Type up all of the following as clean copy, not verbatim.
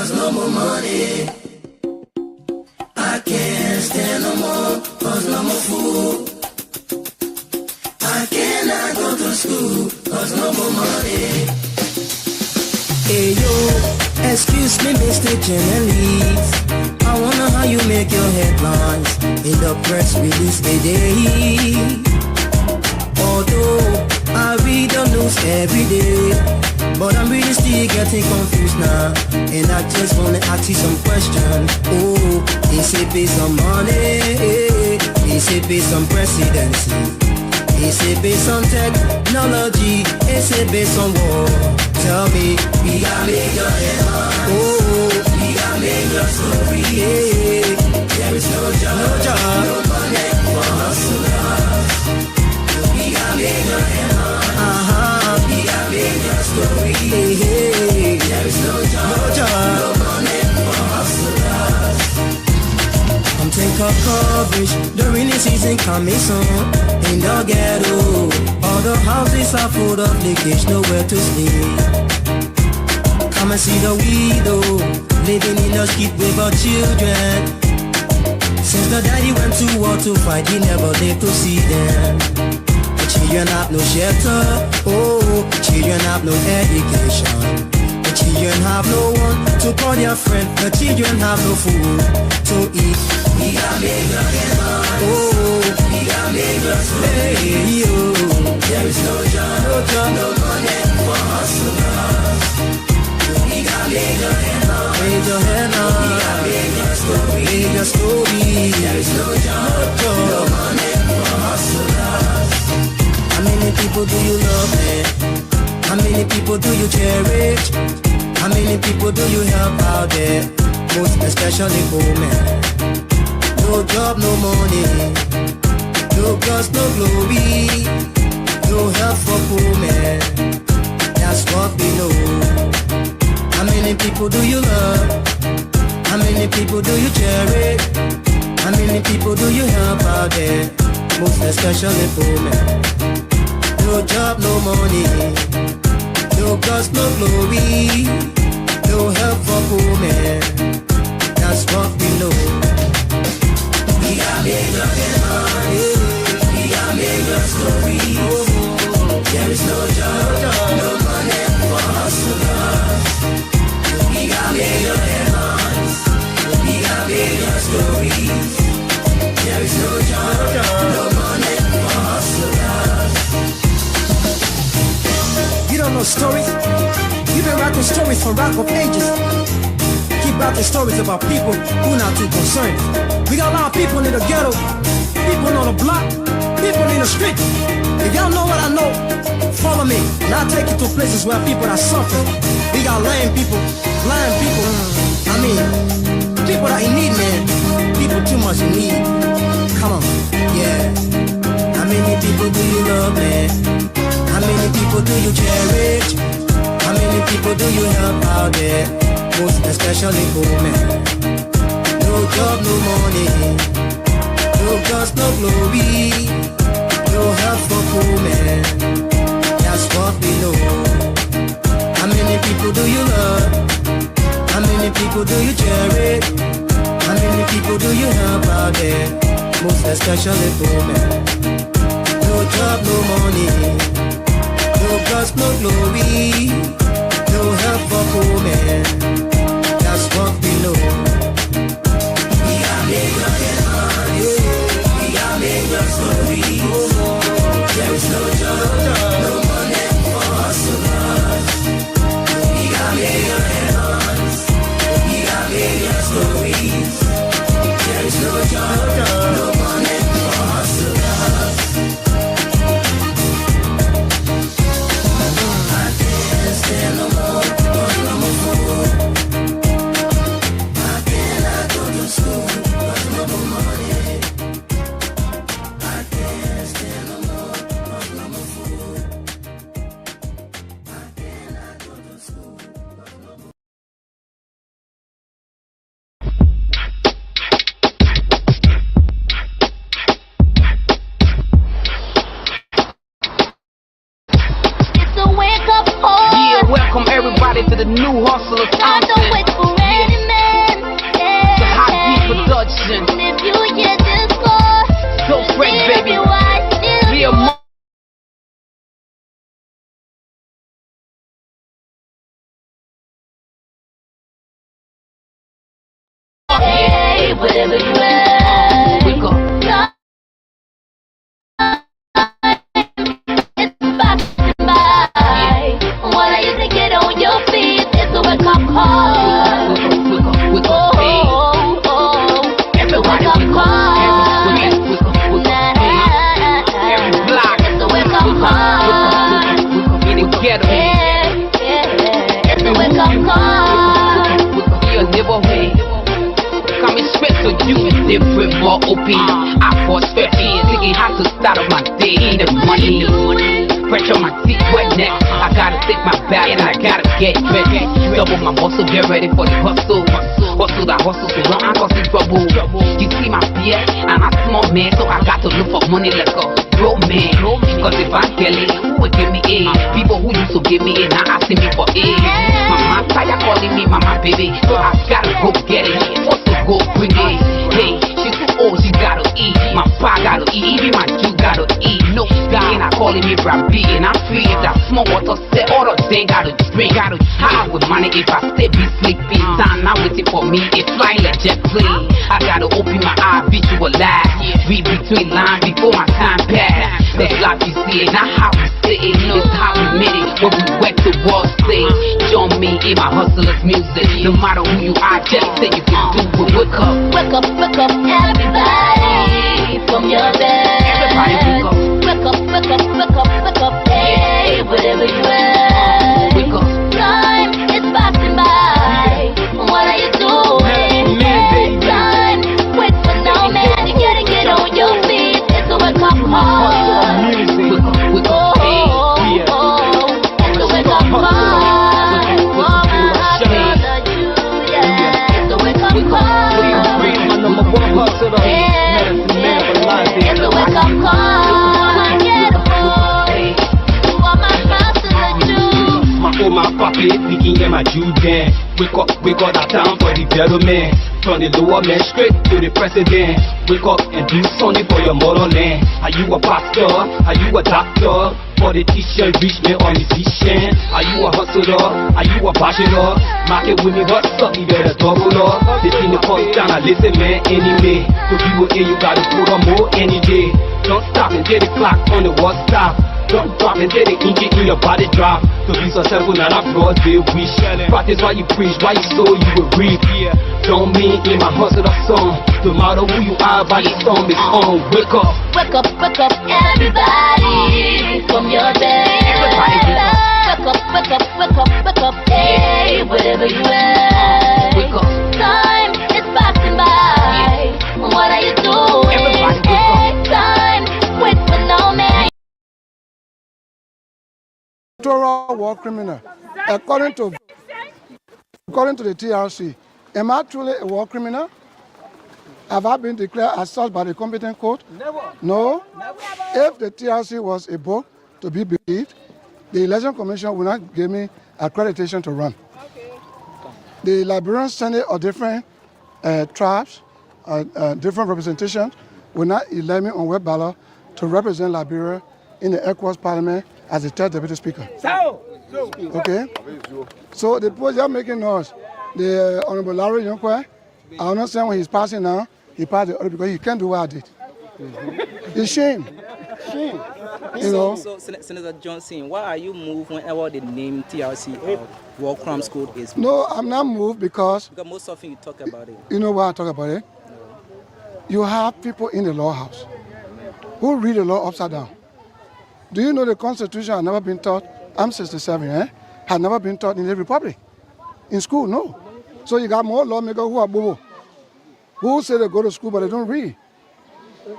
cause no more money. I can't stand no more, cause no more food. I cannot go to school, cause no more money. Hey yo, excuse me Mr. Journalist, I wonder how you make your headlines in the press release today. Although I read the news every day, but I'm really still getting confused now, and I just wanna ask you some questions. Oh, is it based on money? Is it based on presidency? Is it based on technology? Is it based on war? Tell me, we got make your headline. Oh, we got make your story. Yeah. There is no job, no money for hustlers. We got make your headline. We got make your story. Yeah. There is no job, no money for hustlers. I'm taking coverage, the rainy season coming soon. In the ghetto, all the houses are full of leakage, nowhere to sleep. Come and see the widow, living in the street with her children. Since the daddy went to war to fight, he never lived to see them. The children have no shelter, oh, children have no education. The children have no one to call their friend, the children have no food to eat. We got bigger headlines. Oh, we got bigger stories. Hey, yo. There is no job, no money for hustlers. We got bigger headlines. Bigger headlines. We got bigger stories. Bigger stories. There is no job, no money for hustlers. How many people do you love, man? How many people do you cherish? How many people do you help out there? Most especially women. No job, no money, no gods, no glory, no help for poor men. That's what we know. How many people do you love? How many people do you cherish? How many people do you help out there? Most especially poor men. No job, no money, no gods, no glory, no help for poor men. That's what we know. We got bigger headlines. We got bigger stories. There is no job, no money for hustlers. We got bigger headlines. We got bigger stories. There is no job, no money for hustlers. You don't know stories? You've been writing stories for rap of ages. Keep writing stories about people who not too concerned. We got a lot of people in the ghetto, people on the block, people in the street. If y'all know what I know, follow me, and I'll take you to places where people are suffering. We got lame people, I mean, people that in need, man. People too much in need. Come on, yeah. How many people do you love, man? How many people do you cherish? How many people do you help out there? Most especially women. No job, no money, no gods, no glory, no help for poor men. That's what we know. How many people do you love? How many people do you cherish? How many people do you help out there? Most especially poor men. No job, no money, no gods, no glory, no help for poor men. That's what we know. Bigger headlines. We got bigger stories. There is no job, no money for hustlers. We got bigger headlines. We got bigger stories. There is no job, no money for hustlers. I can't stand no more, no more food. I cannot go to school. No more money. I can't stand no more, no more food. I cannot go to school. No more. It's a wake up call. Yeah, welcome everybody to the new Hustler Time to wait forever. whatever you like. Wake up. It's passing by. What are you thinking on your feet? It's a wake up call. Wake up, hey. Everybody wake up. Every block. It's a wake up call. In the ghetto. It's a wake up call. Your neighborhood. Coming straight to you, different for OP. I for stretching, thinking how to start up my day. The money, pressure on my teeth, wet neck. I gotta take my bag and I gotta get ready. Double my muscle, get ready for the hustle. Hustle that hustle so long I cause it's trouble. You see my fear, and I'm small man, so I got to look for money like a broke man. Cause if I get it, who would give me aid? People who used to give me aid, now asking me for aid. Mama tired calling me mama baby, so I gotta go get it. Go bring it. Hey, she's too old, she gotta eat. My pa gotta eat, even my Jew gotta eat. No, God ain't not calling me Rabbi, and I'm free. If that small water set, all the day gotta drink. Gotta hide with money if I stay be sleepy. Time not waiting for me, it's flying like jet plane. I gotta open my eye, visualize. Read between lines before my time pass. This life you see it, not how we say it. It's how we made it, when we work towards stage. Join me in my hustler's music. No matter who you are, just say you can do it. Wake up, everybody from your bed. Everybody wake up, hey, whatever you like. Wake up. Time is passing by. What are you doing? Time, wait for no man. You gotta get on your feet. It's a wake up call. Wake up, hey, it's a wake up call. It's a wake up call. Get a boy. You are my master, the Jew. My old my pocket, we can get my Jew then. Wake up that time for the gentleman. From the lower man straight to the president. Wake up and do something for your motherland. Are you a pastor? Are you a doctor? Politician, rich man or musician? Are you a hustler? Are you a bachelor? Market with me, what's up? You better double up. They see the cost down, I listen man, anyway. To be with you gotta put on more any day. Don't stop and get the clock on the wall stop. Don't drop and get the engine in your body drop. To be successful, not a broad day wish. Practice while you preach, while you sow, you will reap. Don't mean in my hustle of song. No matter who you are, by the storm is on. Wake up, everybody from your bed. Wake up, hey, whatever you like. wake up. Time is passing by. What are you doing? Everybody wake up. Time, wait for no man. Electoral war criminal. According to the TRC, am I truly a war criminal? Have I been declared as such by the competent court? Never. No. Never. If the TRC was a book to be believed, the Election Commission will not give me accreditation to run. Okay. The Liberian Senate or different tribes, different representations will not elect me on web ballot to represent Liberia in the ECOWAS Parliament as the third deputy speaker. Okay? So the point you're making us, the Honorable Larry Yonkwe, I understand when he's passing now, he passed the other because he can't do what I did. It's shame. Shame. You know? So, Senator Johnson, why are you moved whenever the name TRC War Crimes Code is? No, I'm not moved because most often you talk about it. you know why I talk about it? You have people in the law house who read the law upside down. Do you know the Constitution had never been taught? I'm 67, had never been taught in the Republic. In school, no. So you got more lawmakers who are bobo, who say they go to school but they don't read.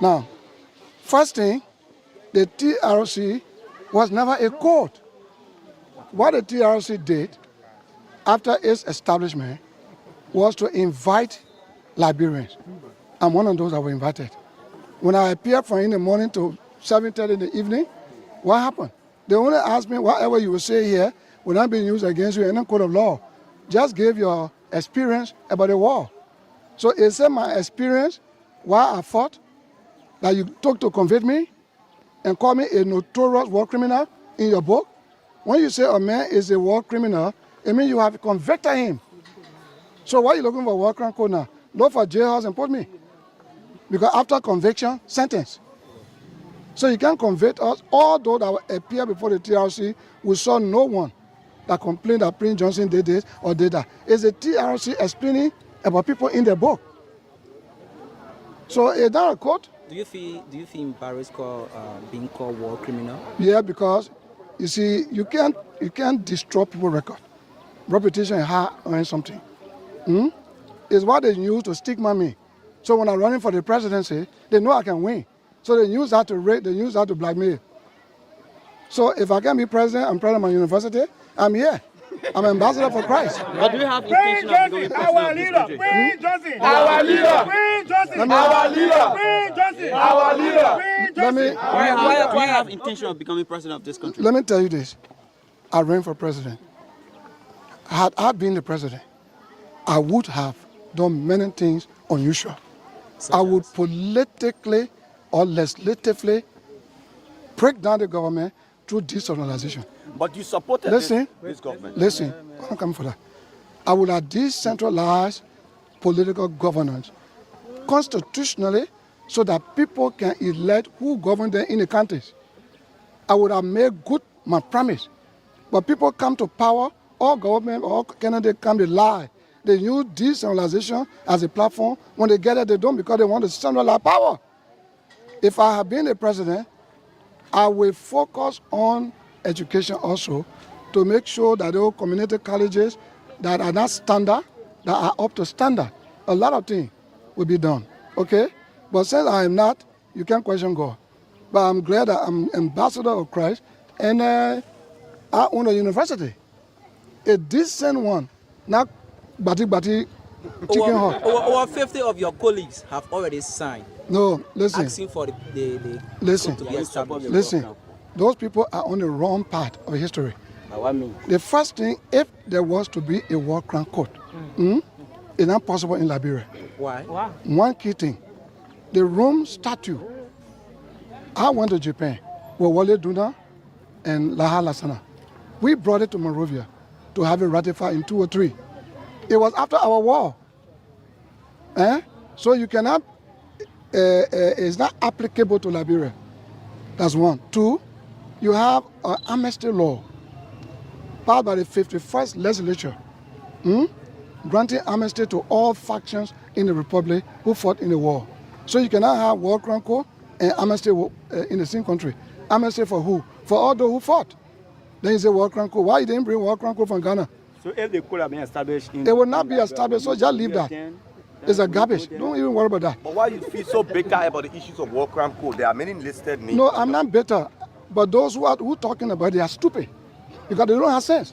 Now, first thing, the TRC was never a court. What the TRC did after its establishment was to invite Liberians. I'm one of those that were invited. When I appeared from in the morning to 7:30 in the evening, what happened? They only asked me whatever you will say here will not be used against you in any court of law. Just give your experience about the war. So is it my experience why I fought that you took to convict me and call me a notorious war criminal in your book? When you say a man is a war criminal, it means you have convicted him. So why are you looking for war crime code now? look for jailhouse and put me. Because after conviction, sentence. So you can convict us. All those that appear before the TRC, we saw no one that complained that Prince Johnson did this or did that. It's the TRC explaining about people in the book. So is that a quote? Do you feel embarrassed being called war criminal? Yeah, because you see, you can't destroy people's record. Reputation is hard or something. It's what they use to stigma me. So when I'm running for the presidency, they know I can win. So they use that to rape, they use that to blackmail. So if I can be president, I'm president of my university, I'm here. I'm ambassador for Christ. But do you have intention of becoming president of this country? Prince Johnson, our leader. Prince Johnson, our leader. Prince Johnson, our leader. Why have intention of becoming president of this country? Let me tell you this. I ran for president. Had I been the president, I would have done many things unusual. I would politically or legislatively break down the government through decentralization. But you supported this government. Listen, I'm coming for that. I would have decentralized political governance constitutionally so that people can elect who govern them in the countries. I would have made good my promise. But people come to power, all government, all candidates come to lie. They use decentralization as a platform. When they get it, they don't because they want to centralize power. If I have been the president, I will focus on education also to make sure that those community colleges that are not standard, that are up to standard, a lot of things will be done, okay? But since I am not, you can't question God. But I'm glad that I'm ambassador of Christ and I own a university, a decent one, not bati chicken hut. Over 50 of your colleagues have already signed. No, listen. Asking for the Listen, to be established. listen. Those people are on the wrong part of history. The first thing, if there was to be a war crime court, it's not possible in Liberia. Why? One key thing, the Rome statute. I went to Japan with Wale Duna and Laha Lasana. We brought it to Monrovia to have it ratified in 2003. It was after our war. So you cannot, it's not applicable to Liberia. That's one. Two, you have an amnesty law passed by the 51st legislature, granting amnesty to all factions in the republic who fought in the war. So you cannot have war crime court and amnesty in the same country. Amnesty for who? For all those who fought. Then you say war crime court. Why you didn't bring war crime court from Ghana? So if they could have been established in... It will not be established, so just leave that. It's a garbage. Don't even worry about that. But why you feel so bitter about the issues of war crime code? There are many listed names. No, I'm not bitter. But those who are talking about it, they are stupid because they don't have sense.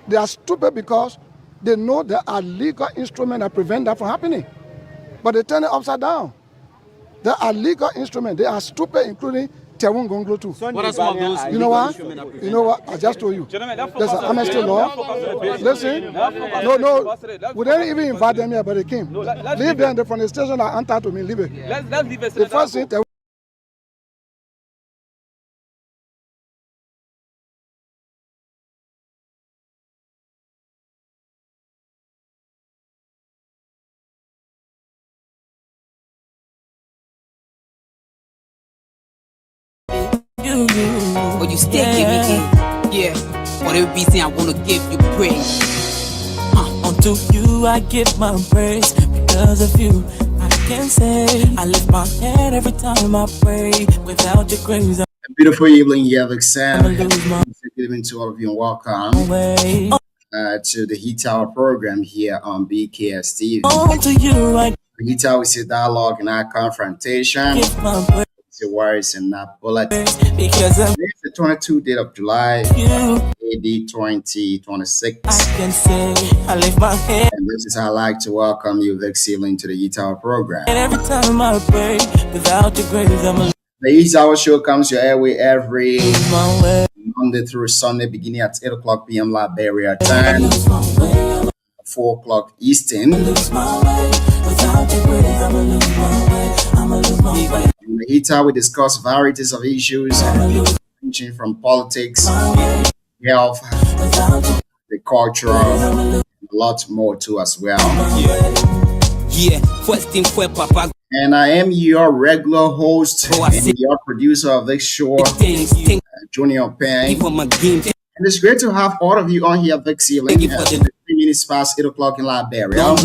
They are stupid because they know there are legal instruments that prevent that from happening. But they turn it upside down. There are legal instruments. They are stupid, including Tewon Gonglo too. What are some of those? You know what? You know what? I just told you. There's an amnesty law. Listen. No. We didn't even invite them here, but they came. Leave them from the station that answer to me. Leave it. Let's leave it. The first thing. But you still give me it, yeah. Whatever be saying, I wanna give you praise. Unto you I give my praise. Because of you, I can say I lift my head every time I pray. Without your grace, A beautiful evening, Yavik Sam. I lose my Good evening to all of you and welcome way. to the Heat Tower program here on BKS TV. Unto you I Heat Tower is a dialogue and not confrontation. give my praise. It's a words and not bullet. Because of Today is the 22nd day of July, you, AD 2026. I can say I lift my head And this is how I like to welcome you this evening to the Heat Tower program. every time I pray. Without your grace, I'm a The Heat Tower show comes your airway every lose my way. Monday through Sunday, beginning at 8 o'clock p.m. Liberia time, Lose my way. 4 o'clock Eastern. Lose my way. Without your grace, I'ma lose my way. I'ma lose my way. In the Heat Tower, we discuss varieties of issues ranging from politics, health, Without your the cultural, and a lot more too as well. Yeah, first thing for Papa. And I am your regular host and your producer of this show, Junior Payne. And it's great to have all of you on here this evening. 15 minutes past 8 o'clock in Liberia.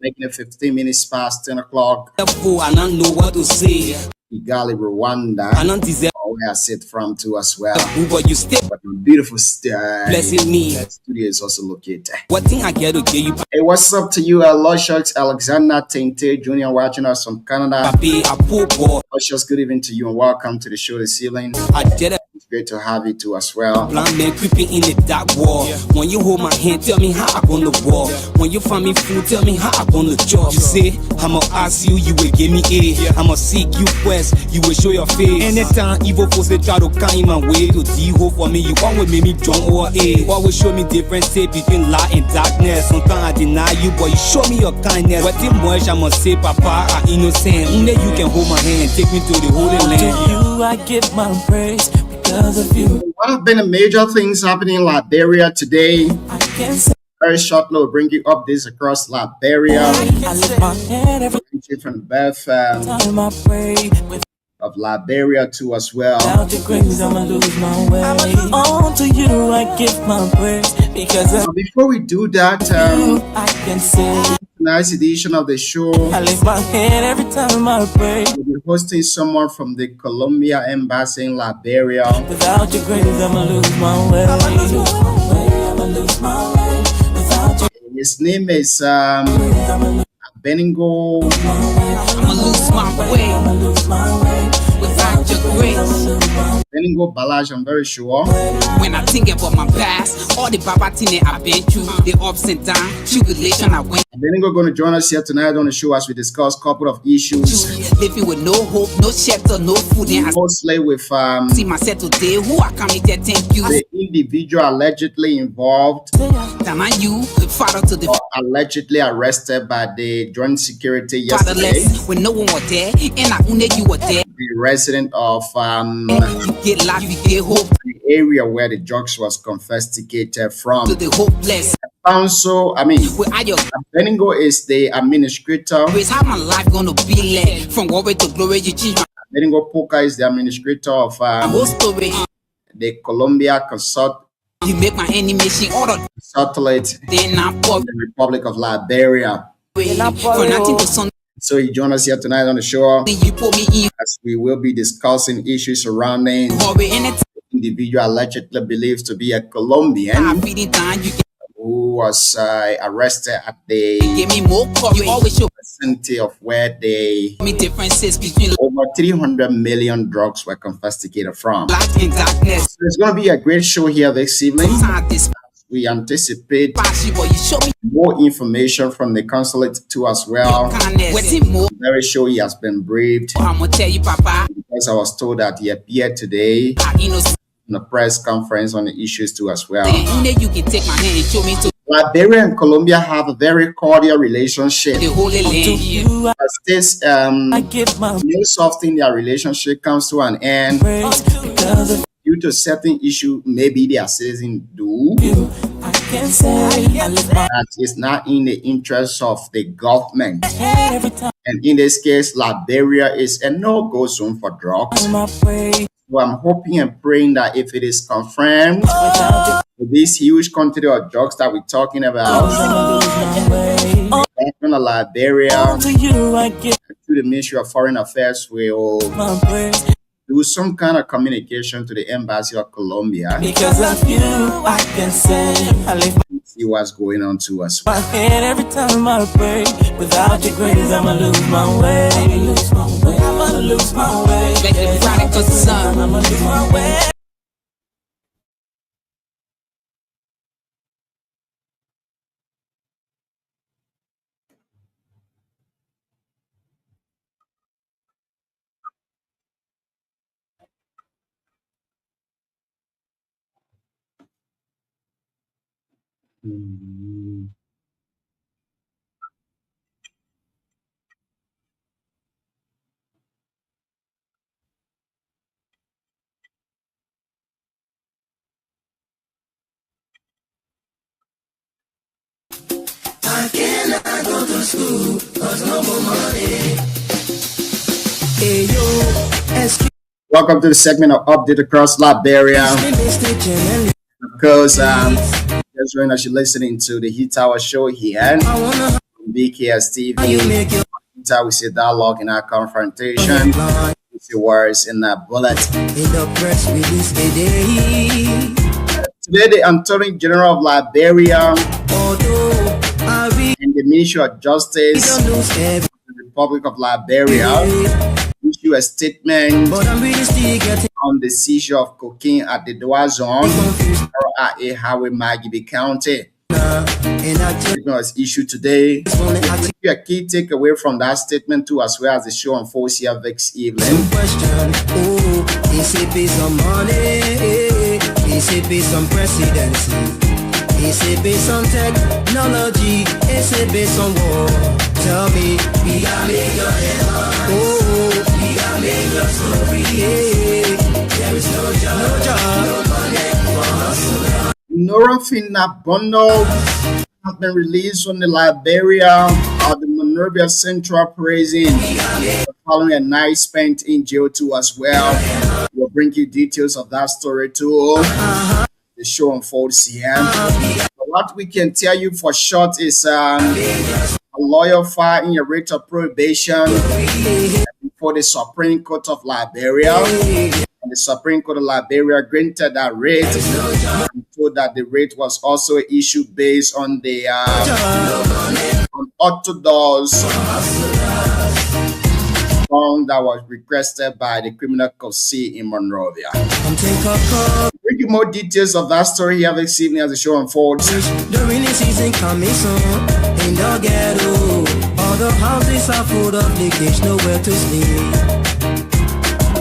Making it 15 minutes past 10 o'clock. I don't know what to say. Kigali, Rwanda. I don't deserve where I sit from too as well. but you still But my beautiful blessing me. studio is also located. What thing I get to give you, Hey, what's up to you, Luscious Alexander Tente Jr. watching us from Canada. Papi, a poor boy. Luscious, good evening to you and welcome to the show this evening. I did a It's great to have you too as well. blind man creeping in the dark wall. When you hold my hand, tell me how I gonna walk. When you find me food, tell me how I gonna job. You say, I'ma ask you, you will give me a. I'ma seek you first, you will show your face. Anytime evil force they try to come in my way to D-ho for me, you always make me drunk or a. Always show me difference between light and darkness. Sometimes I deny you, but you show me your kindness. What the much I'ma say, Papa, I'm innocent. Only you can hold my hand and take me to the Holy Land. To you I give my praise because of you. What have been the major things happening in Liberia today? I can say Very shortly, we'll bring you updates across Liberia. I lift my head every From the birth time I pray. of Liberia too as well. Without your grace, I'ma lose my way. On to you I give my praise because of Before we do that, you. I can say tonight's edition of the show, I lift my head every time I pray. we'll be hosting someone from the Colombia Embassy in Liberia. Without your grace, I'ma lose my way. I'ma lose my way. I'ma lose my way. Without your His name is grace, I'ma lose Beningo I'ma lose my way I'ma lose my way. without your grace. Beningo Balaj, I'm very sure. When I think about my past, all the baba thing I've been through, the ups and downs, tribulation I went Beningo going to join us here tonight on the show as we discuss a couple of issues, through, living with no hope, no shelter, no food, and I mostly with see myself today. Who I come here, thank you. the individual allegedly involved, Then I you, the father to the allegedly arrested by the Joint Security yesterday, fatherless, when no one was there, and I only you were there. the resident of You get life, you get hope the area where the drugs was confiscated from. to the hopeless. Council, Without your Beningo is the administrator. grace, how my life gonna be led? From glory to glory, you change my Beningo Poka is the administrator of whole story. the Colombia Consult You make my enemy she order, Satellite then I'm poor. in the Republic of Liberia. For nothing to something, So you join us here tonight on the show you put me in as we will be discussing issues surrounding hurry. Anytime individual allegedly believed to be a Colombian I feeding time, you who was arrested at the give me more courage. You always show vicinity of where they me differences between over 300 million drugs were confiscated from. light and darkness. So it's going to be a great show here this evening. Sometimes this We anticipate pass you, but you show me more information from the consulate too as well. kindness. Waiting more, Very sure he has been briefed I'ma tell you, Papa. because I was told that he appeared today I innocent. in a press conference on the issues too as well. Only you can take my hand and show me to Liberia and Colombia have a very cordial relationship. the Holy to Land. you As this I give my news often their relationship comes to an end praise because of due to certain issue maybe their citizens do you. I can say I lift my that is not in the interest of the government. head every time And in this case, Liberia is a no-go zone for drugs. I pray. So I'm hoping and praying that if it is confirmed, Without your this huge quantity of drugs that we're talking about, I'ma lose my way. government of Liberia, To you I give through the Ministry of Foreign Affairs, will my praise do some kind of communication to the Embassy of Colombia, because of you. I can say I lift see what's going on to us. my head every time I pray. Without your grace, I'ma lose my way. I'ma lose my way. I'ma lose my way. Let the prodigal son. I'ma lose my way. I cannot go to school, cause no more money. Hey yo, excuse Welcome to the segment of Update Across Liberia. me, Mr. General. Of course, just when you're listening to the Heat Tower show here I wanna on BKS how you TV. make your Heat Tower, we see dialogue in our confrontation. line We see words in our bullet. in the press release today. Today, the Attorney General of Liberia Although I read and the Ministry of Justice the news every of the Republic of Liberia day, issue a statement but I'm really still getting on the seizure of cocaine at the Doha Zone, confused RIA Highway, Magibe County. now. And I just Statement was issued today. wanna ask Give you a key takeaway from that statement too, as well as the show unfolds here this evening. you a question. Oh, is it based on money? Is it based on presidency? Is it based on technology? Is it based on war? Tell me, we gotta make your head on. Oh, we gotta make your story. Yeah. There is no job, no money for hustle. Norafina Bono has been released from the Liberia of the Monrovia Central Prison following a night spent in jail too as well. We'll bring you details of that story too. The show unfolds here. But what we can tell you for short is a lawyer filed in a writ of prohibition before the Supreme Court of Liberia. And the Supreme Court of Liberia granted that writ and told that the writ was also issued based on the unorthodox form that was requested by the criminal custody in Monrovia. Come take a call. Bring you more details of that story here this evening as the show unfolds. The rainy season coming soon in the ghetto. All the houses are full of leaks, there's nowhere to sleep.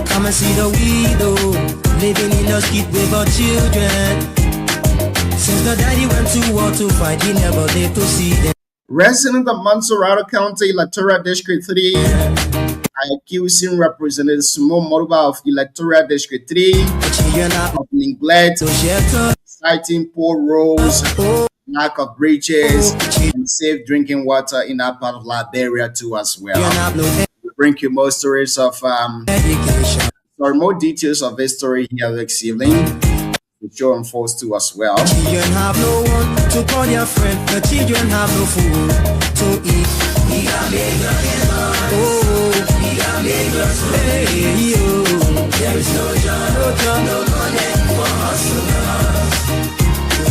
Come and see the widow living in the street with her children. Since the daddy went to war to fight, he never lived to see them. Resident of Mansourado County, Electoral District 3, are accusing Representative Sumo Moruba of Electoral District 3 The children are of neglect, so shelter. citing poor roads, Oh, lack of bridges, and safe drinking water in that part of Liberia too as children well. have no We bring you more stories of education. or more details of this story here this evening. The show unfolds too as well. Children have no one to call their friend. The children have no food to eat. We got make your head on. Oh, we got make your hey, yo. There is no job, no money for hustlers.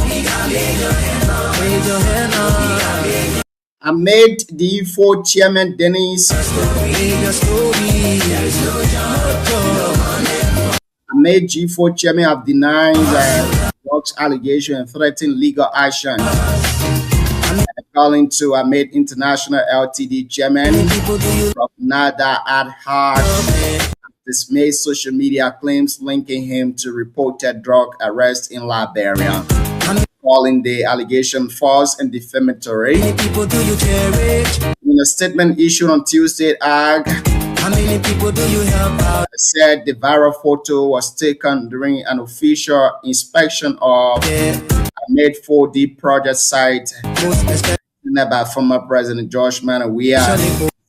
We got make your head on. Raise your head on. We got make Ahmed D4 Chairman Dennis your story. There is no job, no money. Ahmed G4 Chairman have denied drugs allegation and threatened legal action. Calling to Ahmed International Ltd Chairman People do you of Nada Ad-Haj dismay social media claims linking him to reported drug arrest in Liberia, calling the allegation false and defamatory. many people do you cherish? In a statement issued on Tuesday, AG How many people do you help out? said the viral photo was taken during an official inspection of Yeah, Ahmed 4D project site most especially by former President George Manawia,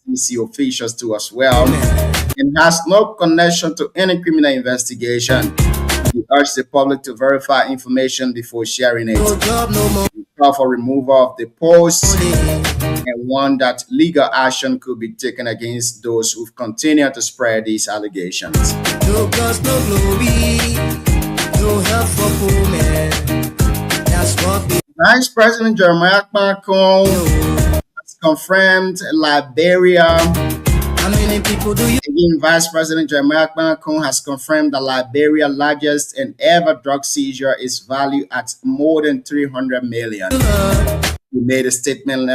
CC officials too as well, and has no connection to any criminal investigation. He urged the public to verify information before sharing it. no job, no more Call for removal of the post money. and warned that legal action could be taken against those who continue to spread these allegations. No gods, no glory, no help for poor men. That's what we Vice President Jeremiah Kpakong know. has confirmed Liberia. How many people do you Again, Vice President Jeremiah Kpakong has confirmed that Liberia's largest and ever drug seizure is valued at more than 300 million. love? He made a statement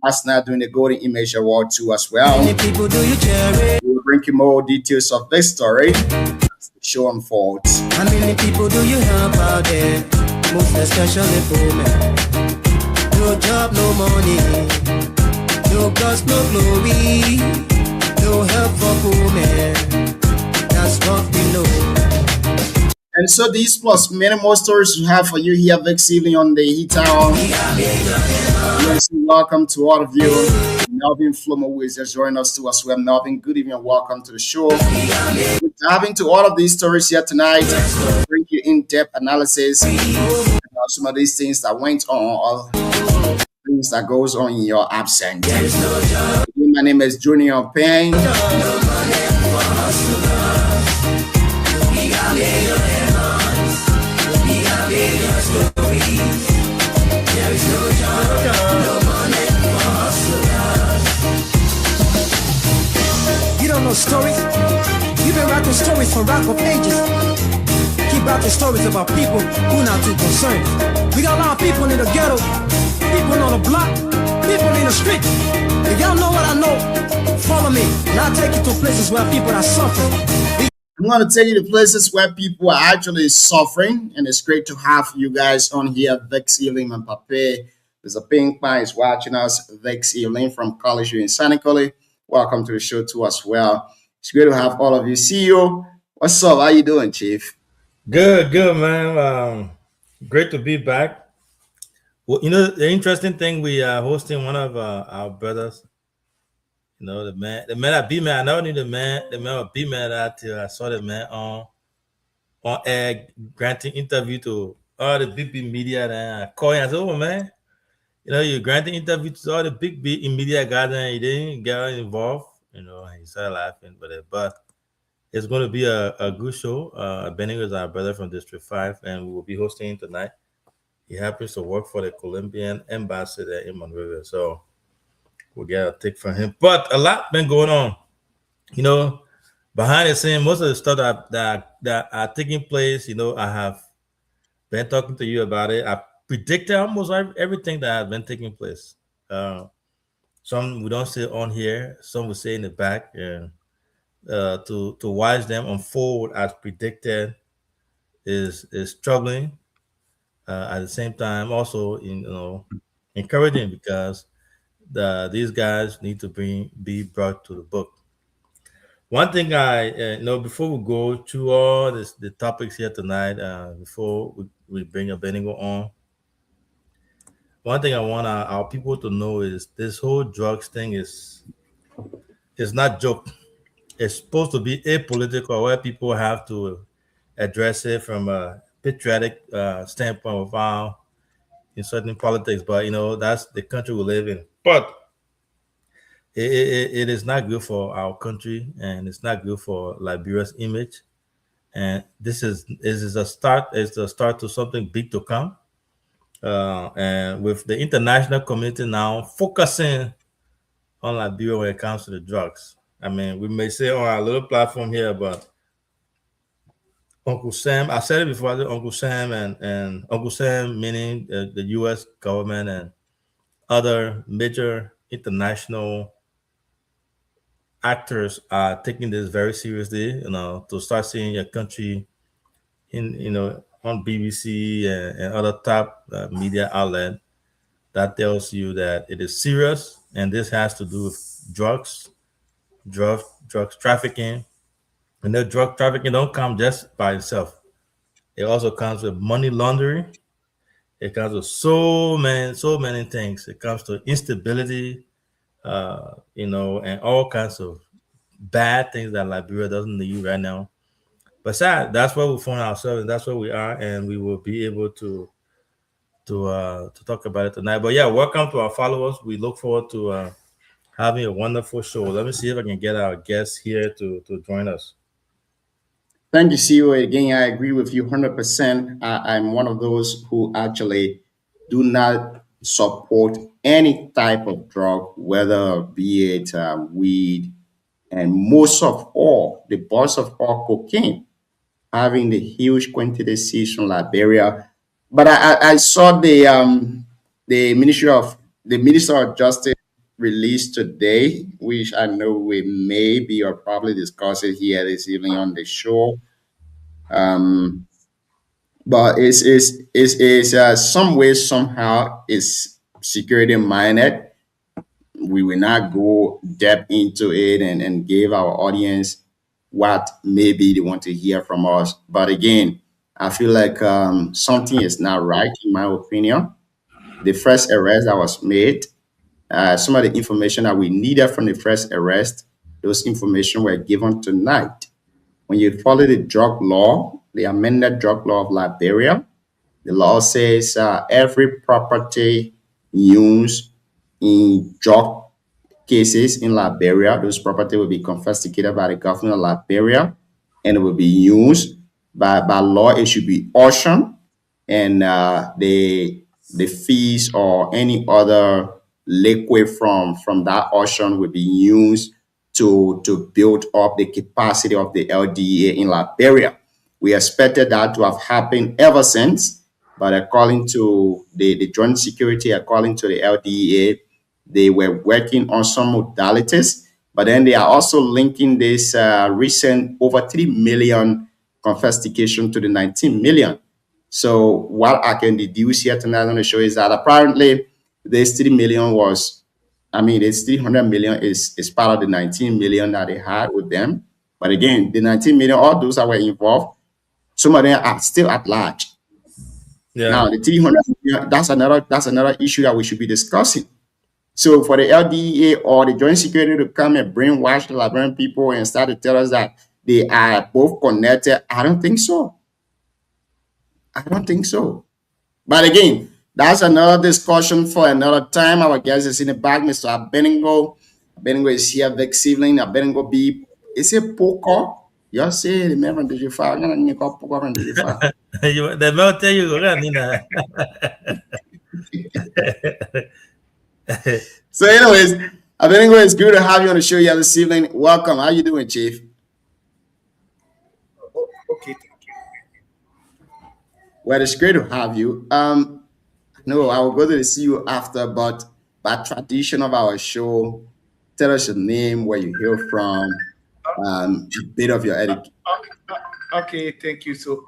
last night during the Golden Image Award too as How well. many people do you cherish? We will bring you more details of this story as the show unfolds. How many people do you help out there? Most especially poor men. No job, no money. No gods, no glory. No help for poor men. That's what we know. And so these plus many more stories we have for you here this evening on the Heat Hour. Welcome to all of you. Melvin Flomo, who is just joining us too as well. Melvin, good evening and welcome to the show. We're diving into all of these stories here tonight, bring you in-depth analysis about some of these things that went on, or things that goes on in your absence. My name is Junior Payne. You don't know stories? You've been writing stories for rap for pages. Keep writing stories about people who not too concerned. We got a lot of people in the ghetto, people on the block, people in the street. If y'all know what I know, follow me, and I'll take you to places where people are suffering. I'm going to take you to places where people are actually suffering, and it's great to have you guys on here. Vex Elim and Pape. There's a pink pie is watching us. Vex Elim from College in Sanicoli. Welcome to the show too as well. It's great to have all of you. CEO, what's up? How you doing, Chief? Good, man. Great to be back. Well, you know, the interesting thing, we are hosting one of our brothers. You know, the man at B-Man. I never knew the man at B-Man until I saw the man on air granting interview to all the big media. And I called him. I said, "Oh man, you know, you're granting interview to all the big media guys, and you didn't get involved." You know, and he started laughing, but it's going to be a good show. Benny is our brother from District 5, and we will be hosting him tonight. He happens to work for the Colombian embassy there in Monrovia, so we'll get a take from him. But a lot been going on, you know, behind the scene. Most of the stuff that are taking place, you know, I have been talking to you about it. I predicted almost everything that has been taking place. Some we don't say on here, some we say in the back, and to watch them unfold as predicted is troubling. At the same time, also encouraging, because these guys need to be brought to the book. One thing before we go through all the topics here tonight, before we bring a Benigo on, one thing I want our people to know is this whole drugs thing is not joke. It's supposed to be apolitical, where people have to address it from a patriotic standpoint without inserting politics. But you know, that's the country we live in. But it is not good for our country, and it's not good for Liberia's image. And this is a start. It's the start to something big to come. And with the international community now focusing on Liberia when it comes to the drugs. I mean, we may say on our little platform here, but Uncle Sam, I said it before, Uncle Sam and Uncle Sam, meaning the U.S. government and other major international actors are taking this very seriously, you know, to start seeing your country on BBC and other top media outlet. That tells you that it is serious, and this has to do with drugs trafficking. And the drug trafficking don't come just by itself. It also comes with money laundering. It comes with so many things. It comes to instability, and all kinds of bad things that Liberia doesn't need right now. But sad, that's where we find ourselves, and that's where we are, and we will be able to talk about it tonight. But yeah, welcome to our followers. We look forward to having a wonderful show. Let me see if I can get our guests here to join us. Thank you, CEO. Again, I agree with you 100%. I'm one of those who actually do not support any type of drug, whether be it weed, and most of all, the boss of all, cocaine, having the huge quantity seized from Liberia. But I saw the Minister of Justice released today, which I know we may be or probably discuss it here this evening on the show. But it's some way, somehow, is security minded. We will not go depth into it and give our audience what maybe they want to hear from us. But again, I feel like something is not right, in my opinion. the first arrest that was made. Some of the information that we needed from the first arrest, those information were given tonight. When you follow the drug law, the amended drug law of Liberia, the law says every property used in drug cases in Liberia, those property will be confiscated by the government of Liberia, and it will be used by law. It should be auctioned, and the fees or any other liquid from that auction will be used to build up the capacity of the LDA in Liberia. We expected that to have happened ever since, but according to the Joint Security, according to the LDA, they were working on some modalities, but then they are also linking this recent over 3 million confiscation to the 19 million. So what I can deduce here tonight on the show is that apparently this 3 million was, this 300 million is part of the 19 million that they had with them. But again, the 19 million, all those that were involved, some of them are still at large. Yeah. Now the 300 million, that's another issue that we should be discussing. So for the LDA or the Joint Security to come and brainwash the Liberian people and start to tell us that they are both connected, I don't think so. But again, that's another discussion for another time. Our guest is in the back, Mr. Abednego. Abednego is here this evening. Abednego B. Is it poker? You say the man from DG5. I'm going to call poker from DG5. The man tell you, So anyways, Abednego, it's good to have you on the show here this evening. Welcome. How you doing, Chief? Okay, thank you. Well, it's great to have you. No, I will go to see you after, but by tradition of our show, tell us your name, where you hail from, a bit of your education. Okay, thank you. So,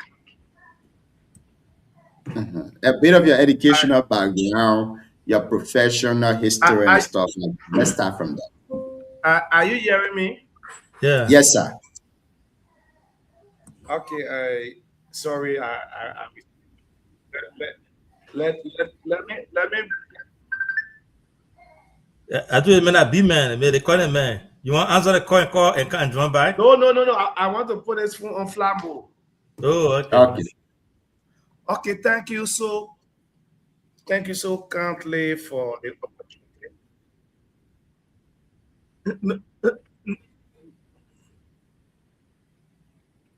a bit of your educational background, your professional history and stuff. Let's start from that. Are you hearing me? Yeah. Yes, sir. Okay. Sorry. Let me. I do it may not be man. May they call him man. You want to answer the call and can't join back? No. I want to put this phone on flambeau. Oh, okay. Okay. Thank you so kindly for the opportunity.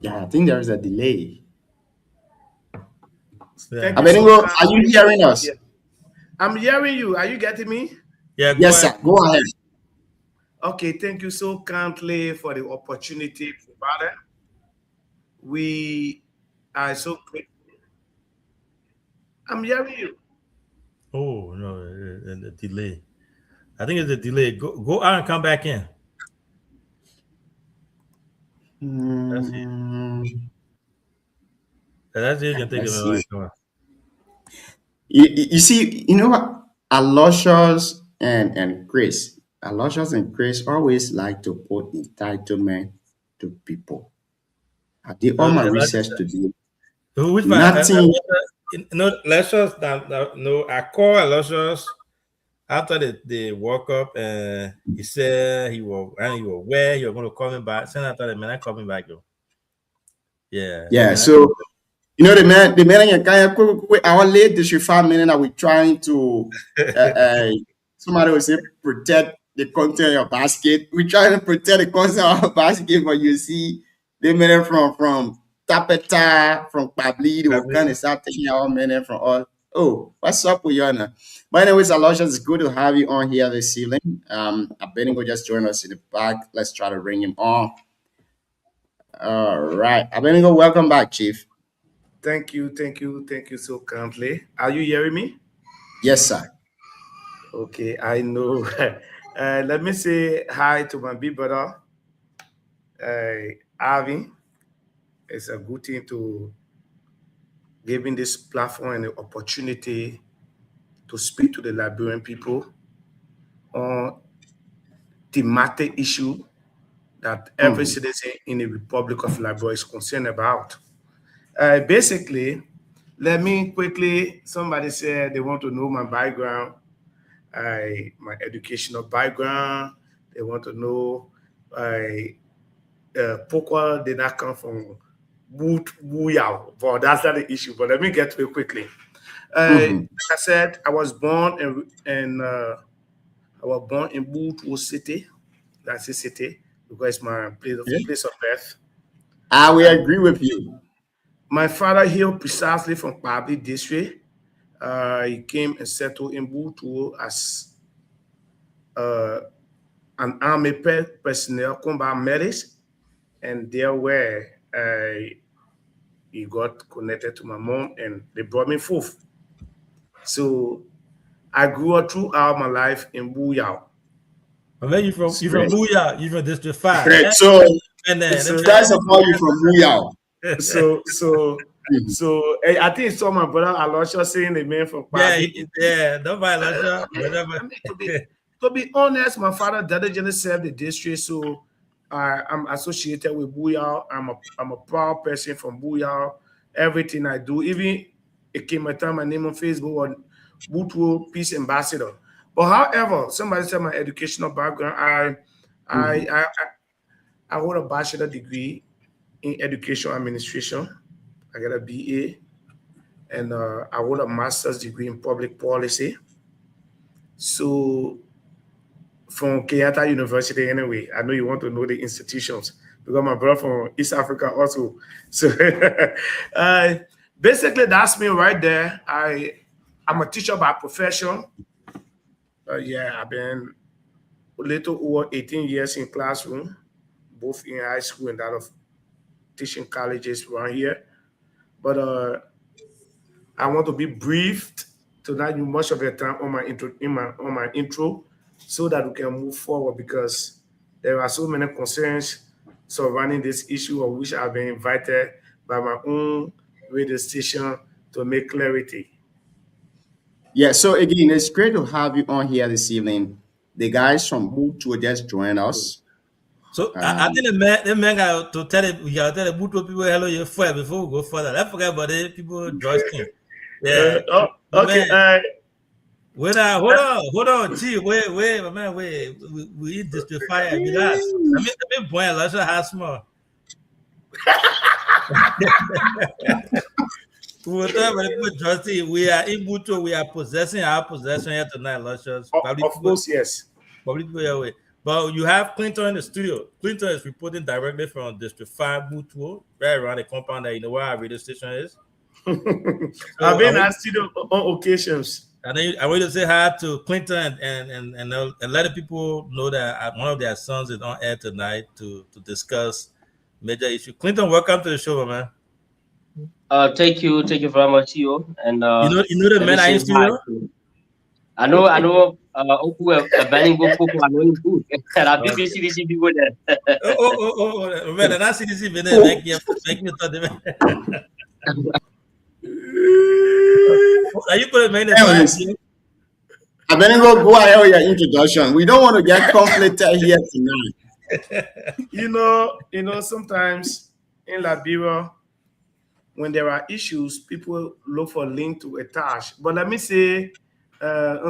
Yeah, I think there is a delay. Yeah. Abednego, are you hearing us? Yeah. I'm hearing you. Are you getting me? Yeah. Yes, sir. Go ahead. Okay, thank you so kindly for the opportunity provided. We are so grateful. I'm hearing you. Oh no, the delay. I think it's a delay. Go out and come back in. That's it. That's it. You can take it. You see, you know what? Aloysius and Chris. Aloysius and Chris always like to put entitlement to people. I did all my research today. Which Nothing. Aloysius. No, I called Aloysius after they woke up, and he said he was where you were going to call me back. Then I thought, man, I call me back, yo. Yeah. Yeah. So you know the man in your kind our late district 5 minutes that we're trying to somebody will say protect the content of your basket. We're trying to protect the content of our basket, but you see the men from Tapeta, from Pabli, they will kind of start taking our men from us. Oh, what's up with you now? But anyways, Aloysius, it's good to have you on here this evening. Abednego just joined us in the back. Let's try to bring him on. All right. Abednego, welcome back, Chief. Thank you so kindly. Are you hearing me? Yes, sir. Okay, I know. Let me say hi to my big brother, Avi. It's a good thing to give him this platform and the opportunity to speak to the Liberian people on thematic issue that every citizen in the Republic of Liberia is concerned about. Basically, let me quickly, somebody said they want to know my background, my educational background. They want to know pourquoi did not come from Buyao. But that's not the issue. But let me get to it quickly. Like I said, I was born in Butuo City. That's the city because it's my place of birth. I will agree with you. My father hailed precisely from Kpabli district. He came and settled in Butuo as an army personnel, combat medics, and there where he got connected to my mom, and they brought me forth. So I grew up throughout my life in Buyao. Where you from? You from Buyao? You from District 5? Correct. So, guys are calling you from Buyao. So I think it's all my brother Alosha saying the man from Kpabli. Yeah, nobody Alosha. To be honest, my father diligently served the district, so I'm associated with Buyao. I'm a proud person from Buyao. Everything I do, even it came a time my name on Facebook was Butuo Peace Ambassador. But however, somebody said my educational background, I hold a bachelor degree in education administration. I got a BA, and I hold a master's degree in public policy. So from Kenyatta University anyway. I know you want to know the institutions because my brother from East Africa also. So basically that's me right there. I'm a teacher by profession. I've been a little over 18 years in classroom, both in high school and that of teaching colleges around here. But I want to be briefed to not use much of your time on my intro, so that we can move forward, because there are so many concerns surrounding this issue, of which I've been invited by my own radio station to make clarity. Yeah, so again, it's great to have you on here this evening. The guys from Butuo just joined us. So I think the man got to tell it. We got to tell the Butuo people hello your friend before we go further. I forget about the people joining. Yeah. Okay. Hold on, Gee, wait, my man, wait. We eat this to fire. Relax. Let me point. Let's have small. We are in Butuo. We are possessing our possession here tonight, Luscious. Of course, yes. Probably, but you have Clinton in the studio. Clinton is reporting directly from District 5 Butuo, right around the compound there. You know where our radio station is? I've been at studio on occasions. And then I want to say hi to Clinton and let the people know that one of their sons is on air tonight to discuss major issue. Clinton, welcome to the show, man. Thank you very much, Theo. And you know the man I in studio? I know. Oku Beningo Coco. I know him good. And I've been CDC people there. Oh, man, and I CDC been there. Make me thought the man. Are you going to make the I'm going to go ahead with your introduction. We don't want to get conflicted here tonight. You know, sometimes in Liberia, when there are issues, people look for a link to attach. But let me say, Mr.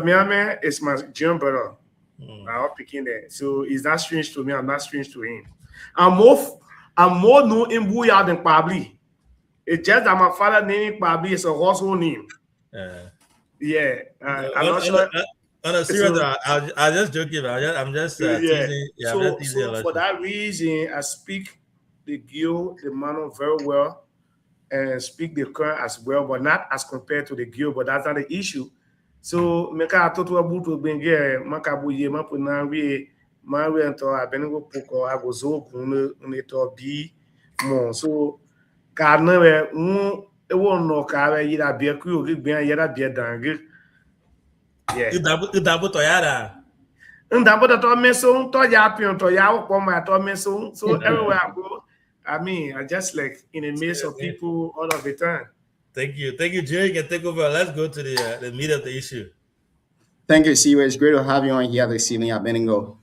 Miami is my John brother. I'm picking there. So it's not strange to me. I'm not strange to him. I'm more known in Buyao than Kpabli. It's just that my father name Kpabli is a household name. I'm not sure. On a serious, I just joking. I'm just teasing. Yeah, so for that reason, I speak the Gio, the Mano very well, and speak the current as well, but not as compared to the Gio. But that's not the issue. So, meka atoto abuto benge makabuye mapuna we mawe ento abenego poko agozo kun ne to bi mo so ka na we mu e won ka we yira bia ku o gbe yira bia dange Idabo to yara ndabo to meso to ya pion to ya wo ma to meso so everywhere I go, I mean, I just like in a midst of people all of the time. Thank you, Jerry. You can take over. Let's go to the meat of the issue. Thank you, Siwa. It's great to have you on here this evening at Beningo.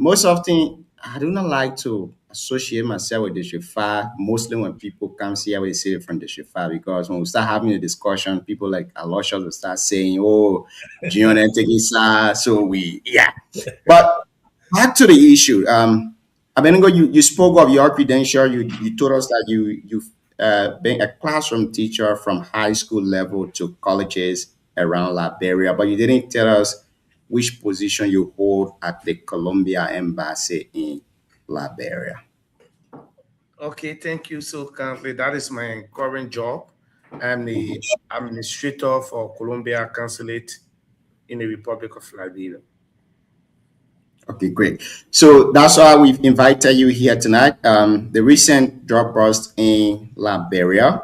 Most often, I do not like to associate myself with District 5, mostly when people come here with say from District 5, because when we start having a discussion, people like Aloysius will start saying, oh, Junior and Tegisa, so yeah. But back to the issue. Abenego, you spoke of your credential. You told us that you've been a classroom teacher from high school level to colleges around Liberia, but you didn't tell us which position you hold at the Colombia Embassy in Liberia. Okay, thank you so kindly. That is my current job. I'm the administrator for Colombia Consulate in the Republic of Liberia. Okay, great. So that's why we've invited you here tonight. The recent drug bust in Liberia,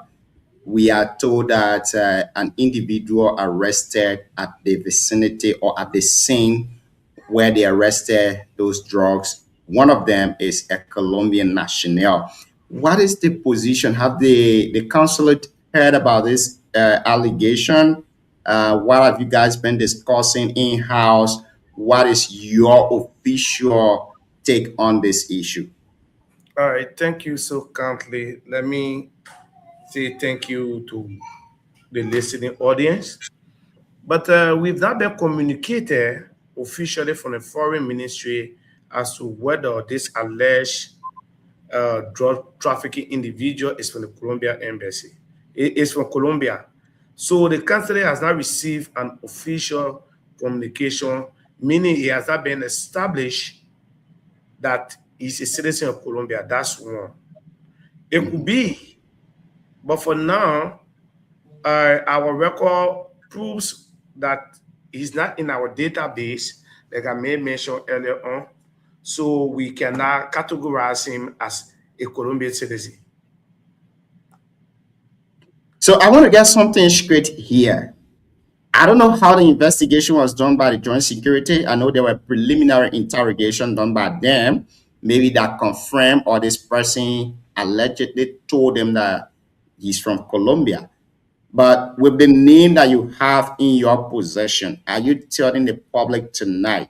we are told that an individual arrested at the vicinity or at the scene where they arrested those drugs, one of them is a Colombian national. What is the position? Have the consulate heard about this allegation? What have you guys been discussing in-house? What is your official take on this issue? All right, thank you so kindly. Let me say thank you to the listening audience. But we've not been communicated officially from the foreign ministry as to whether this alleged drug trafficking individual is from the Colombia embassy. It is from Colombia. So the consulate has not received an official communication, meaning it has not been established that he's a citizen of Colombia. That's one. It could be, but for now, our record proves that he's not in our database, like I made mention earlier on. So we cannot categorize him as a Colombian citizen. So I want to get something straight here. I don't know how the investigation was done by the Joint Security. I know there were preliminary interrogation done by them, maybe that confirmed or this person allegedly told them that he's from Colombia. But with the name that you have in your possession, are you telling the public tonight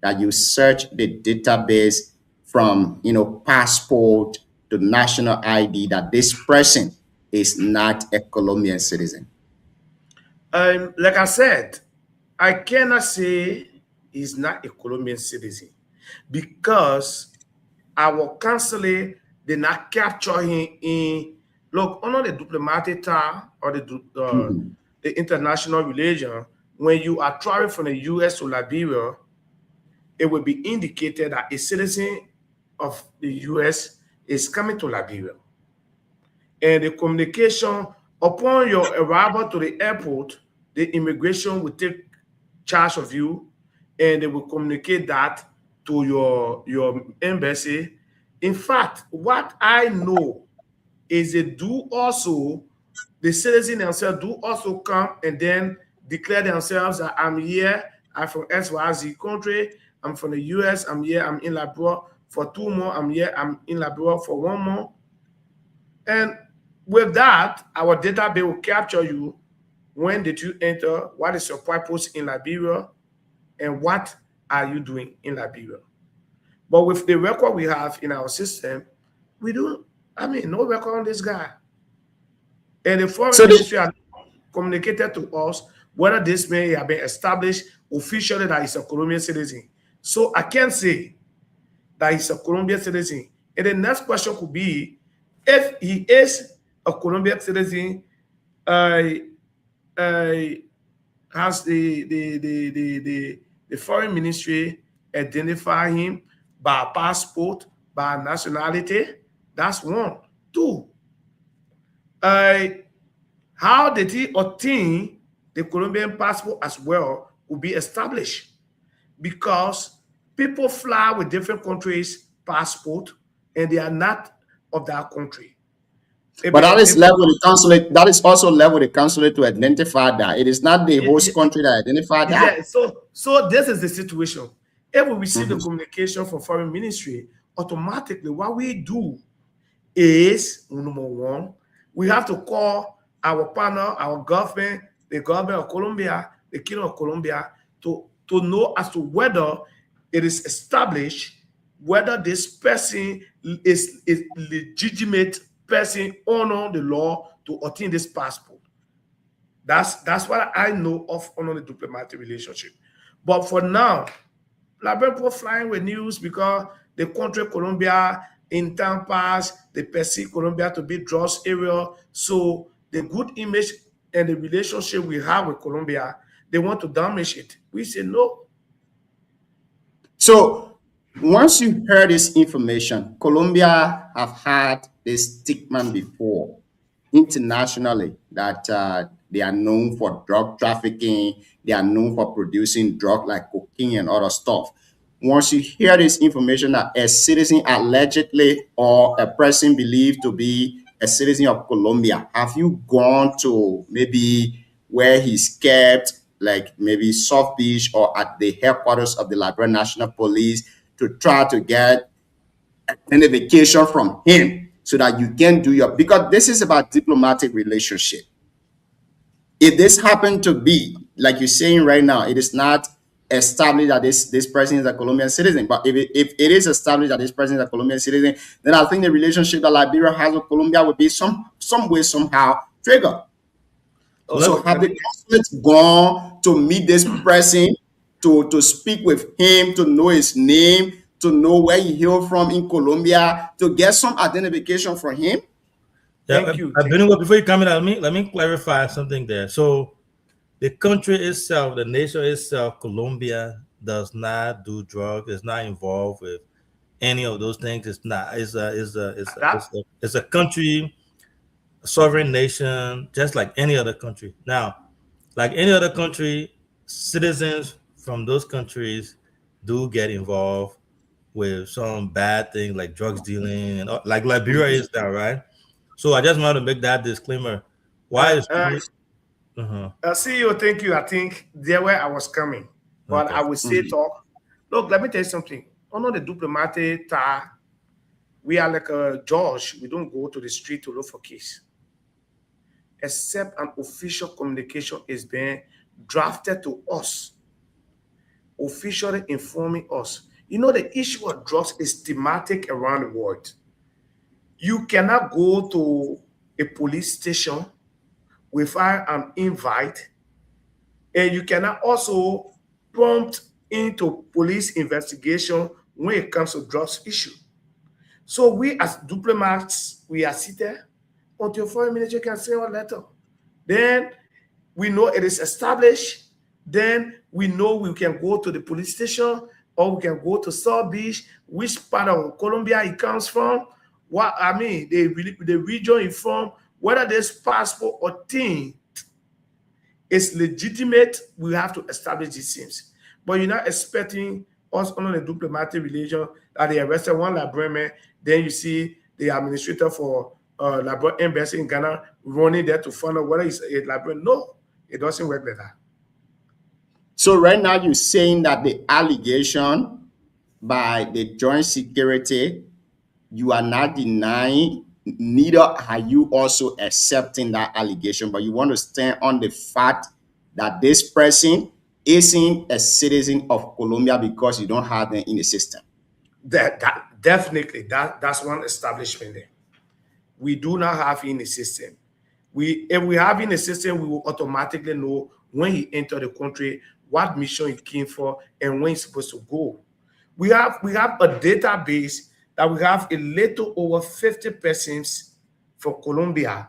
that you search the database from, passport to national ID, that this person is not a Colombian citizen? Like I said, I cannot say he's not a Colombian citizen because our consulate did not capture him in, look, under the diplomatic tie or the international relation, when you are traveling from the U.S. to Liberia, it will be indicated that a citizen of the U.S. is coming to Liberia. And the communication, upon your arrival to the airport, the immigration will take charge of you and they will communicate that to your embassy. In fact, what I know is the citizens themselves do also come and then declare themselves that I'm here, I'm from XYZ country, I'm from the US, I'm here, I'm in Liberia for 2 more, I'm here, I'm in Liberia for 1 more. And with that, our database will capture you. When did you enter? What is your purpose in Liberia? And what are you doing in Liberia? But with the record we have in our system, no record on this guy. And the foreign ministry has communicated to us whether this may have been established officially that he's a Colombian citizen. So I can't say that he's a Colombian citizen. And the next question could be, if he is a Colombian citizen, has the foreign ministry identify him by passport, by nationality? That's 1. 2, how did he obtain the Colombian passport as well will be established, because people fly with different countries' passport and they are not of that country. But that is left with the consulate. That is also left with the consulate to identify that. It is not the host country that identified that. Yeah, so this is the situation. If we receive the communication from foreign ministry, automatically what we do is, number 1, we have to call our partner, our government, the government of Colombia, the Kingdom of Colombia, to know as to whether it is established whether this person is legitimate person honor the law to obtain this passport. That's what I know of on the diplomatic relationship. But for now, Liberian people flying with news because the country Colombia in time past, they perceive Colombia to be drugs area. So the good image and the relationship we have with Colombia, they want to damage it. We say no. So once you heard this information, Colombia have had this stigma before internationally that they are known for drug trafficking, they are known for producing drug like cocaine and other stuff. Once you hear this information that a citizen allegedly or a person believed to be a citizen of Colombia, have you gone to maybe where he's kept, like maybe South Beach or at the headquarters of the Liberian National Police, to try to get identification from him so that you can do your, because this is about diplomatic relationship. If this happened to be, like you're saying right now, it is not established that this person is a Colombian citizen, but if it is established that this person is a Colombian citizen, then I think the relationship that Liberia has with Colombia would be some way, somehow triggered. So have the consulate gone to meet this person, to speak with him, to know his name, to know where he hailed from in Colombia, to get some identification from him? Yeah, before you come in, let me clarify something there. So the country itself, the nation itself, Colombia, does not do drugs. It's not involved with any of those things. It's not. It's a country, a sovereign nation, just like any other country. Now, like any other country, citizens from those countries do get involved with some bad things like drugs dealing, and like Liberia is now, right? So I just want to make that disclaimer. Why is CEO, thank you. I think there where I was coming, but I will say talk. Look, let me tell you something. On the diplomatic, we are like a judge. We don't go to the street to look for case, except an official communication is being drafted to us, officially informing us. You know, the issue of drugs is thematic around the world. You cannot go to a police station without an invite, and you cannot also prompt into police investigation when it comes to drugs issue. So we as diplomats, we are seated until foreign minister can send a letter. Then we know it is established. Then we know we can go to the police station or we can go to South Beach, which part of Colombia it comes from, what I mean, the region is from, whether this passport or thing is legitimate, we have to establish these things. But you're not expecting us on a diplomatic relation that they arrested one Liberian, then you see the administrator for Liberian embassy in Ghana running there to find out whether it's a Liberian. No, it doesn't work like that. So right now you're saying that the allegation by the joint security, you are not denying, neither are you also accepting that allegation, but you want to stand on the fact that this person isn't a citizen of Colombia because you don't have them in the system. Definitely, that's one establishment there. We do not have in the system. If we have in the system, we will automatically know when he entered the country, what mission he came for, and when he's supposed to go. We have a database that we have a little over 50 persons from Colombia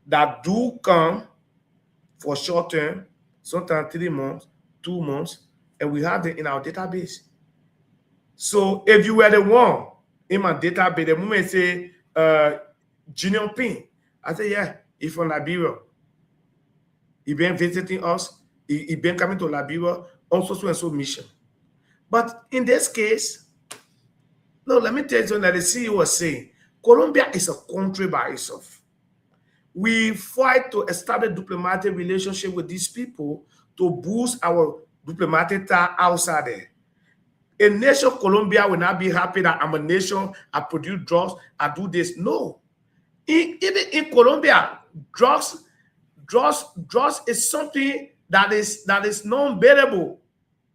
that do come for short term, sometimes 3 months, 2 months, and we have them in our database. So if you were the one in my database, the moment say Junior Pin, I say, yeah, he's from Liberia. He been visiting us. He been coming to Liberia on so and so mission. But in this case, no, let me tell you something that the CEO was saying. Colombia is a country by itself. We fight to establish diplomatic relationship with these people to boost our diplomatic tie outside there. A nation, Colombia, will not be happy that I'm a nation, I produce drugs, I do this. No. Even in Colombia, drugs is something that is non-bailable.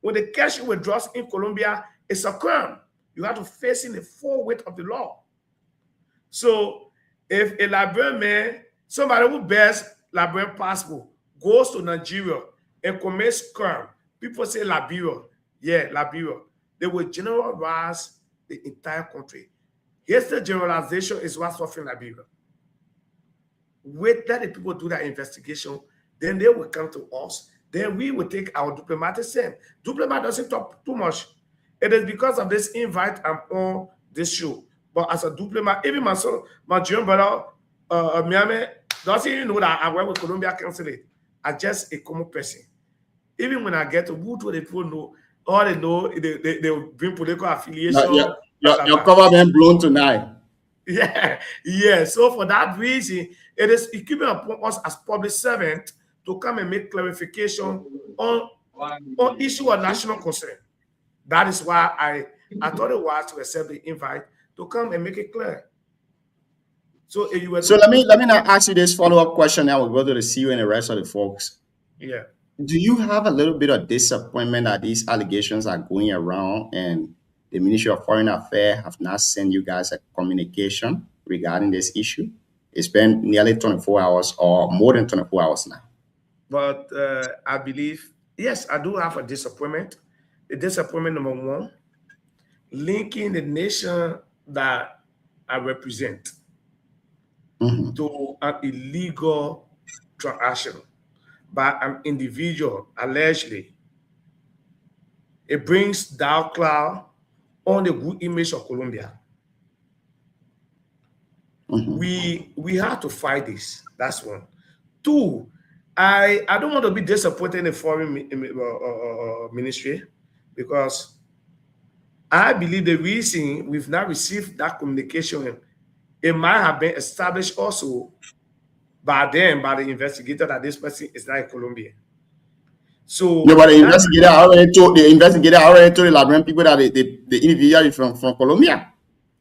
When they catch you with drugs in Colombia, it's a crime. You have to face in the full weight of the law. So if a Liberian man, somebody who bears Liberian passport, goes to Nigeria and commits crime, people say Liberia. Yeah, Liberia. They will generalize the entire country. Here's the generalization is what's suffering Liberia. Wait that the people do that investigation, then they will come to us. Then we will take our diplomatic stand. Diplomat doesn't talk too much. It is because of this invite I'm on this show. But as a diplomat, even my son, my German brother, Miami, doesn't even know that I work with Colombia Consulate. I'm just a common person. Even when I get to who do the people know, all they know, they bring political affiliation. Your cover been blown tonight. Yeah. So for that reason, it is incumbent upon us as public servants to come and make clarification on issue of national concern. That is why I thought it was to accept the invite to come and make it clear. So if you were let me now ask you this follow-up question. Now we'll go to the CEO and the rest of the folks. Yeah. Do you have a little bit of disappointment that these allegations are going around and the Ministry of Foreign Affairs have not sent you guys a communication regarding this issue? It's been nearly 24 hours or more than 24 hours now. But I believe, yes, I do have a disappointment. The disappointment number one, linking the nation that I represent to an illegal transaction by an individual, allegedly. It brings dark cloud on the good image of Colombia. We have to fight this. That's one. Two, I don't want to be disappointed in the foreign ministry, because I believe the reason we've not received that communication, it might have been established also by them, by the investigator, that this person is not a Colombian. So but the investigator already told the Liberian people that the individual is from Colombia.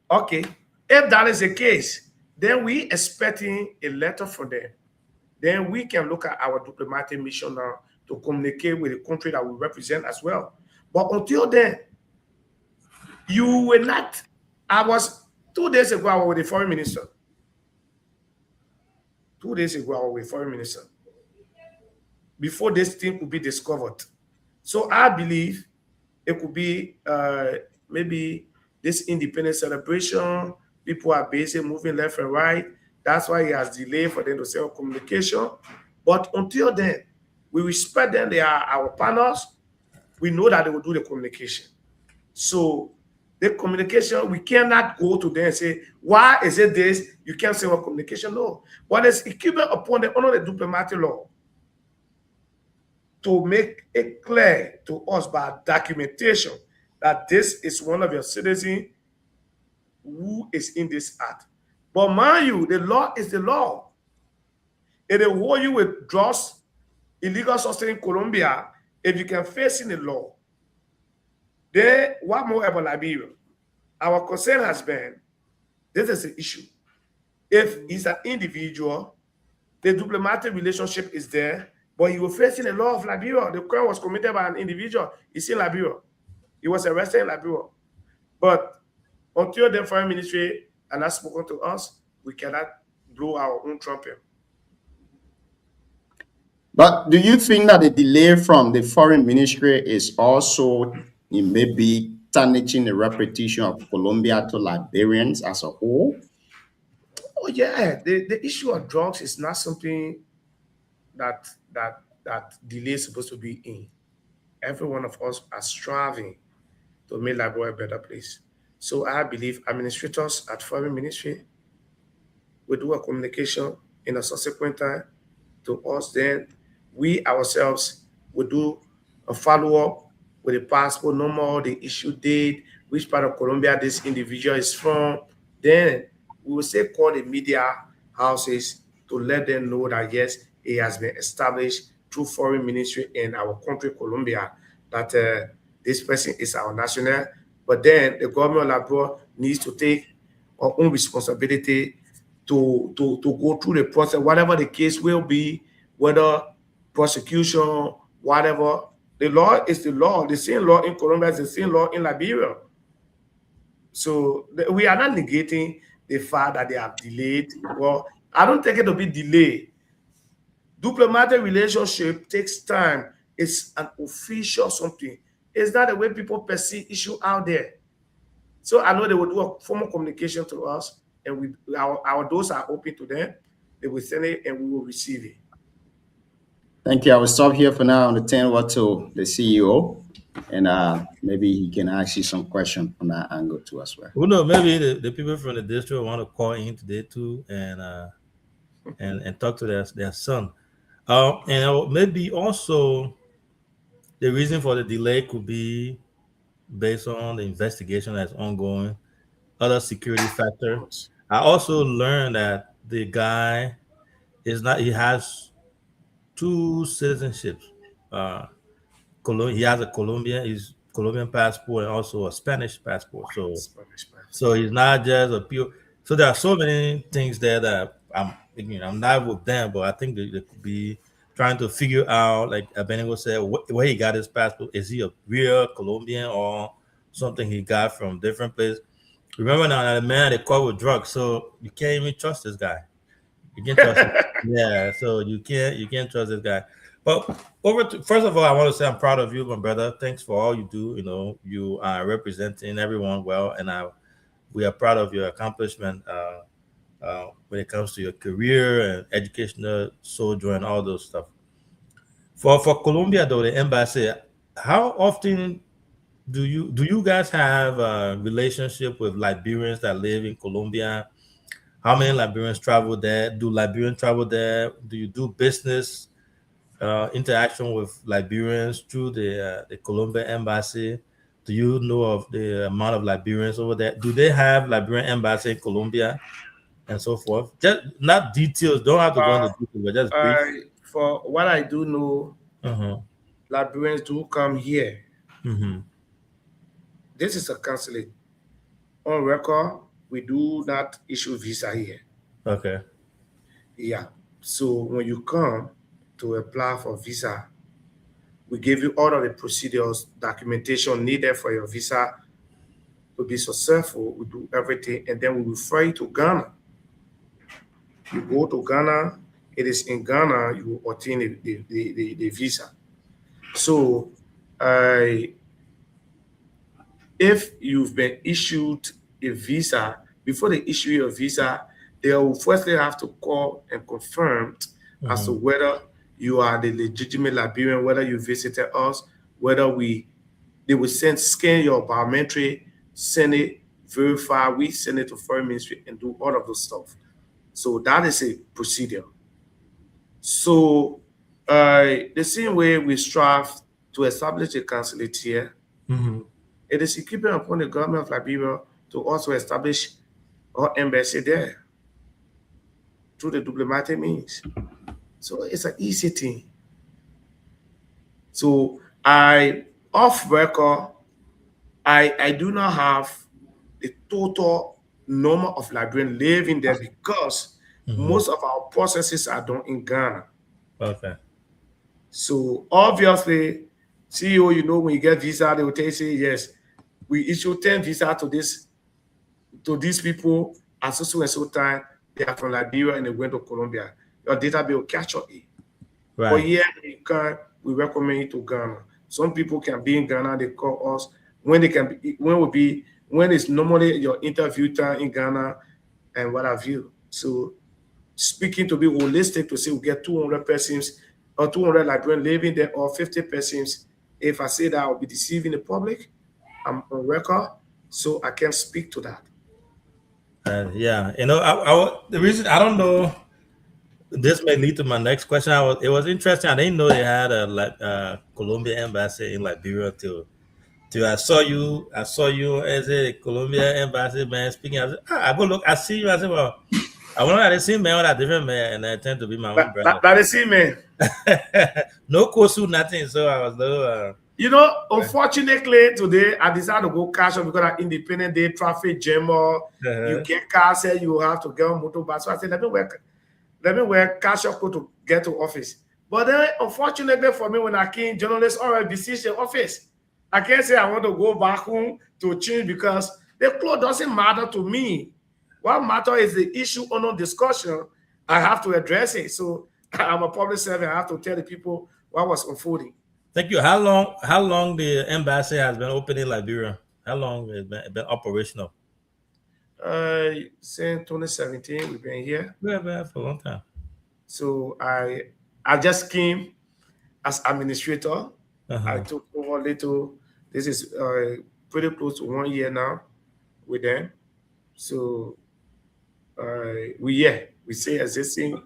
Okay. If that is the case, then we expecting a letter from them. Then we can look at our diplomatic mission now to communicate with the country that we represent as well. But until then, you will not. 2 days ago, I was with the foreign minister. 2 days ago, I was with the foreign minister. Before this thing could be discovered. So I believe it could be maybe this independence celebration. People are busy moving left and right. That's why it has delayed for them to send communication. But until then, we respect them. They are our partners. We know that they will do the communication. So the communication, we cannot go to them and say, why is it this? You can't say what communication. No. But it's incumbent upon them under the diplomatic law to make it clear to us by documentation that this is one of your citizens who is in this act. But mind you, the law is the law. If they hold you with drugs, illegal substance in Colombia, if you can face in the law, then what more about Liberia? Our concern has been, this is the issue. If he's an individual, the diplomatic relationship is there, but he will face in the law of Liberia. The crime was committed by an individual. He's in Liberia. He was arrested in Liberia. But until the foreign ministry and has spoken to us, we cannot blow our own trumpet. But do you think that the delay from the foreign ministry is also maybe tarnishing the reputation of Colombia to Liberians as a whole? Oh yeah, the issue of drugs is not something that delay is supposed to be in. Every one of us are striving to make Liberia a better place. So I believe administrators at foreign ministry will do a communication in a subsequent time to us. Then we ourselves will do a follow-up with the passport number, the issue date, which part of Colombia this individual is from. Then we will say call the media houses to let them know that yes, it has been established through foreign ministry in our country, Colombia, that this person is our national. But then the government of Liberia needs to take our own responsibility to go through the process, whatever the case will be, whether prosecution whatever. The law is the law. The same law in Colombia is the same law in Liberia. So we are not negating the fact that they have delayed. Well, I don't take it to be delayed. Diplomatic relationship takes time. It's an official something. It's not the way people perceive issue out there. So I know they will do a formal communication to us, and our doors are open to them. They will send it, and we will receive it. Thank you. I will stop here for now and turn over to the CEO, and maybe he can ask you some questions from that angle too as well. Who knows? Maybe the people from the district want to call in today too, and talk to their son. And maybe also the reason for the delay could be based on the investigation that's ongoing, other security factors. I also learned that the guy he has two citizenships. He has a Colombian passport and also a Spanish passport. So he's not just a pure. So there are so many things there that I'm not with them, but I think they could be trying to figure out, like Abednego said, where he got his passport. Is he a real Colombian or something he got from different places? Remember now, the man they caught with drugs, so you can't even trust this guy. You can't trust him. Yeah, so you can't trust this guy. But first of all, I want to say I'm proud of you, my brother. Thanks for all you do. You know, you are representing everyone well, and we are proud of your accomplishment when it comes to your career and educational sojourn and all those stuff. For Colombia, though, the embassy, how often do you guys have a relationship with Liberians that live in Colombia? How many Liberians travel there? Do Liberians travel there? Do you do business interaction with Liberians through the Colombian embassy? Do you know of the amount of Liberians over there? Do they have Liberian embassy in Colombia and so forth? Just not details. Don't have to go into details, but just brief. For what I do know, Liberians do come here. This is a consulate. On record, we do not issue visa here. Okay. Yeah. So when you come to apply for visa, we give you all of the procedures, documentation needed for your visa to be successful. We do everything, and then we refer you to Ghana. You go to Ghana. It is in Ghana you obtain the visa. So, if you've been issued a visa, before they issue you a visa, they will firstly have to call and confirm as to whether you are the legitimate Liberian, whether you visited us, whether they will scan your biometric, send it, verify, we send it to Foreign Ministry and do all of those stuff. So that is a procedure. So the same way we strive to establish a consulate here, it is incumbent upon the government of Liberia to also establish our embassy there through the diplomatic means. So it's an easy thing. So off record, I do not have the total number of Liberians living there because most of our processes are done in Ghana. Okay. So obviously, CEO, you know, when you get visa, they will tell you, say, yes, we issue 10 visa to these people at so and so time. They are from Liberia and they went to Colombia. Your database will catch up it. Right. But here we recommend you to Ghana. Some people can be in Ghana, they call us when it's normally your interview time in Ghana and what have you. So speaking to be holistic to say we get 200 persons or 200 Liberians living there or 50 persons. If I say that, I'll be deceiving the public. I'm on record, so I can't speak to that. Yeah, you know, the reason I don't know, this may lead to my next question. It was interesting. I didn't know they had a Colombian embassy in Liberia till I saw you as a Colombian embassy man speaking. I go look, I see you. I said, well, I wonder how they see man with a different man, and I tend to be my own brother. That is it, man. No kosu, nothing. So I was little. You know, unfortunately, today I decided to go cash up because of Independent Day traffic jam. You get car, say you have to get on motorbike. So I said, let me wear cash up to get to office. But then, unfortunately for me, when I came, journalists already besieged the office. I can't say I want to go back home to change because the clothes doesn't matter to me. What matters is the issue under discussion. I have to address it. So I'm a public servant. I have to tell the people what was unfolding. Thank you. How long the embassy has been open in Liberia? How long has it been operational? Since 2017, we've been here. We have been here for a long time. So I just came as administrator. I took over little. This is pretty close to 1 year now with them. So we say existing.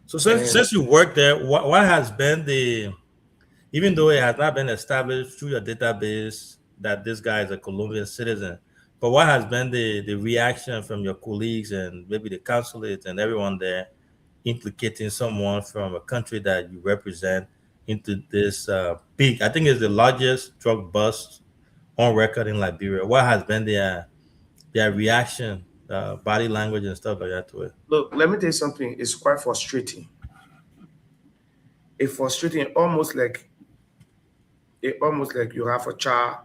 So since you worked there, what has been even though it has not been established through your database that this guy is a Colombian citizen, but what has been the reaction from your colleagues and maybe the consulate and everyone there implicating someone from a country that you represent into this big, I think it's the largest drug bust on record in Liberia? What has been their reaction, body language and stuff like that to it? Look, let me tell you something. It's quite frustrating. It's frustrating, almost like you have a child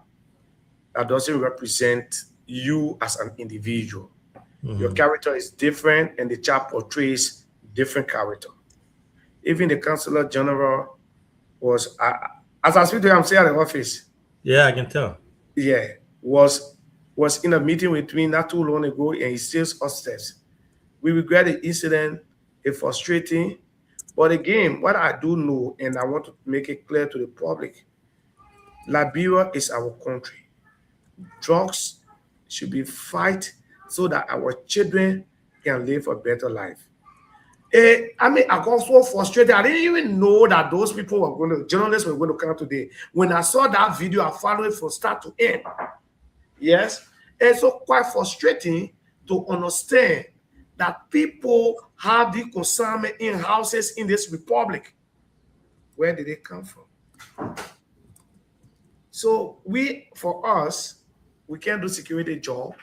that doesn't represent you as an individual. Your character is different, and the child portrays different character. Even the Consular General was, as I speak to you, I'm still at the office. Yeah, I can tell. Yeah, was in a meeting with me not too long ago, and he still upstairs. We regret the incident. It's frustrating. But again, what I do know, and I want to make it clear to the public, Liberia is our country. Drugs should be fight so that our children can live a better life. I mean, I got so frustrated. I didn't even know that those people journalists were going to come today. When I saw that video, I followed it from start to end. Yes. And so quite frustrating to understand that people have the consignment in houses in this republic. Where did they come from? So for us, we can't do security job.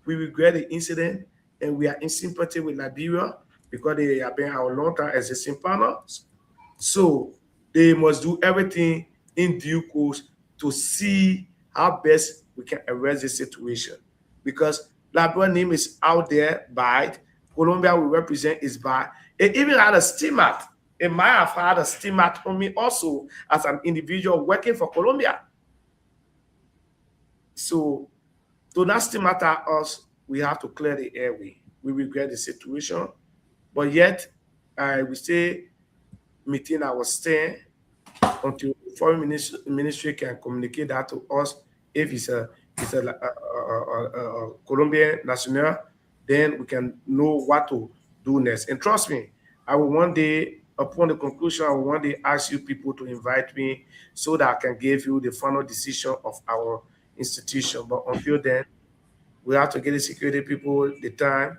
We regret the incident, and we are in sympathy with Liberia because they have been our long-time existing partners. So they must do everything in due course to see how best we can arrest the situation. Because Liberia name is out there by Colombia we represent is by. It even had a stigma. It might have had a stigma on me also as an individual working for Colombia. So to not stigmatize us, we have to clear the airway. We regret the situation, but yet we stay meeting our stand until the foreign ministry can communicate that to us. If it's a Colombian national, then we can know what to do next. And trust me, I will one day, upon the conclusion, I will one day ask you people to invite me so that I can give you the final decision of our institution. But until then, we have to give the security people the time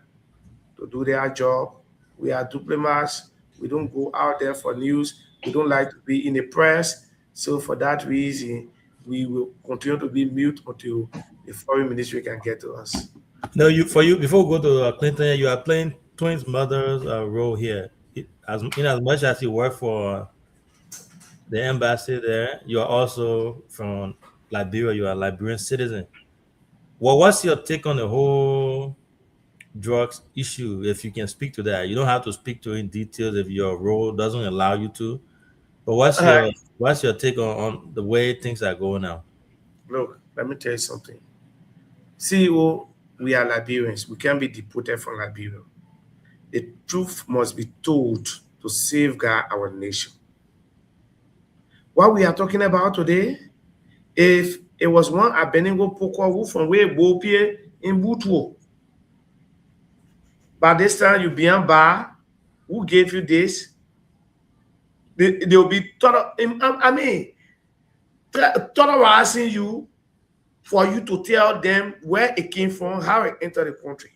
to do their job. We are diplomats. We don't go out there for news. We don't like to be in the press. So for that reason, we will continue to be mute until the foreign ministry can get to us. No, before we go to Clinton, you are playing twins mother's role here. As much as you work for the embassy there, you are also from Liberia. You are a Liberian citizen. Well, what's your take on the whole drugs issue? If you can speak to that, you don't have to speak to it in details if your role doesn't allow you to. But what's your take on the way things are going now? Look, let me tell you something. CEO, we are Liberians. We can't be deported from Liberia. The truth must be told to safeguard our nation. What we are talking about today, if it was one Abeningo Poko from where Bopie in Butuo, by this time you be on bar, who gave you this? They'll be terrorizing you for you to tell them where it came from, how it entered the country.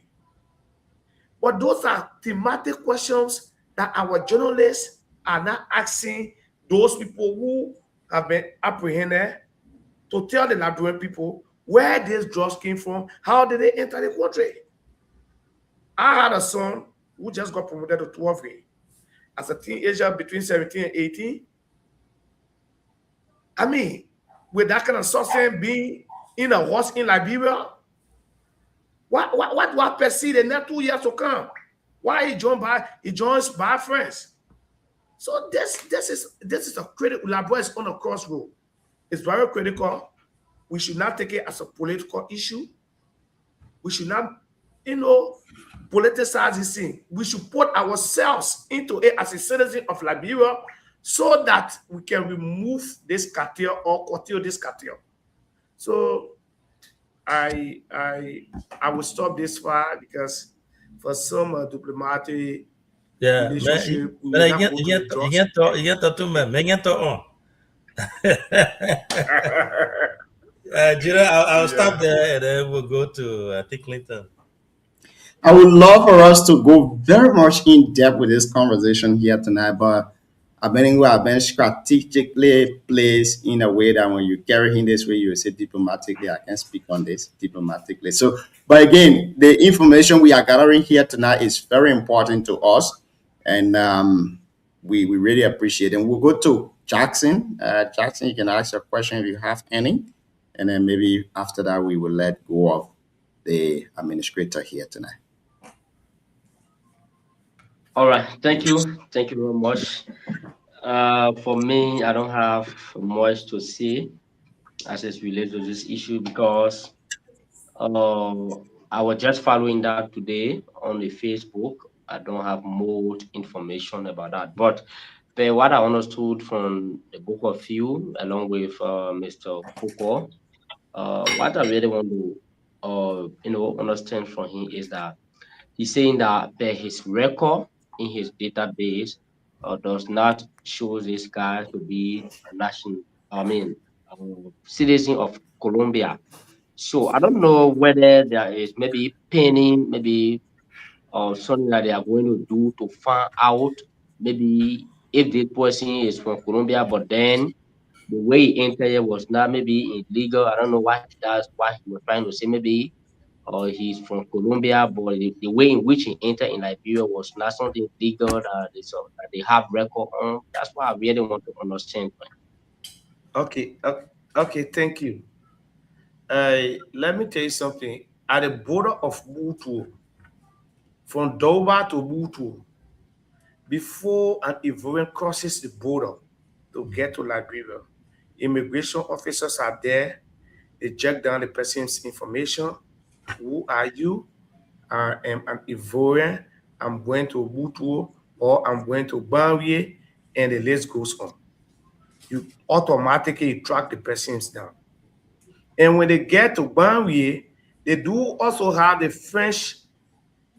But those are thematic questions that our journalists are not asking those people who have been apprehended to tell the Liberian people where these drugs came from, how did they enter the country. I had a son who just got promoted to 12th grade. as a teenager between 17 and 18. I mean, with that kind of substance being in a horse in Liberia, what do I perceive in the next 2 years to come? Why he joins bad friends? So this is a critical. Liberia is on a crossroad. It's very critical. We should not take it as a political issue. We should not, politicize this thing. We should put ourselves into it as a citizen of Liberia so that we can remove this cartel or curtail this cartel. So I will stop this far because for some diplomatic relationship, we will not go to the drugs. I'll stop there and then we'll go to I think Clinton. I would love for us to go very much in depth with this conversation here tonight, but I've been strategically placed in a way that when you carry in this way, you say diplomatically. I can speak on this diplomatically. So, but again, the information we are gathering here tonight is very important to us, and we really appreciate it. And we'll go to Jackson. Jackson, you can ask your question if you have any, and then maybe after that we will let go of the administrator here tonight. All right, thank you very much. For me, I don't have much to say as it relates to this issue because I was just following that today on the Facebook. I don't have more information about that, but what I understood from the both of you, along with Mr. Koko, what I really want to understand from him is that he's saying that his record in his database does not show this guy to be a citizen of Colombia. So I don't know whether there is maybe penning, maybe something that they are going to do to find out maybe if this person is from Colombia, but then the way he entered was not maybe illegal. I don't know what that's what he was trying to say. Maybe he's from Colombia, but the way in which he entered in Liberia was not something legal that they have record on. That's what I really want to understand. Okay, thank you. Let me tell you something. At the border of Butu, from Doba to Butu, before an Ivorian crosses the border to get to Liberia, immigration officers are there. They check down the person's information. Who are you? I am an Ivorian. I'm going to Butu or I'm going to Banwie, and the list goes on. You automatically track the persons down. And when they get to Banwie, they do also have the French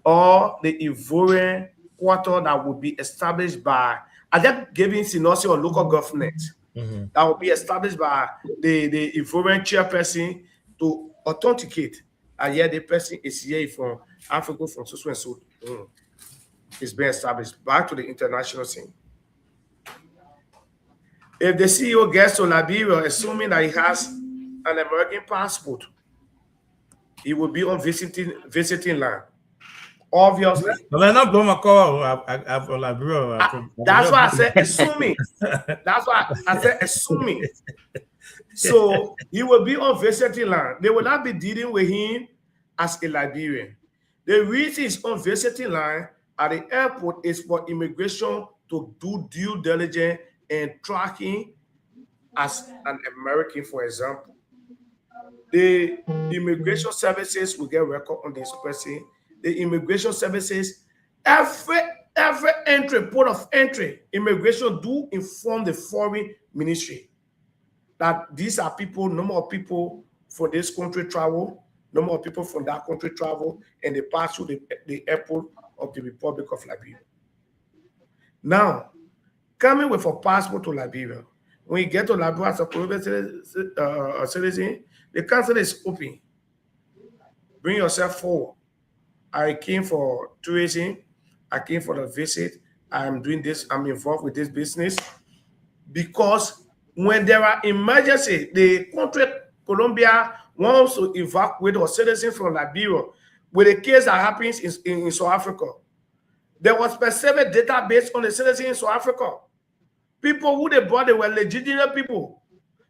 or the Ivorian quarter that will be established by, I just giving Sinosi or local government, that will be established by the Ivorian chairperson to authenticate. And yet the person is here from Africa, from so and so. It's been established back to the international scene. If the CEO gets to Liberia, assuming that he has an American passport, he will be on visiting land. Obviously. Not blow my call. I'm from Liberia. That's why I said assuming. That's why I said assuming. So he will be on visiting land. They will not be dealing with him as a Liberian. The reason he's on visiting land at the airport is for immigration to do due diligence and tracking as an American, for example. The immigration services will get record on this person. The immigration services, every entry, port of entry, immigration do inform the foreign ministry that these are people, number of people from this country travel, number of people from that country travel, and they pass through the airport of the Republic of Liberia. Now, coming with a passport to Liberia, when you get to Liberia as a Colombian citizen, the council is open. Bring yourself forward. I came for tourism. I came for the visit. I'm doing this. I'm involved with this business. Because when there are emergencies, the country, Colombia, wants to evacuate our citizens from Liberia with a case that happens in South Africa. There was specific database on the citizens in South Africa. People who they brought, they were legitimate people.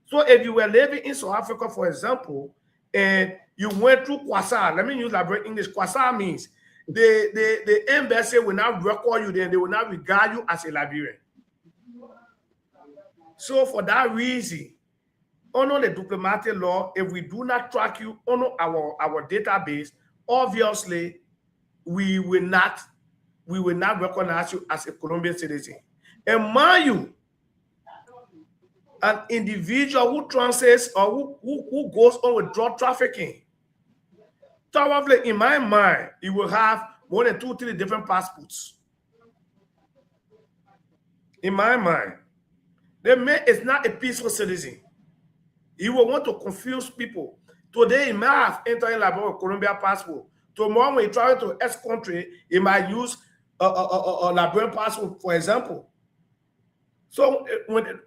So if you were living in South Africa, for example, and you went through Kwasa, let me use Liberian English. Kwasa means the embassy will not record you, then they will not regard you as a Liberian. So for that reason, under the diplomatic law, if we do not track you under our database, obviously we will not recognize you as a Colombian citizen. And mind you, an individual who transits or who goes on with drug trafficking, probably in my mind, he will have more than 2-3 different passports. In my mind, the man is not a peaceful citizen. He will want to confuse people. Today, he might have entered in Liberia with Colombia passport. Tomorrow, when he travels to X country, he might use a Liberian passport, for example. So when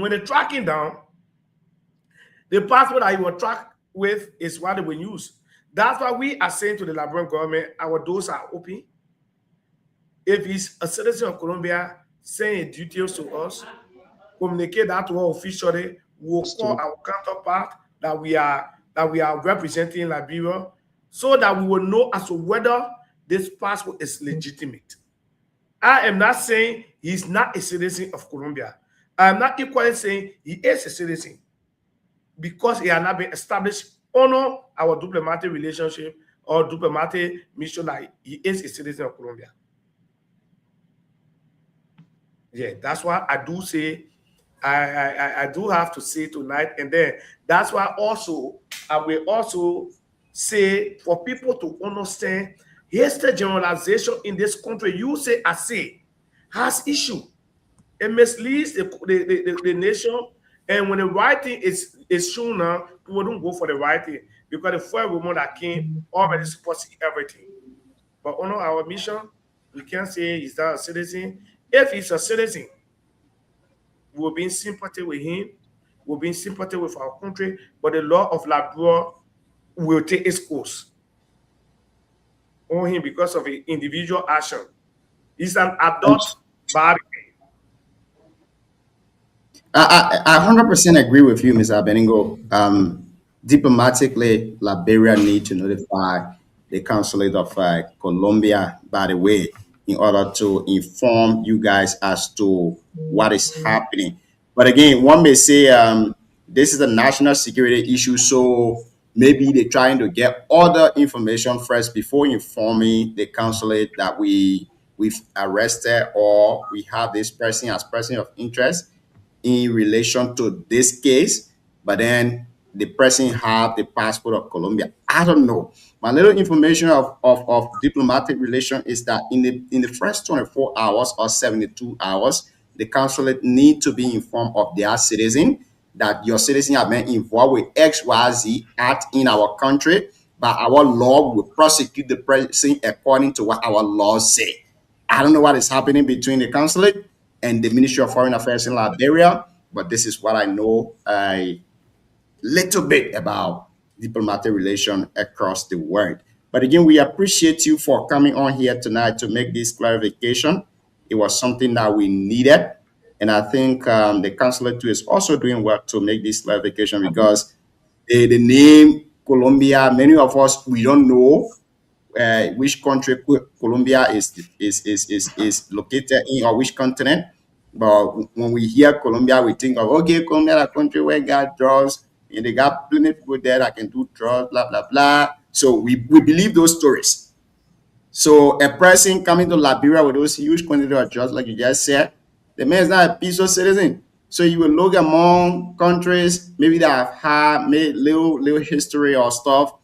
they're tracking down, the passport that he will track with is what they will use. That's why we are saying to the Liberian government, our doors are open. If he's a citizen of Colombia, saying details to us, communicate that to us officially, we'll call our counterpart that we are representing Liberia, so that we will know as to whether this passport is legitimate. I am not saying he's not a citizen of Colombia. I am not equally saying he is a citizen, because he has not been established on our diplomatic relationship or diplomatic mission that he is a citizen of Colombia. Yeah, that's why I do say, I do have to say tonight, and then that's why also I will also say for people to understand, here's the generalization in this country. You say, I say, has issue. It misleads the nation, and when the right thing is shown now, people don't go for the right thing, because the first woman that came already supposed to see everything. But on our mission, we can't say he's not a citizen. If he's a citizen, we'll be in sympathy with him, we'll be in sympathy with our country, but the law of Liberia will take its course on him because of an individual action. He's an adult body. I 100% agree with you, Mr. Benigno. Diplomatically, Liberia need to notify the consulate of Colombia, by the way, in order to inform you guys as to what is happening. But again, one may say this is a national security issue, so maybe they're trying to get other information first before informing the consulate that we've arrested or we have this person as person of interest in relation to this case, but then the person have the passport of Colombia. I don't know. My little information of diplomatic relation is that in the first 24 hours or 72 hours, the consulate need to be informed of their citizen, that your citizen have been involved with XYZ act in our country, but our law will prosecute the person according to what our laws say. I don't know what is happening between the consulate and the Ministry of Foreign Affairs in Liberia, but this is what I know a little bit about diplomatic relation across the world. But again, we appreciate you for coming on here tonight to make this clarification. It was something that we needed, and I think the consulate too is also doing well to make this clarification, because the name Colombia, many of us, we don't know which country Colombia is located in, or which continent. But when we hear Colombia, we think of, okay, Colombia, a country where God drugs, and they got plenty of people there that can do drugs, blah, blah, blah. So we believe those stories. So a person coming to Liberia with those huge quantity of drugs, like you just said, the man is not a peaceful citizen. So you will look among countries, maybe that have had little history or stuff,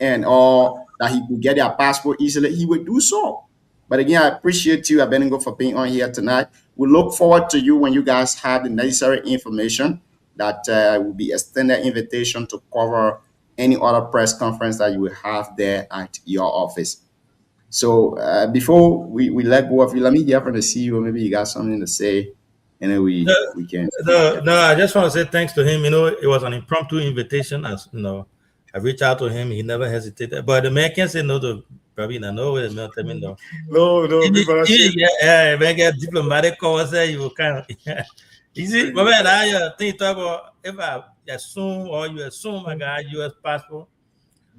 and or that he could get their passport easily, he would do so. But again, I appreciate you, Abednego, for being on here tonight. We look forward to you when you guys have the necessary information, that will be extended invitation to cover any other press conference that you will have there at your office. So before we let go of you, let me hear from the CEO. Maybe you got something to say, and then we can. No, I just want to say thanks to him. You know, it was an impromptu invitation. As you know, I reached out to him. He never hesitated. But the man can't say no to probably not know where the military mean though. No, big brother. Yeah, man, get diplomatic calls there, you will kind of. You see, but man, I think talk about if I assume or you assume I got a U.S. passport,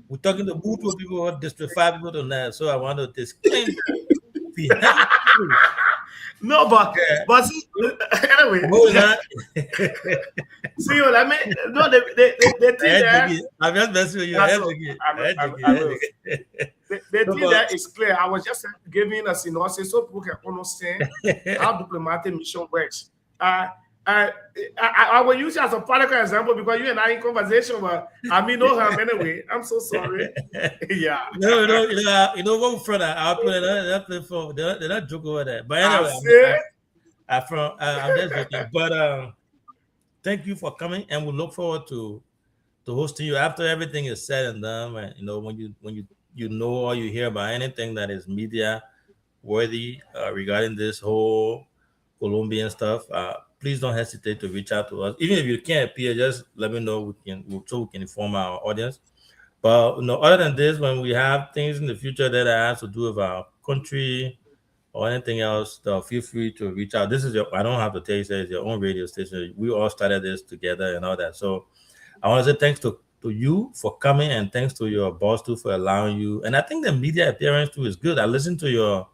we're talking to Bhutto people or District 5 people to that. So I want to disclaim. No, but see, anyway. See, I mean, no, the thing there. I'm just messing with you. The thing there is clear. I was just giving a synopsis so people can understand how diplomatic mission works. I will use it as a practical example because you and I in conversation, but I mean, know him anyway. I'm so sorry. Yeah. No, you know what front I'll put it. They're not joking over that. But anyway, I'm just joking. But thank you for coming, and we look forward to hosting you after everything is said and done. And you know, when you know or you hear about anything that is media worthy regarding this whole Colombian stuff, please don't hesitate to reach out to us. Even if you can't appear, just let me know. So we can inform our audience. But other than this, when we have things in the future that has to do with our country or anything else, feel free to reach out. This is I don't have to tell you, it's your own radio station. We all started this together and all that. So I want to say thanks to you for coming, and thanks to your boss too for allowing you. And I think the media appearance too is good. I listened to your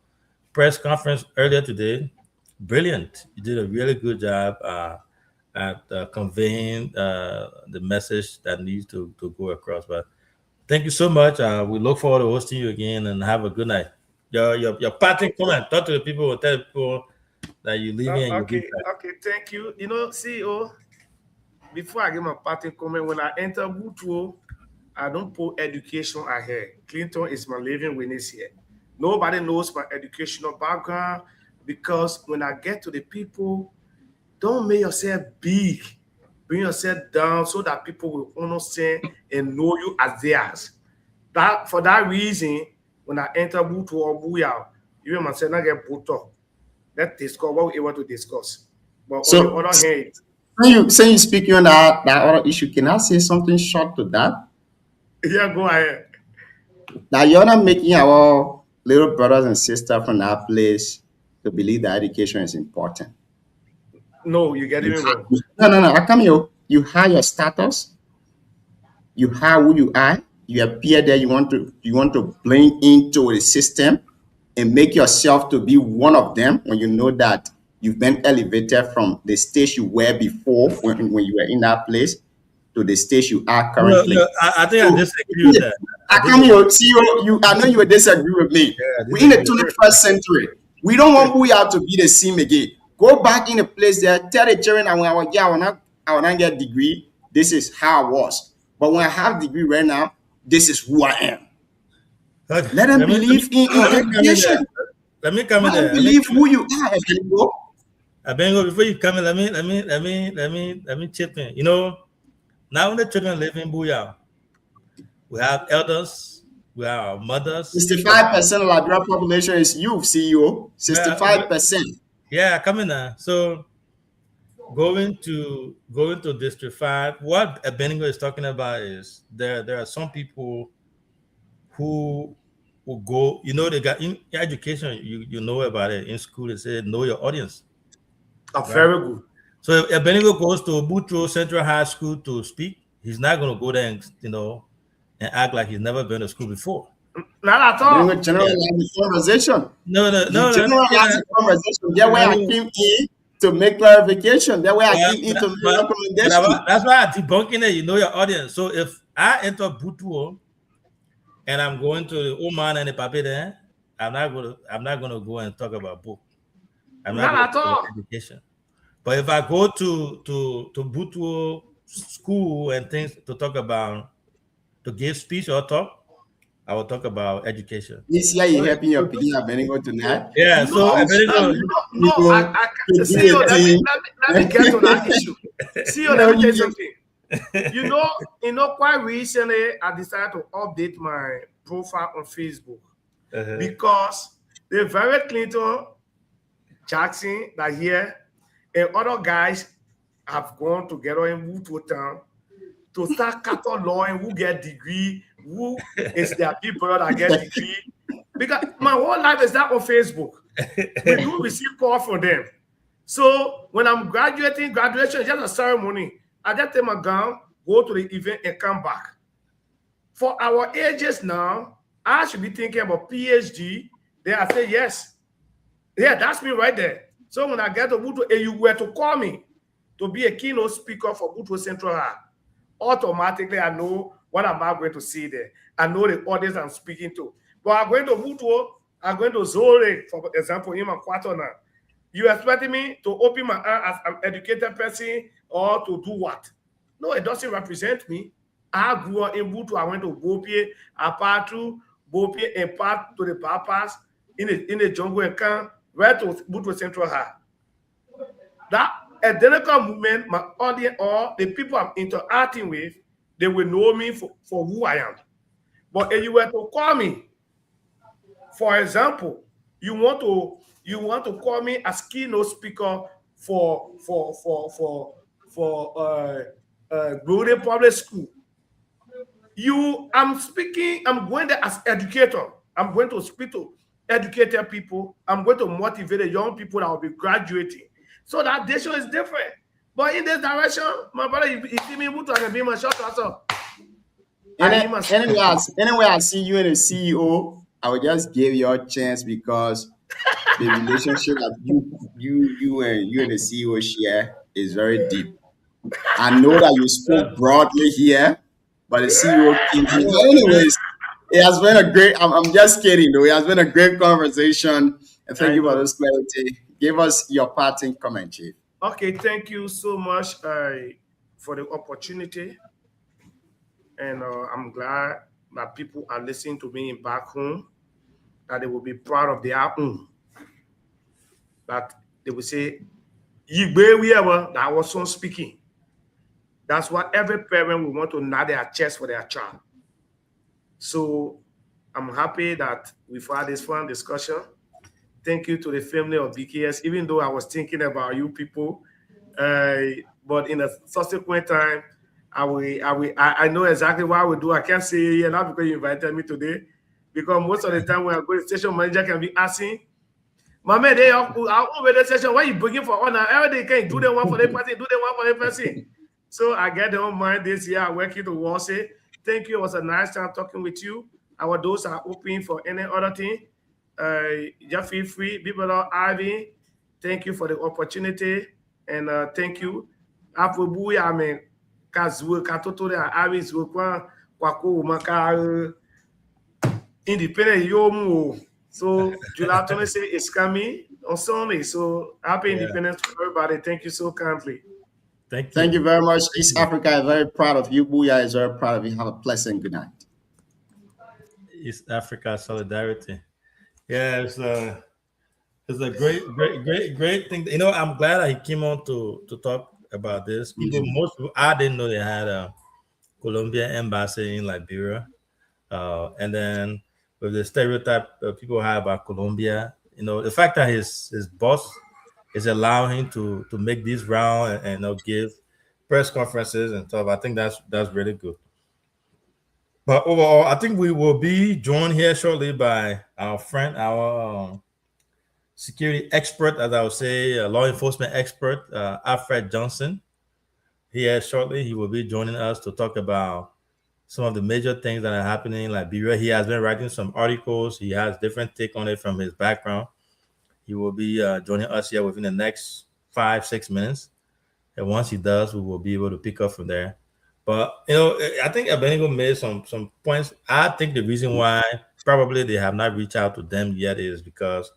press conference earlier today. Brilliant. You did a really good job at conveying the message that needs to go across. But thank you so much. We look forward to hosting you again, and have a good night. Your parting comment. Talk to the people, or tell people that you leave here. Okay, thank you. You know, CEO, before I give my parting comment, when I enter Bhutto, I don't put education ahead. Clinton is my living witness here. Nobody knows my educational background. Because when I get to the people, don't make yourself big. Bring yourself down so that people will understand and know you as theirs. For that reason, when I enter Bhutto or Buyao, you and myself not get Bhutto. Let's discuss what we're able to discuss. But so, on the other hand, when you speak on that other issue, can I say something short to that? Yeah, go ahead. Now you're not making our little brothers and sisters from that place to believe that education is important. No, you get it wrong. No. How come you have your status? You have who you are. You appear there. You want to blend into the system and make yourself to be one of them when you know that you've been elevated from the stage you were before when you were in that place to the stage you are currently. No, I think I disagree with that. How come you I know you will disagree with me. We're in the 21st century. We don't want who have to be the same again. Go back in a place there, tell the children I will not get a degree. This is how I was. But when I have a degree right now, this is who I am. Let them believe in education. Let me come in there. Believe who you are. Abengo, before you come in, let me chip in. You know, now when the children live in Buyao, we have elders. We have our mothers. 65% of Liberia population is youth, CEO. 65%. Yeah, coming now. So going to District 5, what Bendigo is talking about is there are some people who will go, they got in education, you know about it in school, they say know your audience. Right? Very good. So if Bendigo goes to Bhutto Central High School to speak, he's not gonna go there and and act like he's never been to school before. Not at all. Generalize the conversation. No. Generalize the conversation. That way I came in to make clarification. That way I came in to make recommendation. That's why I'm debunking it. You know your audience. So if I enter Bhutto and I'm going to the Oman and the Pape there, I'm not gonna go and talk about book. I'm not at all. Education. But if I go to Bhutto school and things to talk about, to give speech or talk, I will talk about education. This year you're helping your people Bendigo tonight. Yeah, so let me get to that issue. Let me tell you something. Quite recently I decided to update my profile on Facebook because the very Clinton, Jackson, that here, and other guys have gone together in Bhutto town to start cattle law and who get degree, who is their people that get degree, Because my whole life is not on Facebook. We do receive call from them. So when I'm graduation is just a ceremony. I just take my gown, go to the event and come back. For our ages now, I should be thinking about PhD. Then I say yes. Yeah, that's me right there. So when I get to Buto, and you were to call me to be a keynote speaker for Buto Central High, automatically I know what am I going to see there. I know the audience I'm speaking to. But I'm going to Buto, I'm going to Zore, for example, in my quarter now. You expecting me to open my eyes as an educated person or to do what? No, it doesn't represent me. I grew up in Buto. I went to Bopie, Apatu, Bopie, and part to the bypass in the jungle and camp, right to Buto Central High. That identical movement, my audience or the people I'm interacting with, they will know me for who I am. But if you were to call me, for example, you want to call me as keynote speaker for Glory Public School. I'm going there as educator. I'm going to speak to educated people. I'm going to motivate the young people that will be graduating. So that decision is different. But in this direction, my brother, you see me able to be my short answer. Anyway, I see you and the CEO. I will just give you a chance because the relationship that you and the CEO share is very deep. I know that you spoke broadly here, but the CEO came here. Anyways, it has been a great. I'm just kidding, though. It has been a great conversation, and thank you for this clarity. Give us your parting comment, Chief. Okay, thank you so much for the opportunity, and I'm glad that people are listening to me back home, that they will be proud of their own, that they will say, that was son speaking. That's what every parent will want to nod their chest for their child. So I'm happy that we've had this fun discussion. Thank you to the family of BKS, even though I was thinking about you people. But in a subsequent time, I know exactly what I will do. I can't say here now because you invited me today. Because most of the time when I go to station manager can be asking, my man, they are over the session. Why are you bringing for honor? Every day can do the one for the person, do the one for the person. So I get on mind this year. I work it towards it. Thank you. It was a nice time talking with you. Our doors are open for any other thing. Just feel free. People are Ivy. Thank you for the opportunity. And thank you. Apobuya ame kazu katotore Ivy zukwa kwako maka independent yomu. So July 26 is coming on Sunday. So happy independence to everybody. Thank you so kindly. Thank you very much. East Africa is very proud of you. Booyah is very proud of you. Have a pleasant good night. East Africa solidarity. Yeah, it's a great thing. You know, I'm glad that he came on to talk about this. Most people, I didn't know they had a Colombian embassy in Liberia. And then with the stereotype people have about Colombia, you know, the fact that his boss is allowing him to make these rounds and you know, give press conferences and stuff. I think that's really good. But overall, I think we will be joined here shortly by our friend, our security expert, as I would say, law enforcement expert, Alfred Johnson. Here shortly, he will be joining us to talk about some of the major things that are happening in Liberia. He has been writing some articles. He has different take on it from his background. He will be joining us here within the next 5-6 minutes. And once he does, we will be able to pick up from there. But, you know, I think Abednego made some points. I think the reason why probably they have not reached out to them yet is because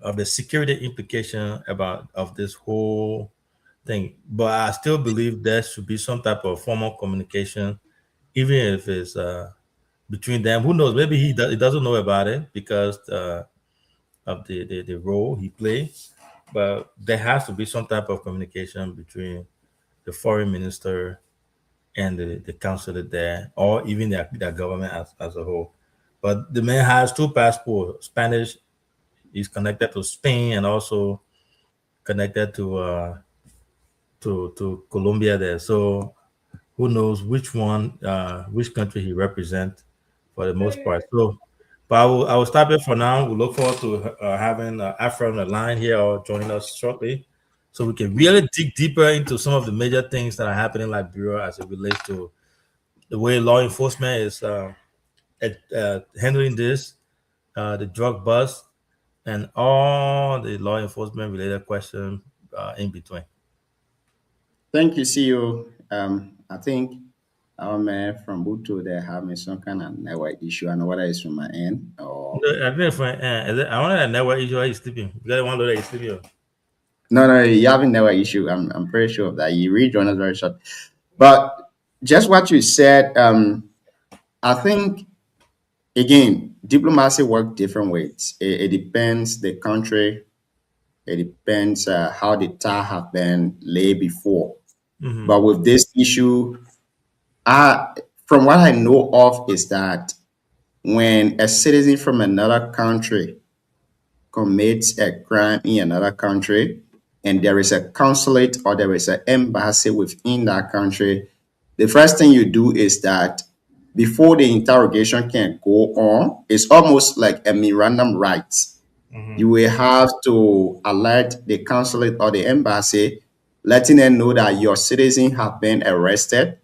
of the security implication of this whole thing. But I still believe there should be some type of formal communication, even if it's between them. Who knows? Maybe he doesn't know about it because of the role he plays. But there has to be some type of communication between the foreign minister and the consulate there, or even their government as a whole. But the man has 2 passports. Spanish, he's connected to Spain and also connected to Colombia there. So who knows which country he represents for the most part. So But I will stop it for now. We look forward to having Afro on the line here or joining us shortly, so we can really dig deeper into some of the major things that are happening in Liberia as it relates to the way law enforcement is handling this, the drug bust, and all the law enforcement related questions in between. Thank you, CEO. I think our man from Buto they're having some kind of network issue. I know whether it's from my end or I think I wanted a network issue. Are you sleeping? You guys want to know that he's sleeping? no, you having network issue. I'm pretty sure of that. You rejoin us very short. But just what you said, I think again, diplomacy work different ways. It depends the country. It depends how the tar have been laid before. Mhm. But with this issue, from what I know of is that when a citizen from another country commits a crime in another country and there is a consulate or there is an embassy within that country, the first thing you do is that before the interrogation can go on, it's almost like a memorandum rights. You will have to alert the consulate or the embassy, letting them know that your citizen have been arrested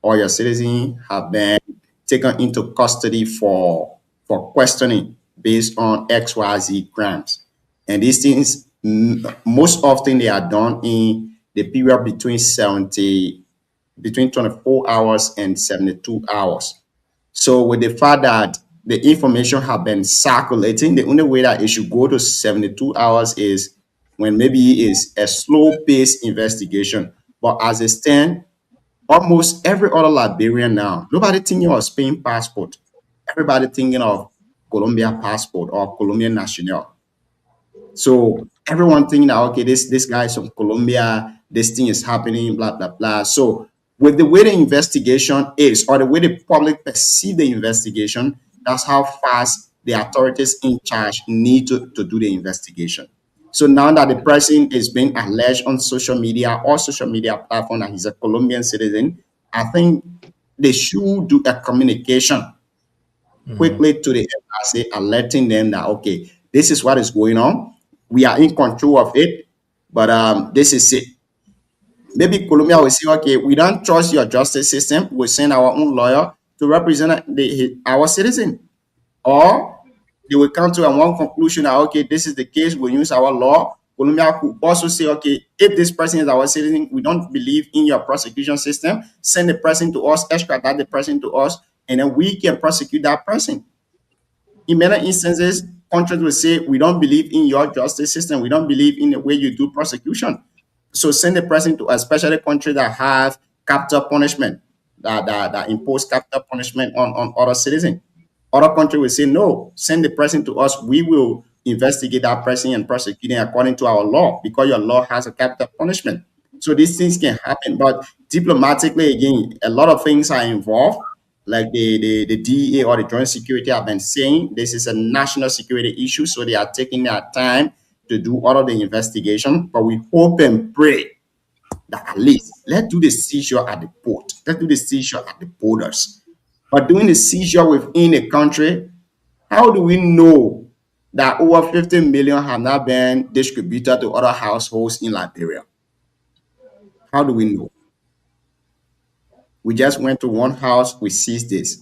or your citizen have been taken into custody for questioning based on XYZ crimes. And these things, most often they are done in the period between 24 hours and 72 hours. So with the fact that the information have been circulating, the only way that it should go to 72 hours is when maybe it's a slow-paced investigation. But as it stands, almost every other Liberian now, nobody thinking of Spain passport. Everybody thinking of Colombia passport or Colombian national. So everyone thinking that, okay, this guy is from Colombia, this thing is happening, blah, blah, blah. So with the way the investigation is, or the way the public perceive the investigation, that's how fast the authorities in charge need to do the investigation. So now that the person is being alleged on social media or social media platform that he's a Colombian citizen, I think they should do a communication quickly to the embassy, alerting them that, okay, this is what is going on. We are in control of it, but this is it. Maybe Colombia will say, okay, we don't trust your justice system. We'll send our own lawyer to represent our citizen. Or they will come to one conclusion that, okay, this is the case, we'll use our law. Colombia could also say, okay, if this person is our citizen, we don't believe in your prosecution system, send the person to us, extradite the person to us, and then we can prosecute that person. In many instances, countries will say, we don't believe in your justice system, we don't believe in the way you do prosecution. So send the person to especially countries that have capital punishment, that impose capital punishment on other citizens. Other countries will say, no, send the person to us. We will investigate that person and prosecute him according to our law, because your law has a capital punishment. So these things can happen. But diplomatically, again, a lot of things are involved. Like the DEA or the Joint Security have been saying, this is a national security issue. So they are taking their time to do all of the investigation. But we hope and pray that at least let's do the seizure at the port. Let's do the seizure at the borders. But doing the seizure within a country, how do we know that over 50 million have not been distributed to other households in Liberia? How do we know? We just went to one house, we seized this.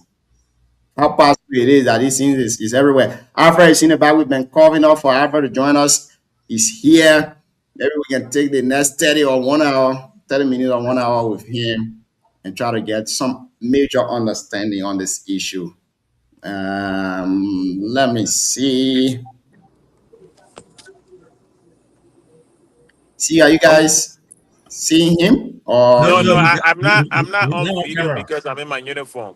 How possible it is that this thing is everywhere. Alfred is in the back, we've been covering up for Alfred to join us. He's here. Maybe we can take the next 30 minutes or 1 hour with him and try to get some major understanding on this issue. Let me see. See, are you guys seeing him? Or No, I'm not on video because I'm in my uniform.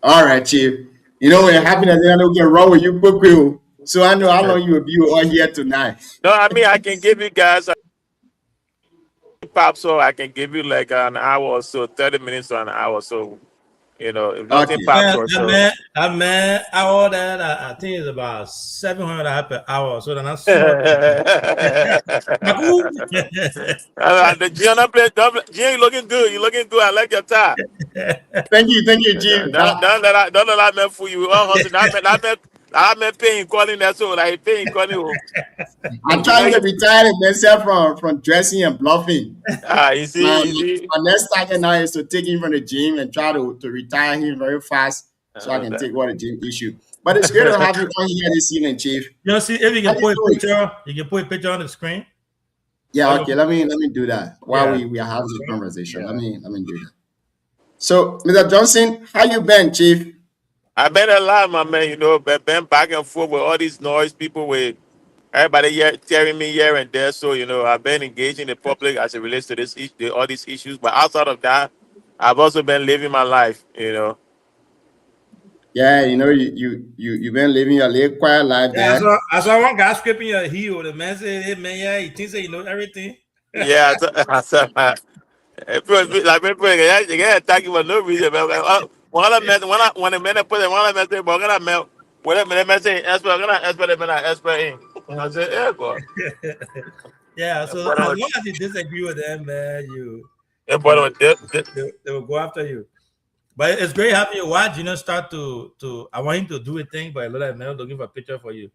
All right, Chief. You know, when it happens, I know we can run with you quickly. So I know how long you will be on here tonight. No, I mean, I can give you guys pop, so I can give you like an hour or so, 30 minutes to an hour. So, you know, if nothing pops or so. I mean, hour that I think it's about $700 per hour. So then I'm Jay, looking good. You looking good. I like your tie. Thank you, Chief. Don't let that man fool you. I'm paying calling that so like paying calling. I'm trying to retire myself from dressing and bluffing. You see. My next target now is to take him from the gym and try to retire him very fast so I can take what the gym issue. But it's great to have you on here this evening, Chief. You see if you can put a picture, you can put a picture on the screen. Yeah, okay. Let me do that while we are having the conversation. Let me do that. So, Mr. Johnson, how you been, Chief? I've been a lot, my man. You know, been back and forth with all these noise people with everybody here tearing me here and there. So, you know, I've been engaging the public as it relates to all these issues. But outside of that, I've also been living my life, you know. Yeah, you know, you've been living your little quiet life there. I saw one guy scraping your heel. The man said, "Hey man, yeah, he thinks that he knows everything." Yeah, I said, like you get attacked for no reason. When the man put it, one man say, "But I'm gonna melt." When the man say, "Expert, I'm gonna expert him, expert in." I said, "Yeah, God." Yeah, so as long as you disagree with them, man, they will go after you. But it's great having you watch. You know, start to. I want him to do a thing, but a lot of men looking for a picture for you.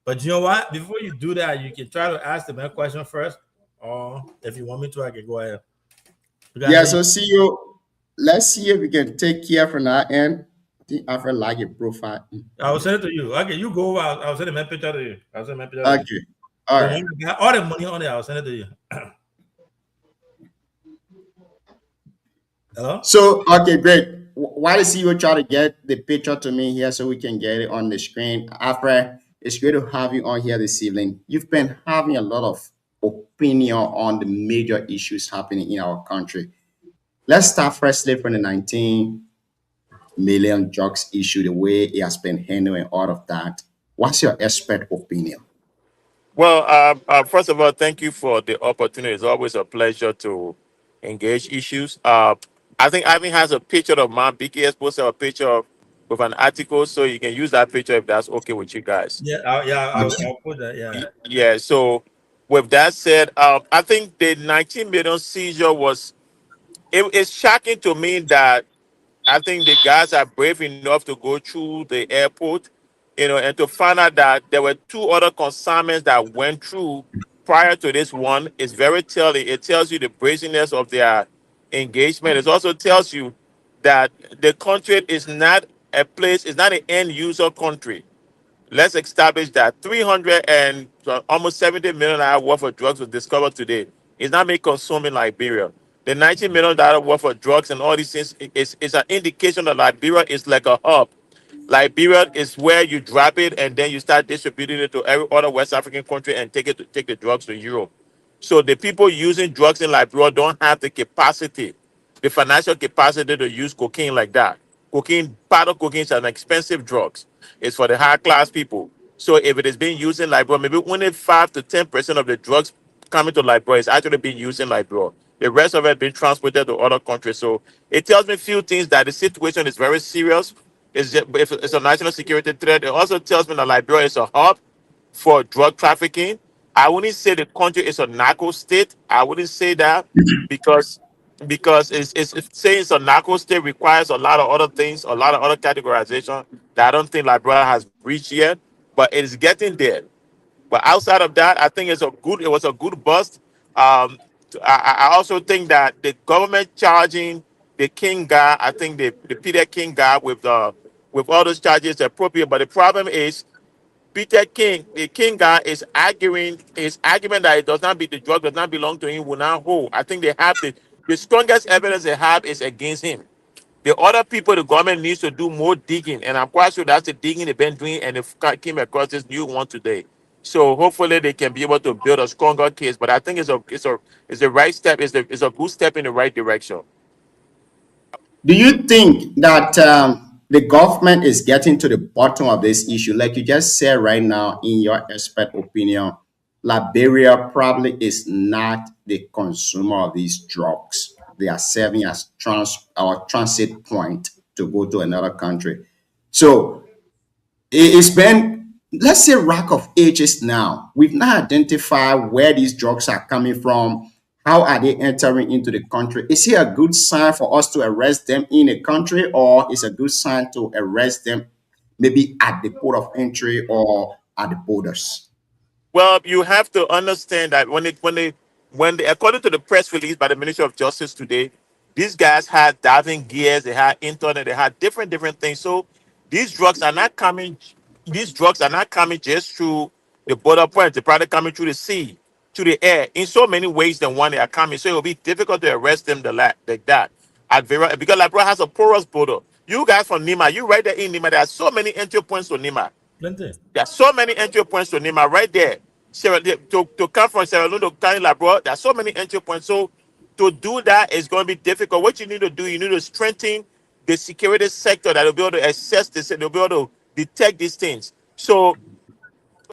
But you know what? Before you do that, you can try to ask the man question first, or if you want me to, I can go ahead. Yeah. So see you. Let's see if we can take care from that end. I think I feel like a profile. I will send it to you. Okay, you go over. I'll send the man picture to you. I'll send the man picture. Okay. All right. All the money on it. I'll send it to you. Hello. So okay, great. Why the CEO try to get the picture to me here so we can get it on the screen? After, it's great to have you on here this evening. You've been having a lot of opinion on the major issues happening in our country. Let's start firstly from the 19 million drugs issue, the way it has been handled and all of that. What's your expert opinion? Well, first of all, thank you for the opportunity. It's always a pleasure to engage issues. I think Ivan has a picture of mine. BKS posted a picture with an article, so you can use that picture if that's okay with you guys. Yeah, I'll put that. Yeah. Yeah. So, with that said, I think the 19 million seizure was. It's shocking to me that I think the guys are brave enough to go through the airport, you know, and to find out that there were two other consignments that went through prior to this one. Is very telling. It tells you the brazenness of their engagement. It also tells you that the country is not a place, it's not an end user country. Let's establish that 300 and almost 70 million worth of drugs was discovered today. It's not being consumed in Liberia. The $19 million worth of drugs and all these things is an indication that Liberia is like a hub. Liberia is where you drop it and then you start distributing it to every other West African country and take the drugs to Europe. So the people using drugs in Liberia don't have the capacity, the financial capacity to use cocaine like that. Powder cocaine is an expensive drugs. It's for the high class people. So if it is being used in Liberia, maybe only 5 to 10% of the drugs coming to Liberia is actually being used in Liberia. The rest of it being transported to other countries. So it tells me a few things, that the situation is very serious. It's a national security threat. It also tells me that Liberia is a hub for drug trafficking. I wouldn't say the country is a narco state. I wouldn't say that because it's saying it's a narco state requires a lot of other things, a lot of other categorization that I don't think Liberia has reached yet, but it is getting there. But outside of that, I think it was a good bust. I also think that the government charging the King guy, I think the Peter King guy with all those charges is appropriate. But the problem is Peter King, the King guy, is arguing his argument that the drug does not belong to him will not hold. I think they have the strongest evidence they have is against him. The other people, the government needs to do more digging, and I'm quite sure that's the digging they've been doing, and they came across this new one today. So hopefully they can be able to build a stronger case. But I think it's a right step. It's a good step in the right direction. Do you think that the government is getting to the bottom of this issue? Like you just said right now, in your expert opinion, Liberia probably is not the consumer of these drugs. They are serving as transit point to go to another country. So it's been, let's say, rack of ages now. We've not identified where these drugs are coming from. How are they entering into the country? Is it a good sign for us to arrest them in a country, or is a good sign to arrest them maybe at the port of entry or at the borders? Well, you have to understand that when they, according to the press release by the Ministry of Justice today, these guys had diving gears, they had internet, they had different things. So these drugs are not coming. These drugs are not coming just through the border points. They're probably coming through the sea, through the air, in so many ways than one they are coming. So it will be difficult to arrest them like that at Vera because Liberia has a porous border. You guys from Nima, you right there in Nima. There are so many entry points to Nima. Plenty. There are so many entry points to Nima right there. To come from Sierra Leone to County Labrador, there are so many entry points. So to do that is going to be difficult. What you need to do, you need to strengthen the security sector that will be able to assess this, they'll be able to detect these things. So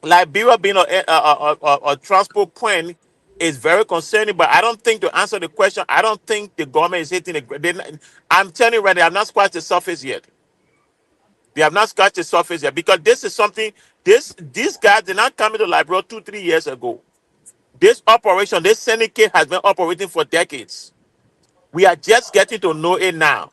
Liberia being a transport point is very concerning, but I don't think, to answer the question, I don't think the government is hitting it. I'm telling you right now, they have not scratched the surface yet. They have not scratched the surface yet because this is something, these guys did not come into Liberia 2-3 years ago. This operation, this syndicate has been operating for decades. We are just getting to know it now.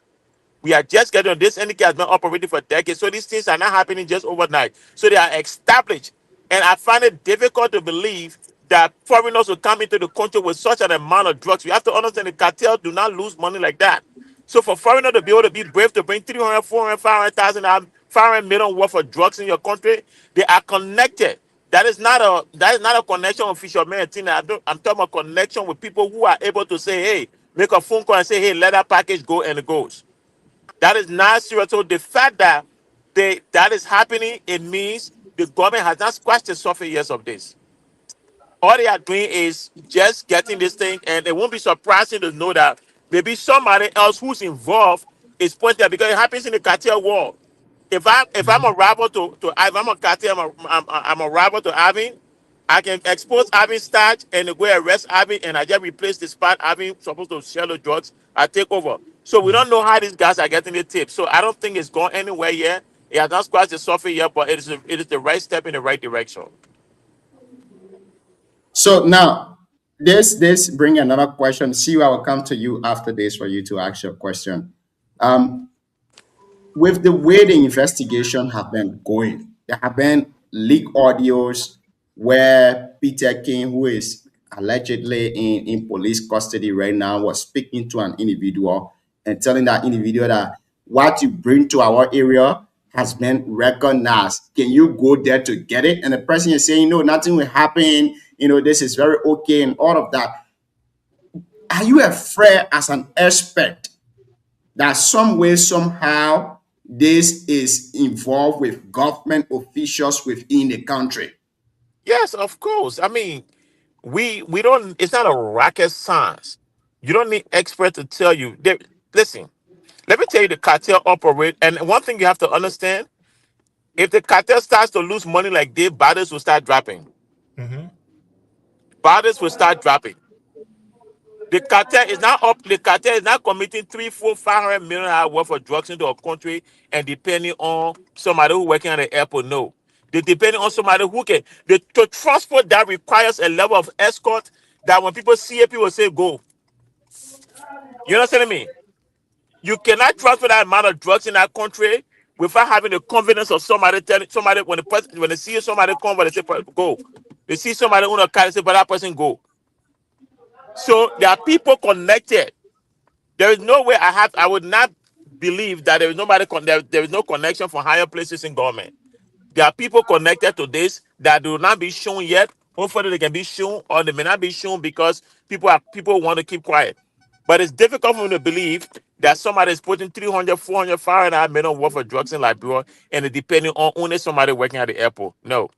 We are just getting, this syndicate has been operating for decades. So these things are not happening just overnight. So they are established. And I find it difficult to believe that foreigners will come into the country with such an amount of drugs. We have to understand the cartel do not lose money like that. So for foreigners to be able to be brave to bring 300, 400, 500,000, 500 million worth of drugs in your country, they are connected. That is not a connection with fishermen. I'm talking about connection with people who are able to say, hey, make a phone call and say, hey, let that package go, and it goes. That is not serious. So the fact that that is happening, it means the government has not scratched the surface yet of this. All they are doing is just getting this thing, and it won't be surprising to know that maybe somebody else who's involved is pointed, because it happens in the cartel world. If I'm a rival if I'm a cartel, I'm a rival to Avin, I can expose Avin's stash and go arrest Avin, and I just replace the spot Avin supposed to sell the drugs. I take over. So we don't know how these guys are getting the tips. So I don't think it's gone anywhere yet. It has not scratched the surface yet, but it is the right step in the right direction. So now, this bring another question. See, I will come to you after this for you to ask your question. With the way the investigation have been going, there have been leaked audios where Peter King, who is allegedly in police custody right now, was speaking to an individual and telling that individual that what you bring to our area has been recognized. Can you go there to get it? And the person is saying, no, nothing will happen. This is very okay and all of that. Are you afraid as an expert that some way, somehow, this is involved with government officials within the country? Yes, of course. I mean, we don't, it's not a rocket science. You don't need experts to tell you. Listen, let me tell you, the cartel operate, and one thing you have to understand, if the cartel starts to lose money like this, borders will start dropping. Borders will start dropping. The cartel is not up. The cartel is not committing 300, 400, 500 million worth of drugs into a country and depending on somebody who working at the airport. No, they depending on somebody who can. To transport that requires a level of escort that when people see it, people say go. You understand me? You cannot transfer that amount of drugs in that country without having the confidence of somebody telling somebody when they see somebody come, but they say go. They see somebody on a car, they say, but that person go. So there are people connected. There is no way I would not believe that there is nobody there is no connection for higher places in government. There are people connected to this that do not be shown yet. Hopefully they can be shown, or they may not be shown because people want to keep quiet. But it's difficult for me to believe that somebody is putting 300, 400, 500 million worth of drugs in Liberia and it's depending on only somebody working at the airport. No.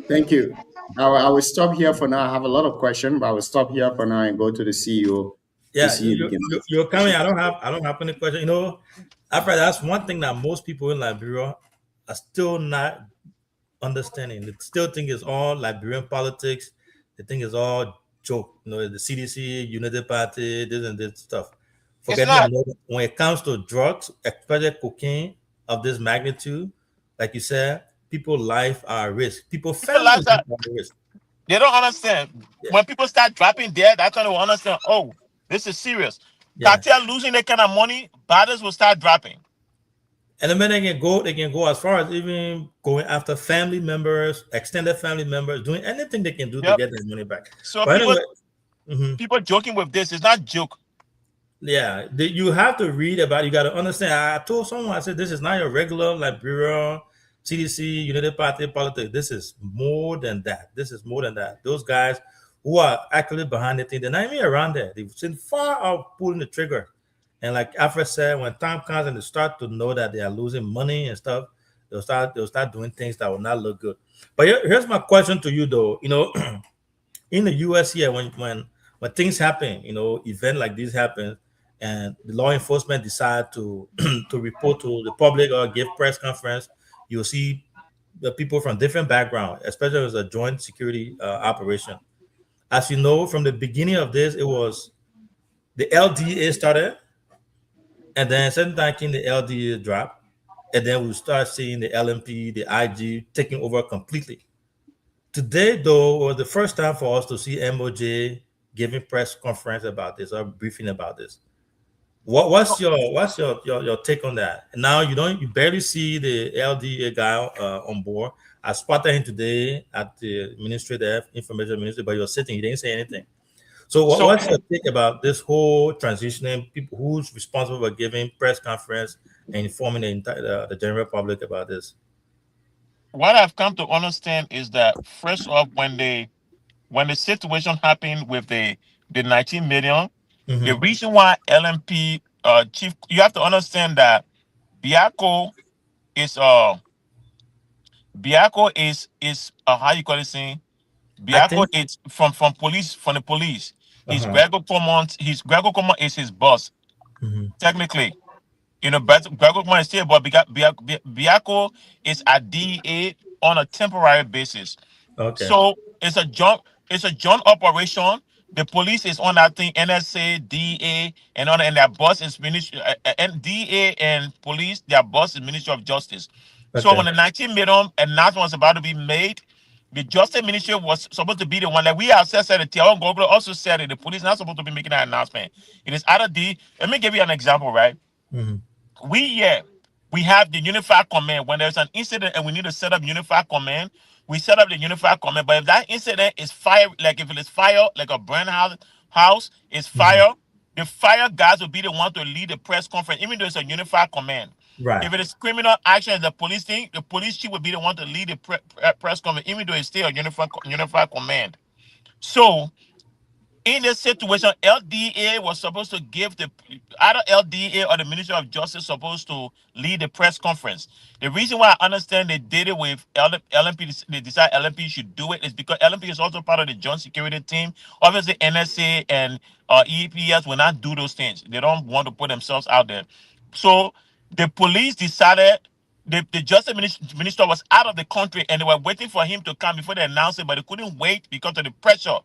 Thank you. I will stop here for now. I have a lot of questions, but I will stop here for now and go to the CEO. Yeah, you're coming. I don't have any question. After that's one thing that most people in Liberia are still not understanding. They still think it's all Liberian politics. They think it's all joke. The CDC, Unity Party, this and this stuff. When it comes to drugs, especially cocaine of this magnitude, like you said, people's life are at risk. People's lives are at risk. They don't understand. Yeah. When people start dropping dead, that's when they will understand, oh, this is serious. Yeah. Cartel losing that kind of money, borders will start dropping. And then they can go as far as even going after family members, extended family members, doing anything they can do to get their money back. So But people, anyway, people joking with this. It's not joke. yeah, you have to read about it. You got to understand. I told someone, I said, this is not your regular Liberia, CDC, United Party politics. This is more than that. This is more than that. Those guys who are actually behind the thing, they're not even around there. They've seen far out pulling the trigger. And like Alfred said, when time comes and they start to know that they are losing money and stuff, they'll start doing things that will not look good. But here's my question to you, though. You know, in the U.S. here, when things happen, you know, event like this happen, and the law enforcement decide to to report to the public or give press conference, you'll see the people from different backgrounds, especially as a joint security operation. As you know, from the beginning of this, it was the LDA started. And then certain time came the LDA drop, and then we start seeing the LMP, the IG taking over completely. Today, though, was the first time for us to see MOJ giving press conference about this or briefing about this. What's your take on that? Now you barely see the LDA guy on board. I spotted him today at the information ministry, but he was sitting. He didn't say anything. So what's your take about this whole transitioning? People who's responsible for giving press conference and informing the general public about this? What I've come to understand is that first off, when the situation happened with the 19 million, the reason why LMP chief, you have to understand that Biako is how you call it saying. Biako is from the police. He's Gregor Commons. Gregor Commons is his boss. Technically, you know, Gregor Commons is still, but Biako is at DEA on a temporary basis. Okay. So it's a joint operation. The police is on that thing, NSA, DEA, and their boss is Ministry, and DEA and police, their boss is Ministry of Justice. Okay. So when the 19 million announcement was about to be made, the Justice Ministry was supposed to be the one that we ourselves said. Tiago Goglo also said it. The police not supposed to be making that announcement. It is either let me give you an example, right? We have the unified command. When there's an incident and we need to set up unified command, we set up the unified command. But if that incident is fire, like if it is fire, like a brand house is fire, the fire guys will be the one to lead the press conference, even though it's a unified command. Right. If it is criminal action, the police thing, the police chief will be the one to lead the press conference, even though it's still a unified command. So, in this situation, LDA was supposed to give either LDA or the Ministry of Justice supposed to lead the press conference. The reason why I understand they did it with LMP, they decided LMP should do it, is because LMP is also part of the joint security team. Obviously, NSA and EPS will not do those things. They don't want to put themselves out there. So the police decided, the Justice Minister was out of the country and they were waiting for him to come before they announced it, but they couldn't wait because of the pressure.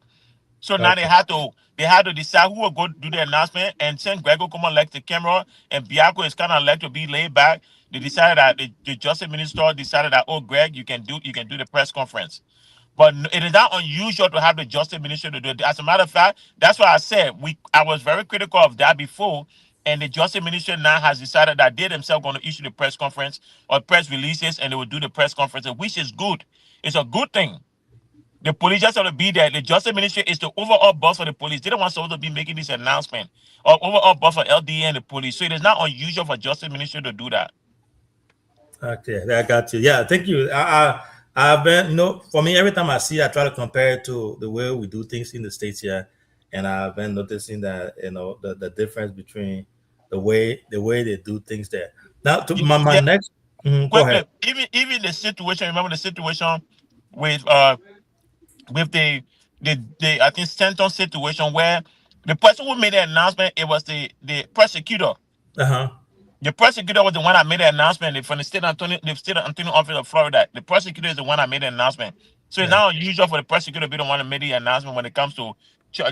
So now they had to decide who will go do the announcement, and since Gregor Commons left the camera and Biako is kind of like to be laid back, they decided that the Justice Minister decided that, oh, Greg, you can do the press conference. But it is not unusual to have the Justice Minister to do it. As a matter of fact, that's why I said I was very critical of that before, and the Justice Minister now has decided that they themselves going to issue the press conference or press releases, and they will do the press conference, which is good. It's a good thing. The police just have to be there. The Justice Ministry is the overall boss for the police. They don't want someone to be making this announcement or overall boss for LDA and the police. So it is not unusual for Justice Ministry to do that. Okay, I got you. Yeah, thank you. I've been, for me, every time I see, I try to compare it to the way we do things in the States here, and I've been noticing that the difference between the way they do things there. Now, to my next. Go ahead. Even the situation. Remember the situation with the I think Stanton situation where the person who made the announcement, it was the prosecutor. The prosecutor was the one that made the announcement from the state attorney office of Florida. The prosecutor is the one that made the announcement. So it's not unusual for the prosecutor to be the one that made the announcement when it comes to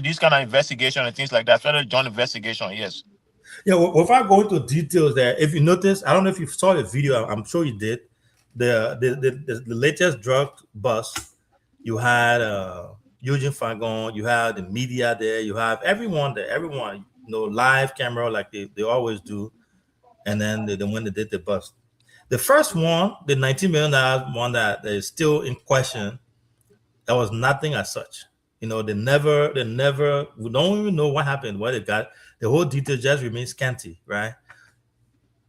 these kind of investigation and things like that. Federal joint investigation, yes. Yeah, well, without going into details there, if you notice, I don't know if you saw the video, I'm sure you did. The latest drug bust. You had Eugene Fagon, you have the media there, you have everyone there, live camera like they always do. And then when they did the bust. The first one, the $19 million one that is still in question, there was nothing as such. You know, we don't even know what happened, what they got. The whole detail just remains scanty, right?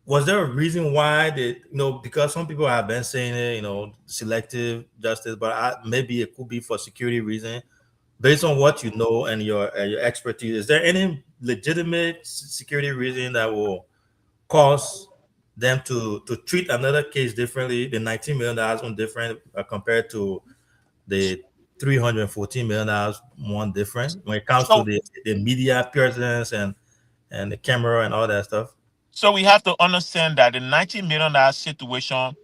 Was there a reason why they, because some people have been saying it, selective justice, but maybe it could be for security reason. Based on what you know and your expertise, is there any legitimate security reason that will cause them to treat another case differently, the $19 million one different compared to the $314 million one different when it comes to the media presence and the camera and all that stuff? So we have to understand that the $19 million situation,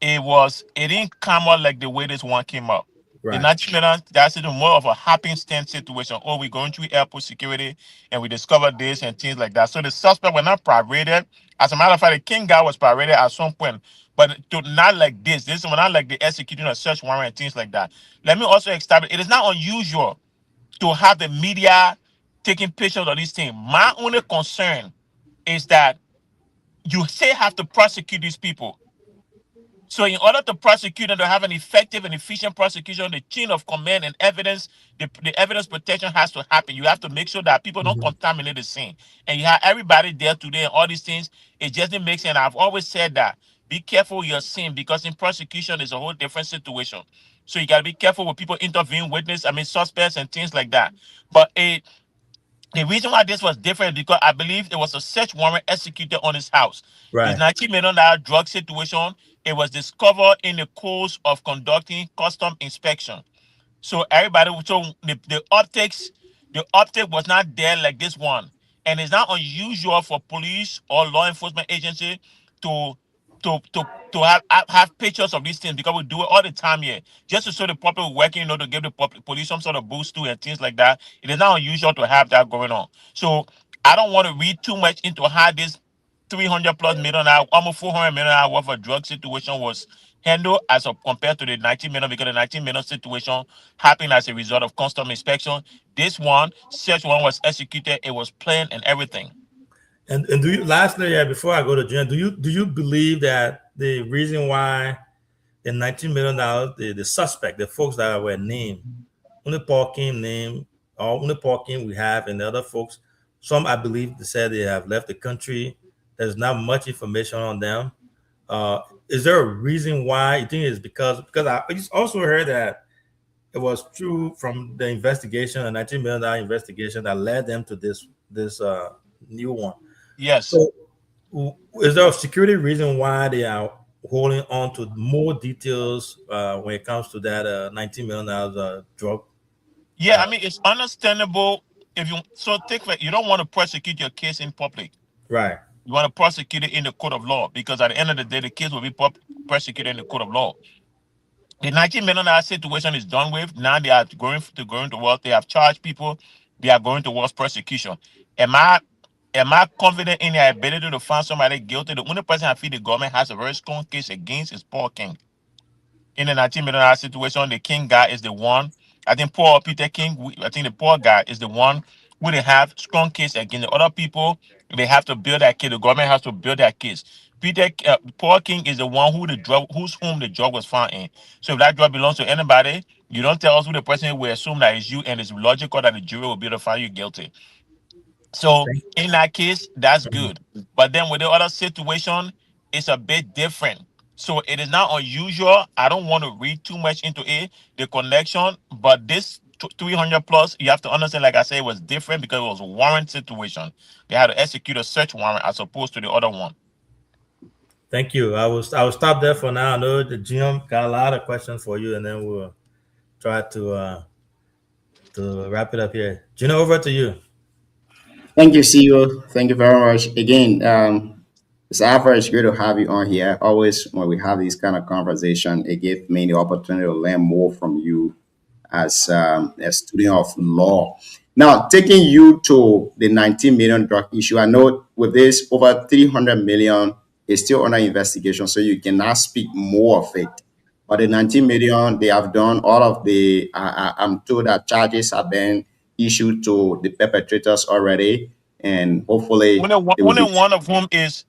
it didn't come out like the way this one came up. Right. The $19 million, that's more of a happenstance situation. Oh, we're going through airport security and we discovered this and things like that. So the suspect were not paraded. As a matter of fact, the King guy was paraded at some point, but not like this. This was not like the executing a search warrant and things like that. Let me also establish, it is not unusual to have the media taking pictures of these things. My only concern is that you still have to prosecute these people. So in order to prosecute and to have an effective and efficient prosecution, the chain of command and evidence, the evidence protection has to happen. You have to make sure that people don't contaminate the scene. And you have everybody there today and all these things. It just didn't make sense. I've always said that. Be careful with your scene, because in prosecution is a whole different situation. So you got to be careful with people interviewing suspects and things like that. But the reason why this was different is because I believe there was a search warrant executed on his house. Right. This $19 million drug situation, it was discovered in the course of conducting custom inspection. So the optic was not there like this one. And it's not unusual for police or law enforcement agency to have pictures of these things, because we do it all the time here, just to show the public working, to give the police some sort of boost to and things like that. It is not unusual to have that going on. So I don't want to read too much into how this $300+ million, almost $400 million worth of drug situation was handled as compared to the $19 million, because the $19 million situation happened as a result of custom inspection. This one, search warrant was executed, it was planned and everything. And do you, lastly, before I go to Jen, do you believe that the reason why the $19 million, the suspect, the folks that were named, only Paul King named, or only Paul King we have, and the other folks, some I believe they said they have left the country. There's not much information on them. Is there a reason why you think it's because I just also heard that it was true from the investigation, a $19 million investigation that led them to this new one. Yes. So is there a security reason why they are holding on to more details when it comes to that $19 million drug? Yeah, it's understandable if you you don't want to prosecute your case in public. Right. You want to prosecute it in the court of law, because at the end of the day, the case will be prosecuted in the court of law. The $19 million situation is done with. Now they are going towards, they have charged people, they are going towards prosecution. Am I confident in their ability to find somebody guilty? The only person I feel the government has a very strong case against is Paul King. In the $19 million situation, the King guy is the one. I think Peter King, I think the Paul guy is the one who they have strong case against. The other people, they have to build that case. The government has to build that case. Paul King is the one whom the drug was found in. So if that drug belongs to anybody, you don't tell us who the person is, we assume that it's you, and it's logical that the jury will be able to find you guilty. So in that case, that's good. But then with the other situation, it's a bit different. So it is not unusual. I don't want to read too much into it, the connection, but this 300+, you have to understand, like I said, it was different because it was a warrant situation. They had to execute a search warrant as opposed to the other one. Thank you. I will stop there for now. I know the GM got a lot of questions for you, and then we'll try to wrap it up here. Gino, over to you. Thank you, CEO. Thank you very much. Again, Mr. Alfred, it's great to have you on here. Always, when we have these kind of conversation, it gives me the opportunity to learn more from you as a student of law. Now, taking you to the 19 million drug issue, I know with this, over 300 million is still under investigation, so you cannot speak more of it. But the 19 million, they have done all of the, I'm told that charges have been issued to the perpetrators already, and hopefully one of whom is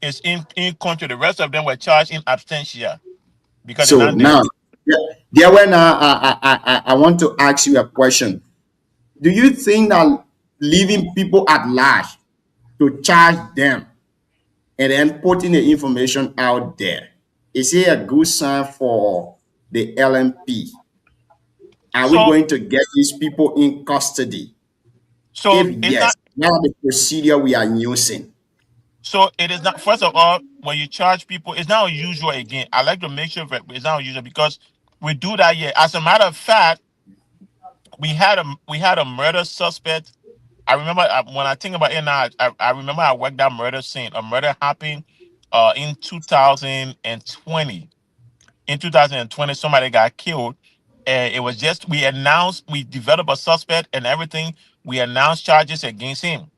is in country. The rest of them were charged in absentia because they're So not there. now, there were now, I want to ask you a question. Do you think that leaving people at large to charge them and then putting the information out there, is it a good sign for the LMP? Are we going to get these people in custody? So if yes, what are the procedure we are using? So it is not. First of all, when you charge people, it's not unusual. Again, I like to make sure that it's not unusual because we do that here. As a matter of fact, we had a murder suspect. I remember when I think about it now. I remember I worked that murder scene. A murder happened in 2020. In 2020, somebody got killed. And it was just we developed a suspect and everything. We announced charges against him.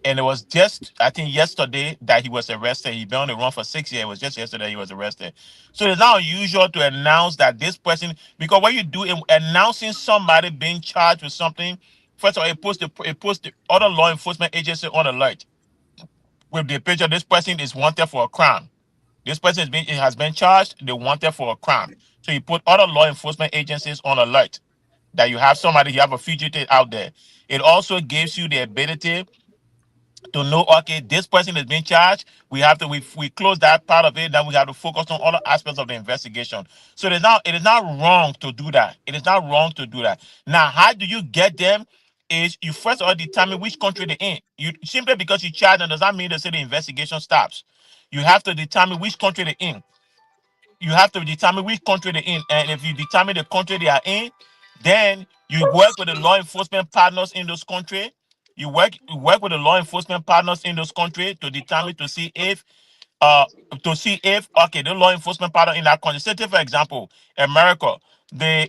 And it was just, I think, yesterday that he was arrested. He'd been on the run for 6 years. It was just yesterday he was arrested. So it's not unusual to announce that this person, because what you do in announcing somebody being charged with something, first of all, it puts the other law enforcement agency on alert with the picture. This person is wanted for a crime. This person has been charged. They wanted for a crime. So you put other law enforcement agencies on alert that you have somebody, you have a fugitive out there. It also gives you the ability to know, okay, this person is being charged. We have to we close that part of it. Then we have to focus on other aspects of the investigation. So it is not wrong to do that. It is not wrong to do that. Now, how do you get them? Is you first of all determine which country they're in. You simply because you charge them does not mean to say the investigation stops. You have to determine which country they're in. You have to determine which country they're in. And if you determine the country they are in, then you work with the law enforcement partners in those countries. You work with the law enforcement partners in those countries to determine uh okay, the law enforcement partner in that country. Say for example, America.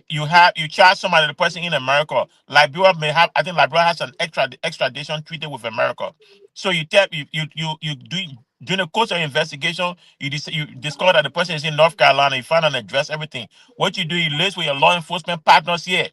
You charge somebody, the person in America. Liberia may have, I think Liberia has an extradition treaty with America. So you tell you do during the course of investigation, you discover that the person is in North Carolina. You find an address, everything. What you do, you liaise with your law enforcement partners here.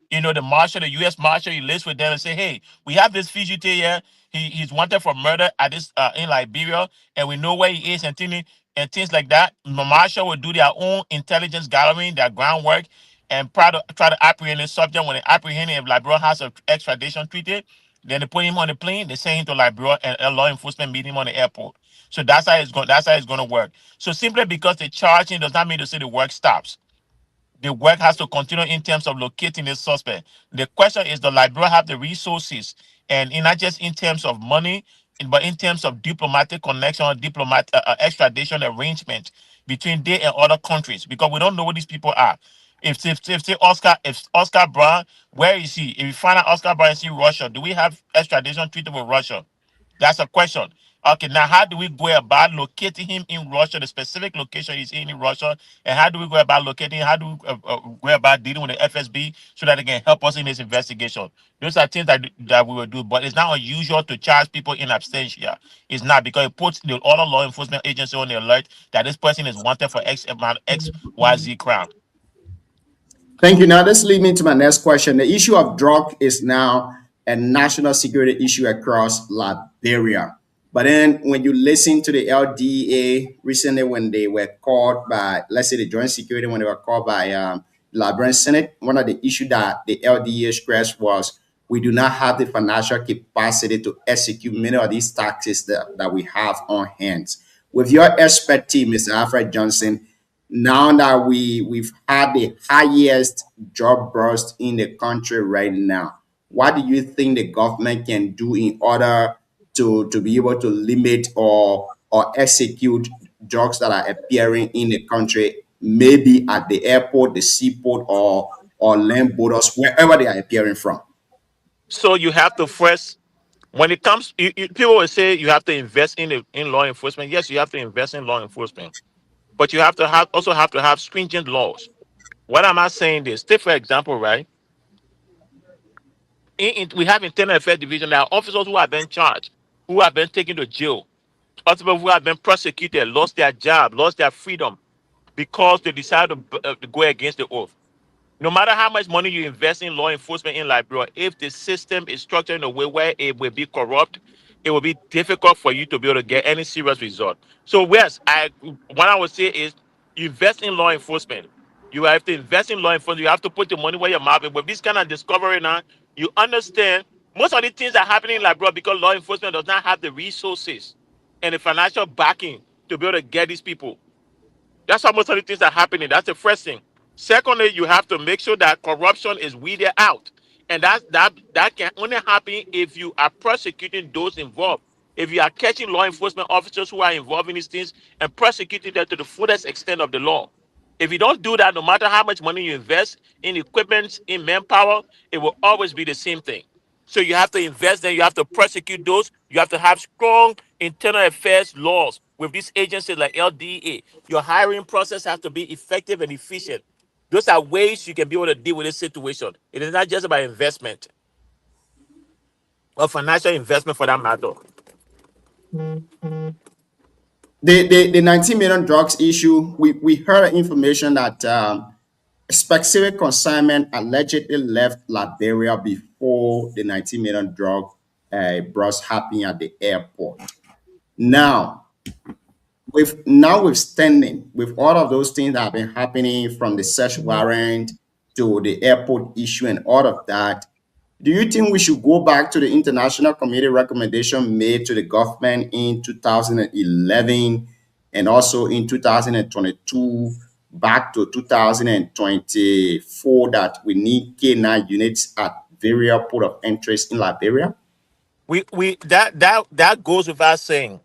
You know, the marshal, the U.S. marshal, you list with them and say, hey, we have this fugitive here. He's wanted for murder at this in Liberia, and we know where he is and things like that. The marshal will do their own intelligence gathering, their groundwork, and try to apprehend the subject. When they apprehend him, if Liberia has an extradition treaty, then they put him on the plane, they send him to Liberia, and a law enforcement meet him on the airport. So that's how it's going. That's how it's going to work. So simply because they charge him does not mean to say the work stops. The work has to continue in terms of locating the suspect. The question is, does Liberia have the resources, and not just in terms of money, but in terms of diplomatic connection or extradition arrangement between they and other countries? Because we don't know who these people are. If say Oscar Brown, where is he? If you find out Oscar Brown is in Russia, do we have extradition treaty with Russia? That's a question. Okay, now how do we go about locating him in Russia, the specific location he's in Russia, and how do we go about locating? How do we go about dealing with the FSB so that they can help us in this investigation? Those are things that we will do, but it's not unusual to charge people in absentia. It's not, because it puts the other law enforcement agency on the alert that this person is wanted for X amount XYZ crime. Thank you. Now, this leads me to my next question. The issue of drug is now a national security issue across Liberia. But then when you listen to the LDA recently, when they were called by, let's say the Joint Security, when they were called by Liberian Senate, one of the issues that the LDA stressed was we do not have the financial capacity to execute many of these taxes that we have on hands. With your expertise, Mr. Alfred Johnson, now that we've had the highest job burst in the country right now, what do you think the government can do in order to be able to limit or execute drugs that are appearing in the country, maybe at the airport, the seaport, or land borders, wherever they are appearing from? So you have to first, when it comes, people will say you have to invest in law enforcement. Yes, you have to invest in law enforcement, but you have to also have to have stringent laws. What am I saying? This, take for example, right? We have internal affairs division. There are officers who have been charged, who have been taken to jail, other people who have been prosecuted, lost their job, lost their freedom because they decided to go against the oath. No matter how much money you invest in law enforcement in Liberia, if the system is structured in a way where it will be corrupt, it will be difficult for you to be able to get any serious result. So yes, what I would say is invest in law enforcement. You have to invest in law enforcement. You have to put your money where your mouth is. With this kind of discovery now, you understand most of the things that are happening in Liberia because law enforcement does not have the resources and the financial backing to be able to get these people. That's how most of the things are happening. That's the first thing. Secondly, you have to make sure that corruption is weeded out. And that can only happen if you are prosecuting those involved. If you are catching law enforcement officers who are involved in these things and prosecuting them to the fullest extent of the law. If you don't do that, no matter how much money you invest in equipment, in manpower, it will always be the same thing. So you have to invest, then you have to prosecute those. You have to have strong internal affairs laws with these agencies like LDA. Your hiring process has to be effective and efficient. Those are ways you can be able to deal with this situation. It is not just about investment or financial investment for that matter. The 19 million drugs issue, we heard information that specific consignment allegedly left Liberia before the 19 million drug burst happened at the airport. Now, notwithstanding with all of those things that have been happening from the search warrant to the airport issue and all of that, do you think we should go back to the international committee recommendation made to the government in 2011 and also in 2022 back to 2024 that we need K9 units at various port of interest in Liberia? That goes without saying.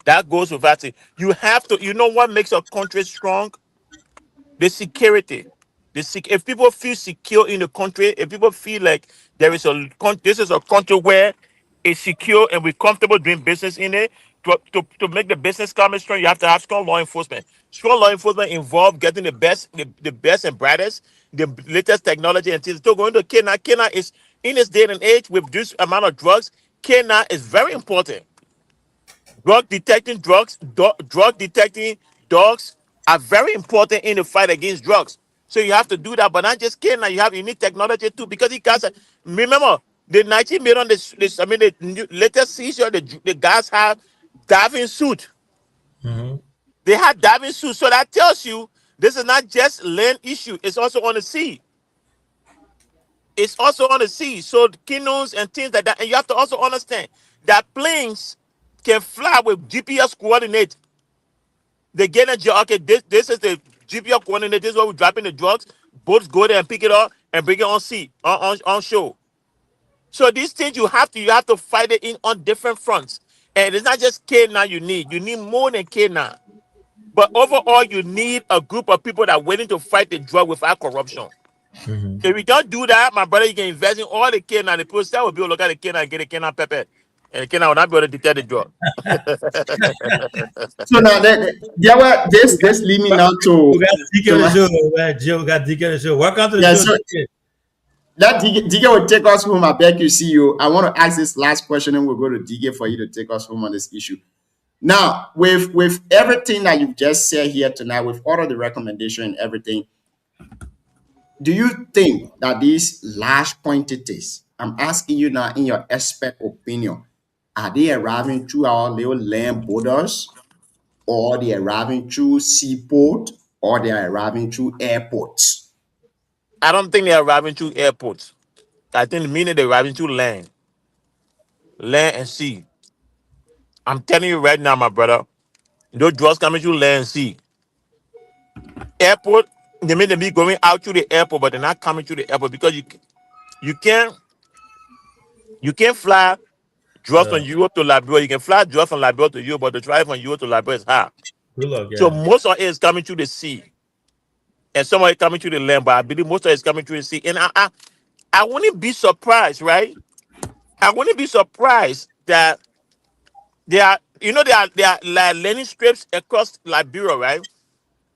That goes without saying. You have to, you know what makes a country strong? The security. If people feel secure in the country, if people feel like this is a country where it's secure and we're comfortable doing business in it, to make the business climate strong, you have to have strong law enforcement. Strong law enforcement involves getting the best and brightest, the latest technology and things. So going to Kenya is, in this day and age, with this amount of drugs, Kenya is very important. Drug detecting dogs are very important in the fight against drugs. So you have to do that, but not just Kenya. You need technology too, because you guys remember the 19 million. The latest seizure, the guys have diving suit. Mm-hmm. They had diving suit, so that tells you this is not just land issue. It's also on the sea. It's also on the sea. So canoes and things like that, and you have to also understand that planes can fly with GPS coordinate. They get a job. Okay, this is the GPS coordinate. This is where we're dropping the drugs. Boats go there and pick it up and bring it on sea, on shore. So these things you have to fight it in on different fronts. And it's not just K9 you need. You need more than K9. But overall, you need a group of people that are willing to fight the drug without corruption. Mm-hmm. If we don't do that, my brother, you can invest in all the K9. The people will be able to look at the K9 and get the K9 pepper. And the K9 will not be able to detect the drug. So now, this lead me now to... We got DK on the show. We got DK on the show. Welcome to the show. So, that DK will take us home. I beg you, see you. I want to ask this last question and we'll go to DK for you to take us home on this issue. Now, with everything that you've just said here tonight, with all of the recommendation and everything, do you think that these large quantities, I'm asking you now in your expert opinion, are they arriving through our little land borders, or they arriving through seaport, or they are arriving through airports? I don't think they're arriving through airports. I think they're arriving through land and sea. I'm telling you right now, my brother, those drugs coming through land and sea. Airport, they may be going out through the airport, but they're not coming through the airport because you can't fly drugs from Europe to Liberia. You can fly drugs from Liberia to Europe, but the drive from Europe to Liberia is hard. So most of it is coming through the sea. And some of it coming through the land, but I believe most of it is coming through the sea. And I wouldn't be surprised, right? I wouldn't be surprised that there are like landing strips across Liberia, right?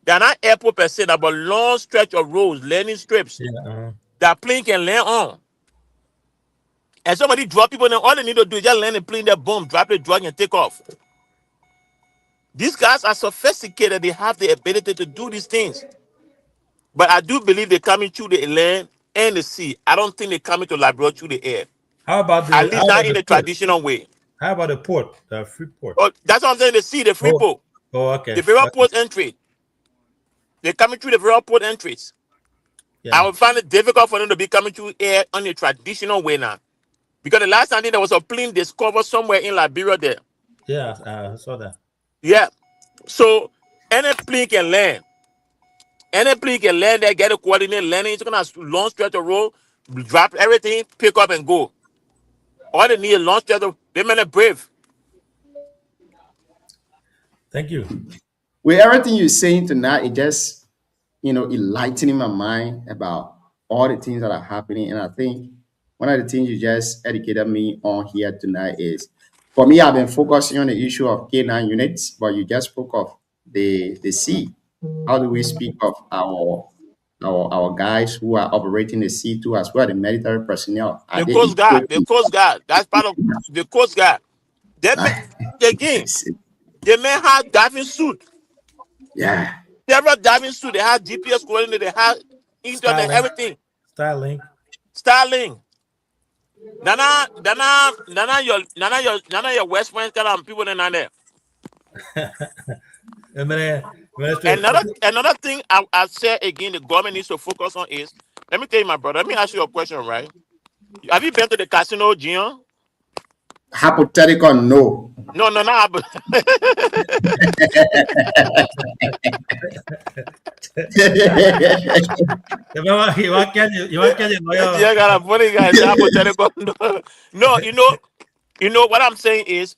They're not airport per se, but long stretch of roads, landing strips that plane can land on. And somebody drop people, then all they need to do is just land the plane, there, boom, drop the drug and take off. These guys are sophisticated. They have the ability to do these things. But I do believe they're coming through the land and the sea. I don't think they're coming to Liberia through the air. How about at least not in the traditional way? How about the port, the free port? Oh, that's what I'm saying. The free port. Oh, okay. The various port entry. They're coming through the various port entries. Yeah. I would find it difficult for them to be coming through here on a traditional way now. Because the last time there was a plane discovered somewhere in Liberia there. Yeah, I saw that. Yeah. So any plane can land. Any plane can land there, get a coordinate landing. It's gonna long stretch of road, drop everything, pick up and go. All they need is long stretch of they men are brave. Thank you. With everything you're saying tonight, it just enlightening my mind about all the things that are happening. And I think one of the things you just educated me on here tonight is, for me, I've been focusing on the issue of K9 units, but you just spoke of the sea. How do we speak of our guys who are operating the sea too, as well, the military personnel? The Coast Guard. That's part of the Coast Guard. They may have diving suit. Yeah. Several diving suit. They have GPS coordinate. They have internet, everything. Starlink. Nana, your West Point kind of people in there. Another thing I say again, the government needs to focus on is, let me tell you, my brother. Let me ask you a question, right? Have you been to the casino, Gian? Hypothetical, no. No, not. You want Yeah, got a funny guy. Hypothetical. No, you know what I'm saying is,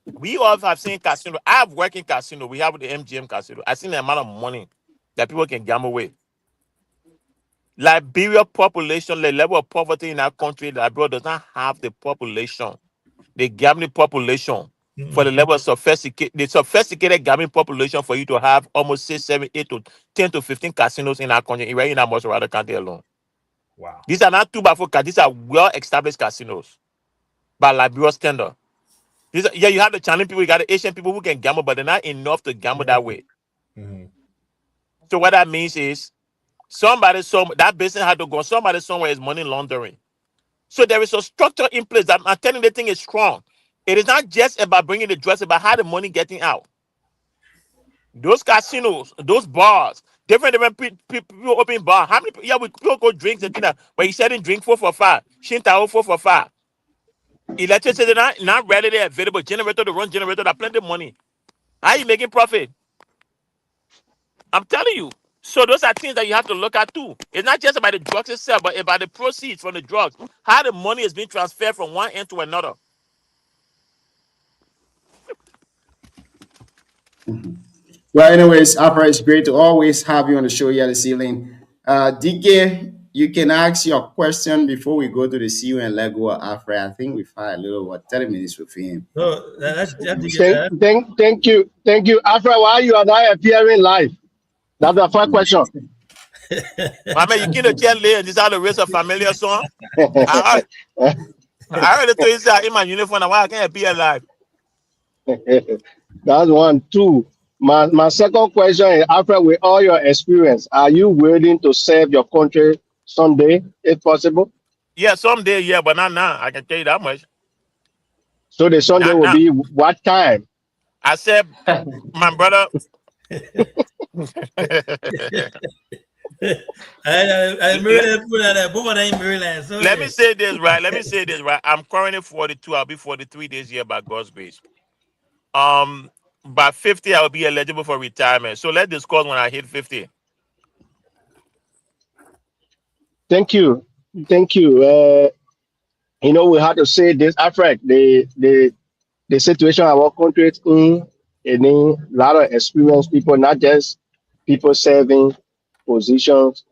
we all have seen casino. I have worked in casino. We have the MGM casino. I've seen the amount of money that people can gamble with. Liberia population, the level of poverty in our country, Liberia does not have the population, the gambling population, for the level of sophisticated gambling population for you to have almost 6, 7, 8 to 10 to 15 casinos in our country, right in our Mosorado County alone. Wow. These are not 2x4 these are well-established casinos by Liberia standard. Yeah, you have the Chinese people, you got the Asian people who can gamble, but they're not enough to gamble that way. Mm-hmm. So what that means is that business had to go. Somebody somewhere is money laundering. So there is a structure in place that I'm telling you, the thing is strong. It is not just about bringing the drugs, it's about how the money getting out. Those casinos, those bars, different people open bar. How many people go drinks and things, but you selling drink 4 for 5, Shintao 4 for 5. Electricity not readily available. Generator to run generator that plenty of money. How are you making profit? I'm telling you. So those are things that you have to look at too. It's not just about the drugs itself, but about the proceeds from the drugs. How the money is being transferred from one end to another. Well, anyways, Afra, it's great to always have you on the show here this evening. DK, you can ask your question before we go to the See You and Let Go of Afra. I think we've had a little 30 minutes with him. So Thank you, Afra. Why you are not appearing live? That's the first question. I mean, you can't tell late. This is the race of familiar song. I already told you that in my uniform. Why I can't appear live? That's 1, 2. My second question is, Afra, with all your experience, are you willing to serve your country someday, if possible? Yeah, someday, yeah, but not now. I can tell you that much. So the Sunday will be what time? I said, my brother. Let me say this right. I'm currently 42. I'll be 43 this year by God's grace. By 50, I'll be eligible for retirement. So let's discuss when I hit 50. Thank you. We have to say this, Afra, the situation our country is in, and a lot of experienced people, not just people serving positions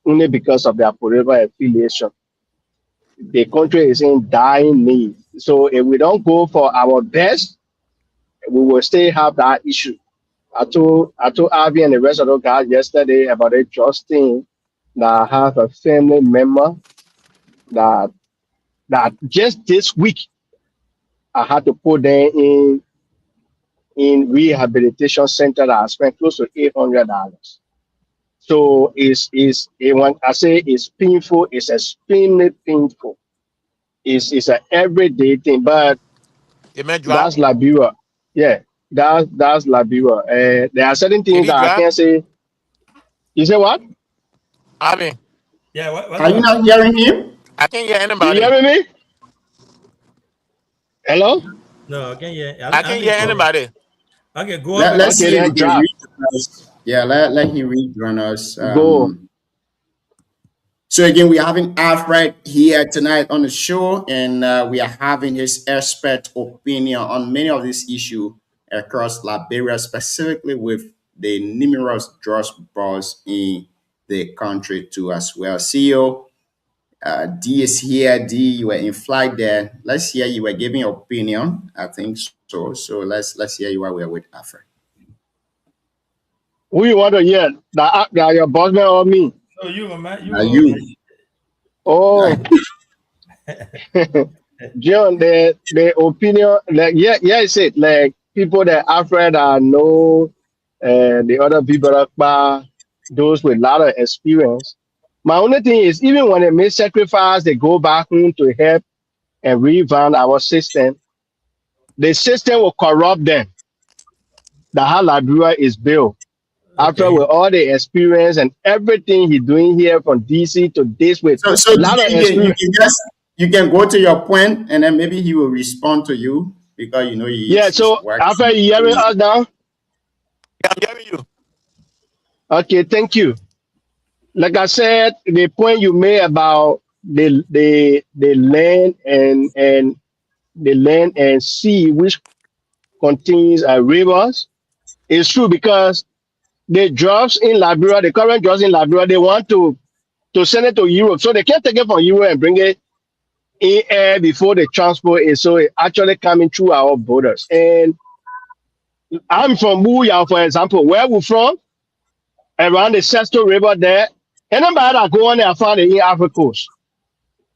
only because of their political affiliation. The country is in dying need. So if we don't go for our best, we will still have that issue. I told Avi and the rest of the guys yesterday about a Justin that I have a family member that just this week I had to put them in rehabilitation center that I spent close to $800. So when I say it's painful, it's extremely painful. It's an everyday thing. But The man drive. That's Liberia. Yeah, that's Liberia. There are certain Did things he that I drive? can't say. You say what? I mean, Yeah, Are you not hearing him? I can't hear You anybody. hearing me? Hello? No, again, yeah. I I can't think hear anybody. okay, go up Let's Okay, see if he then can drop. rejoin us. Yeah, let him rejoin us. Go. So again, we are having Alfred here tonight on the show, and we are having his expert opinion on many of these issues across Liberia, specifically with the numerous drug bars in the country too as well. CEO D is here. D, you were in flight there. Let's hear you were giving your opinion. I think so. So let's hear you while we're with Alfred. Who you want to hear? That your boss man or me? No, you, man. You. Oh, John, the opinion, like it's it. Like people that Alfred know, the other people those with a lot of experience. My only thing is, even when they make sacrifice, they go back home to help and revamp our system. The system will corrupt them. The how Liberia is built. After with all the experience and everything he's doing here from DC to this with So a lot of experience. you can go to your point, and then maybe he will respond to you because you know he. Yeah. So after you hearing us now. Yeah, I'm hearing you. Okay, thank you. Like I said, the point you made about the land and the land and sea which contains rivers is true because the drugs in Liberia, the current drugs in Liberia, they want to send it to Europe. So they can't take it from Europe and bring it in air before they transport it. So it actually coming through our borders. And I'm from Booyah, for example. Where we from? Around the Sesto River there. Anybody that go on there find it in Africa Coast.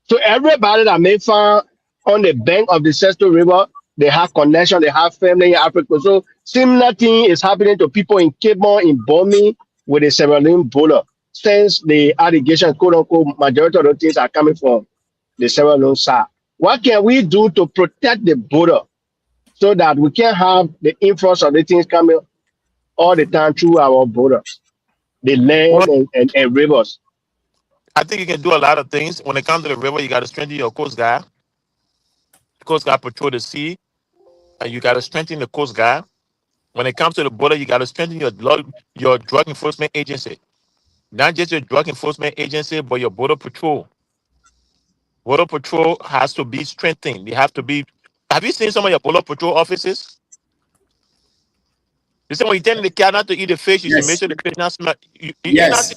So everybody that may find on the bank of the Sesto River, they have connection, they have family in Africa. So similar thing is happening to people in Cape Bon, in Bomi, with the Sierra Leone border. Since the allegation, quote unquote, majority of the things are coming from the Sierra Leone side. What can we do to protect the border so that we can have the influx of the things coming all the time through our borders, the land and rivers? I think you can do a lot of things. When it comes to the river, you got to strengthen your Coast Guard. Coast Guard patrol the sea, and you got to strengthen the Coast Guard. When it comes to the border, you got to strengthen your drug enforcement agency. Not just your drug enforcement agency, but your border patrol. Border patrol has to be strengthened. They have to be. Have you seen some of your border patrol officers? You say when you tell the cat not to eat the fish, you should make sure the fish not smell. Yes.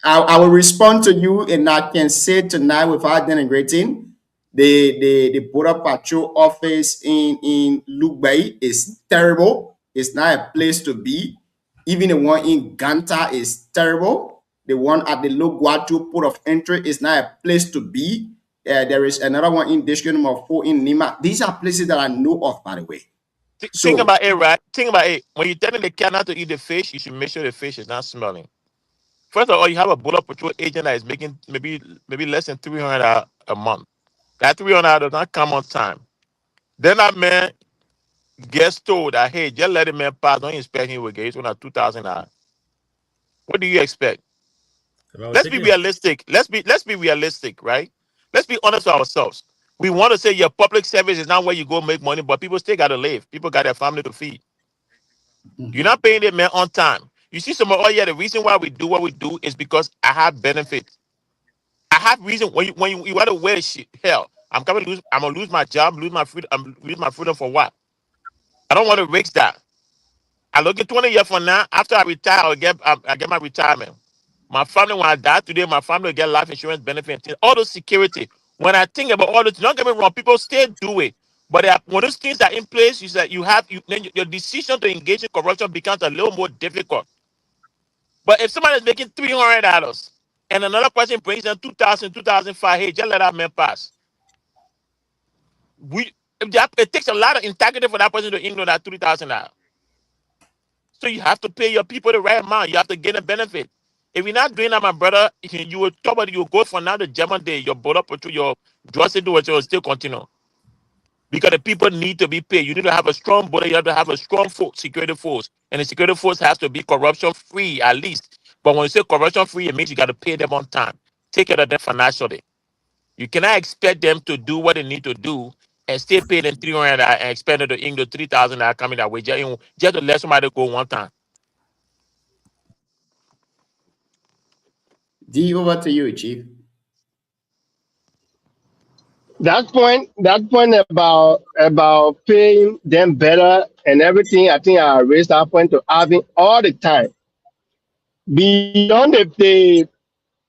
I will respond to you, and I can say tonight without denigrating, the border patrol office in Lugbai is terrible. It's not a place to be. Even the one in Ganta is terrible. The one at the Loguatu port of entry is not a place to be. There is another one in district number 4 in Nima. These are places that I know of, by the way. Think about it, right? Think about it. When you're telling the cat not to eat the fish, you should make sure the fish is not smelling. First of all, you have a border patrol agent that is making maybe less than $300 a month. That $300 does not come on time. Then that man gets told that, hey, just let the man pass. Don't expect him to get it on $2,000. What do you expect? Let's be realistic. Let's be realistic, right? Let's be honest with ourselves. We want to say your public service is not where you go make money, but people still got to live. People got their family to feed. You're not paying the man on time. You see some, oh yeah, the reason why we do what we do is because I have benefits. I have reason when you want to wear shit. Hell, I'm gonna lose my job, lose my freedom for what? I don't want to risk that. I look at 20 years from now, after I retire, I get my retirement. My family, when I die today, my family will get life insurance benefit, all those security. When I think about all this, don't get me wrong, people still do it. But when those things are in place, then your decision to engage in corruption becomes a little more difficult. But if somebody is making $300 and another person brings them 2,000, 2,500, hey, just let that man pass. It takes a lot of integrity for that person to ignore that $3,000. So you have to pay your people the right amount. You have to get a benefit. If you're not doing that, my brother, you will talk about you go for now the German day, your border patrol, your drug situation will still continue. because the people need to be paid. You need to have a strong border. You have to have a strong security force, and the security force has to be corruption free at least. But when you say corruption free, it means you got to pay them on time. Take care of them financially. You cannot expect them to do what they need to do and still pay them 300 and expect them to English 3,000 that coming that way just to let somebody go one time. D, over to you, Chief. That point about paying them better and everything, I think I raised that point to Arvin all the time. Beyond the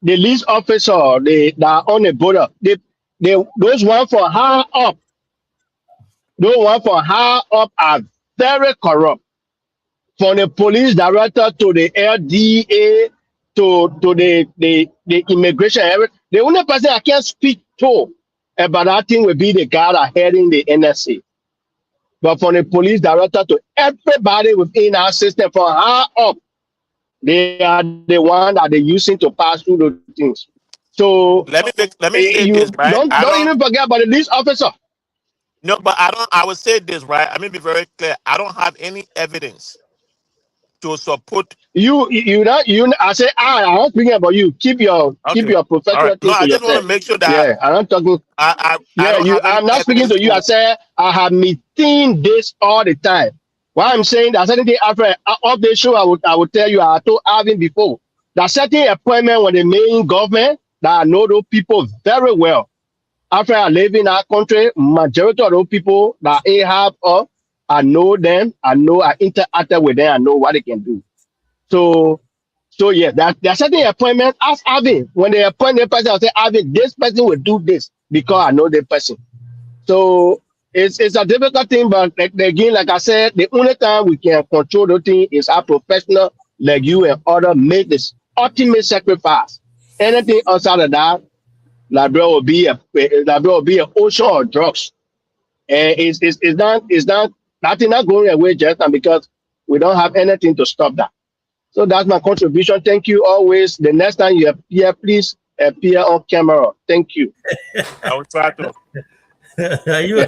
lease officer, that are on the border, those one for high up, are very corrupt. From the police director to the LDA to the immigration, the only person I can speak to about that thing will be the guy that heading the NSA. But from the police director to everybody within our system, from high up, they are the one that they're using to pass through those things. So let me say this, right? Don't even forget about the police officer. No, but I would say this, right? I mean, be very clear. I don't have any evidence to support you. I say I'm not speaking about you. Keep your professional right. thing No, to I just yourself. want to make sure that Yeah, I'm not talking. I'm not speaking to you. I say I have meeting this all the time. Why I'm saying that certain day after of the show, I would tell you, I told Arvin before that certain appointment when the main government that I know those people very well. After I live in our country, majority of those people that I have I know them, I interacted with them, I know what they can do. So yeah, there are certain appointments. Ask Arvin, when they appoint the person, I'll say, Arvin, this person will do this because I know the person. So it's a difficult thing, but again, like I said, the only time we can control the thing is our professional, like you and others, make this ultimate sacrifice. Anything outside of that, like bro, will be an ocean of drugs, and it's not nothing not going away just now because we don't have anything to stop that. So that's my contribution. Thank you always. The next time you appear, please appear on camera. Thank you. I will try to. You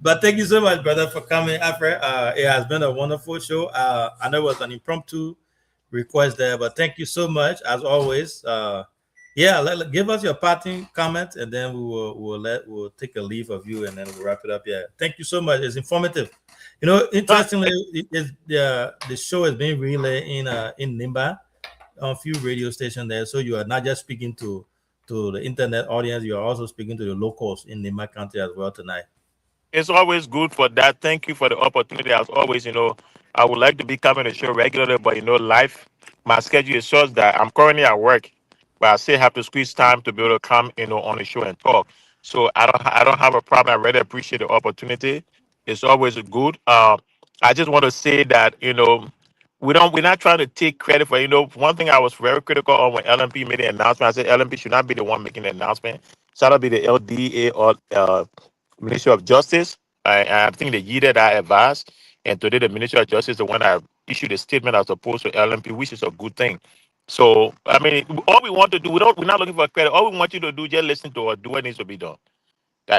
but thank you so much, brother, for coming, Alfred. It has been a wonderful show. I know it was an impromptu request there, but thank you so much as always. Give us your parting comment, and then we'll take a leave of you, and then we'll wrap it up. Yeah, thank you so much. It's informative. You know, interestingly, the show is being relayed in Nimba on a few radio stations there. So you are not just speaking to the internet audience, you are also speaking to the locals in Nimba County as well tonight. It's always good for that. Thank you for the opportunity. As always, I would like to be coming to the show regularly, but life, my schedule is such that I'm currently at work, but I still have to squeeze time to be able to come, on the show and talk. So I don't have a problem. I really appreciate the opportunity. It's always good. I just want to say that we're not trying to take credit for one thing I was very critical on when LMP made the announcement. I said LMP should not be the one making the announcement. Should not be the LDA or Ministry of Justice. I think the year that I advised, and today the Ministry of Justice is the one that issued a statement as opposed to LMP, which is a good thing. So I mean, all we want to do, we're not looking for credit. All we want you to do, just listen to us, do what needs to be done.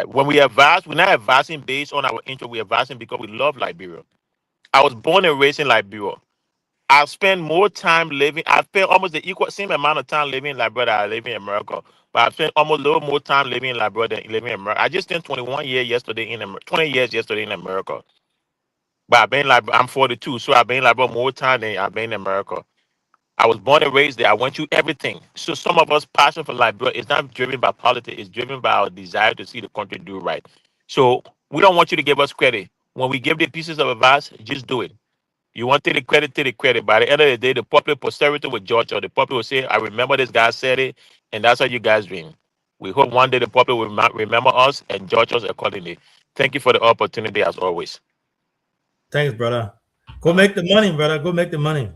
When we advise, we're not advising based on our interest. We're advising because we love Liberia. I was born and raised in Liberia. I've spent more time living. I've spent almost the same amount of time living in Liberia that I live in America. But I've spent almost a little more time living in Liberia than living in America. I just spent 21 years yesterday 20 years yesterday in America. But I've been I'm 42, so I've been in Liberia more time than I've been in America. I was born and raised there. I went through everything. So some of us passion for Liberia is not driven by politics. It's driven by our desire to see the country do right. So we don't want you to give us credit. When we give the pieces of advice, just do it. You want to take the credit. By the end of the day, the popular posterity will judge, or the popular will say, I remember this guy said it, and that's how you guys doing. We hope one day the popular will remember us and judge us accordingly. Thank you for the opportunity as always. Thanks, brother. Go make the money, brother. Go make the money.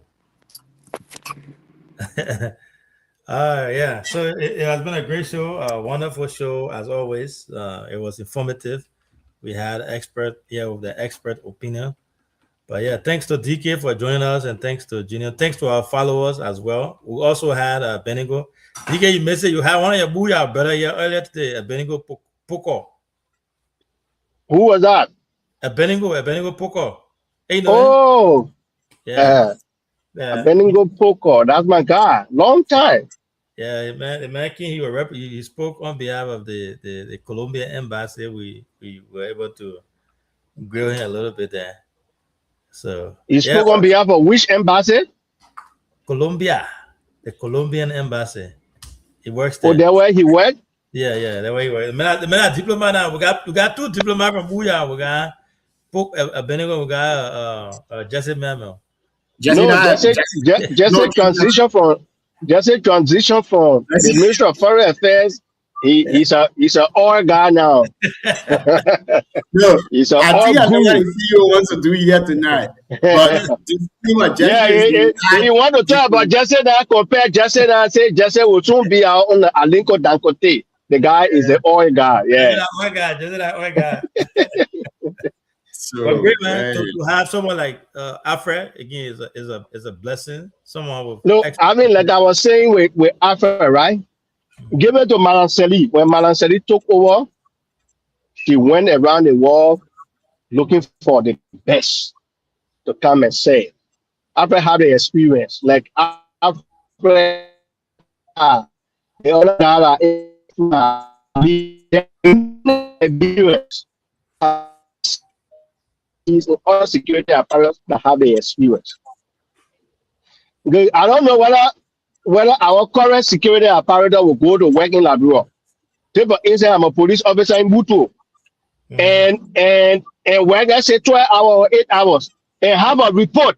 Yeah. So it has been a great show, a wonderful show as always. It was informative. We had expert here with the expert opinion. But yeah, thanks to DK for joining us, and thanks to Junior. Thanks to our followers as well. We also had Benigo. DK, you missed it. You had one of your booyah brother here earlier today, Benigo Poko. Who was that? Benigo Poko. Hey, oh, yeah. Benigo Poko. That's my guy. Long time. Yeah, man. The man he spoke on behalf of the Colombian embassy. We were able to grill him a little bit there. So he spoke on behalf of which embassy? Colombia, the Colombian embassy. He works there. Oh, there where he worked? Yeah, that way he works. The man a diplomat now. We got two diplomats from Booyah. We got Benigo. We got Jesse Memo. Jesse transition from the Ministry of Foreign Affairs. He's an oil guy now. No, he's an I think I know what the CEO wants to do here tonight. But he want to talk about Jesse that compare Jesse that say Jesse will soon be out on the Alinko Dangote. The guy is the oil guy. Yeah. Jesse that oil guy. So but great, man. To have someone like Afra again is a blessing. Someone with I mean, like I was saying with Afra, right? Give it to Malanseli. When Malanseli took over, she went around the world looking for the best to come and say. Afra had the experience. Like Afra, the other guy, he's in all security apparatus that have the experience. I don't know whether our current security apparatus will go to work in Labrador. Take for instance, I'm a police officer in Butu, and work, let's say 12 hours or 8 hours, and have a report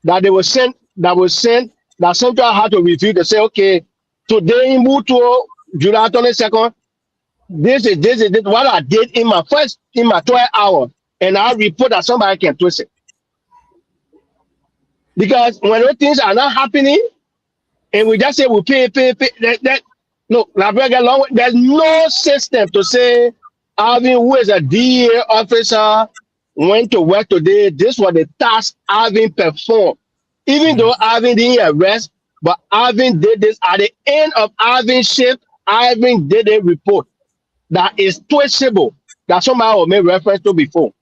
that they will send that Central had to review to say, okay, today in Butu, July 22nd, this is what I did in my 12 hours, and I report that somebody can twist it. Because when those things are not happening, and we just say we pay. Look, there's no system to say, Alvin, who is a DEA officer, went to work today. This was the task Alvin performed. Even though Alvin didn't arrest, but Alvin did this. At the end of Alvin's shift, Alvin did a report that is traceable, that somebody will make reference to before.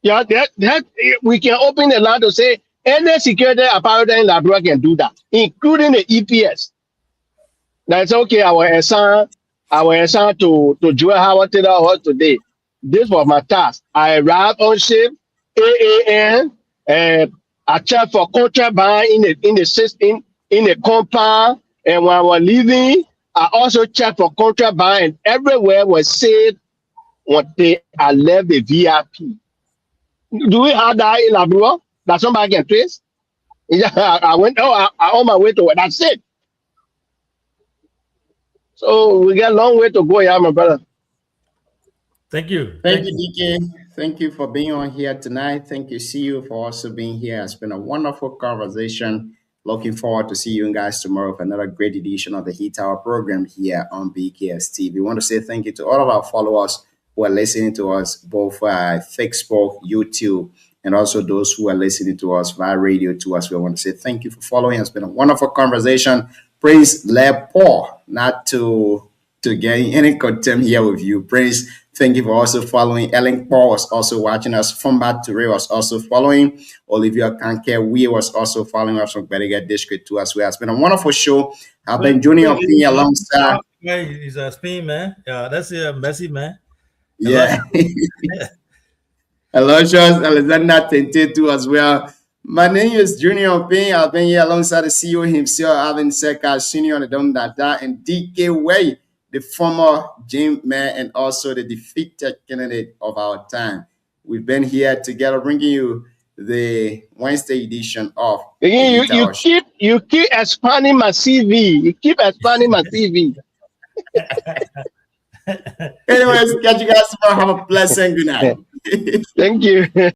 Yeah, that we can open the line to say any security apparatus in Labrador can do that, including the EPS. That's okay. Our assign to Joel Howard Taylor today. This was my task. I arrived on shift 8 a.m. and I checked for contraband in the compound. And when I was leaving, I also checked for contraband, and everywhere was said when I left the VIP. Do we have that in Labrador that somebody can trace? I went on my way to work. That's it. So we got a long way to go, yeah, my brother. Thank you. Thank you, DK. Thank you for being on here tonight. Thank you, CEO, for also being here. It's been a wonderful conversation. Looking forward to see you guys tomorrow for another great edition of the Heat Hour program here on BKS TV. We want to say thank you to all of our followers who are listening to us, both Facebook, YouTube, and also those who are listening to us via radio to us. We want to say thank you for following. It's been a wonderful conversation. Praise Le Paul, not to get any contempt here with you. Praise, thank you for also following. Ellen Paul was also watching us. Fumba Toure was also following. Olivia Kanke was also following us from Berrigan District to us. It's been a wonderful show. I've been joining up here alongside. He's a Spain man. Yeah, that's a messy man. Yeah. Aloysius Alexander Tente too as well. My name is Junior Payne. I've been here alongside the CEO himself, Alvin Seka, Senior Dada, and DK Way, the former gym man and also the defeated candidate of our time. We've been here together bringing you the Wednesday edition of you keep expanding my CV. You keep expanding my CV. Anyways, catch you guys tomorrow. Have a blessed good night. Thank you.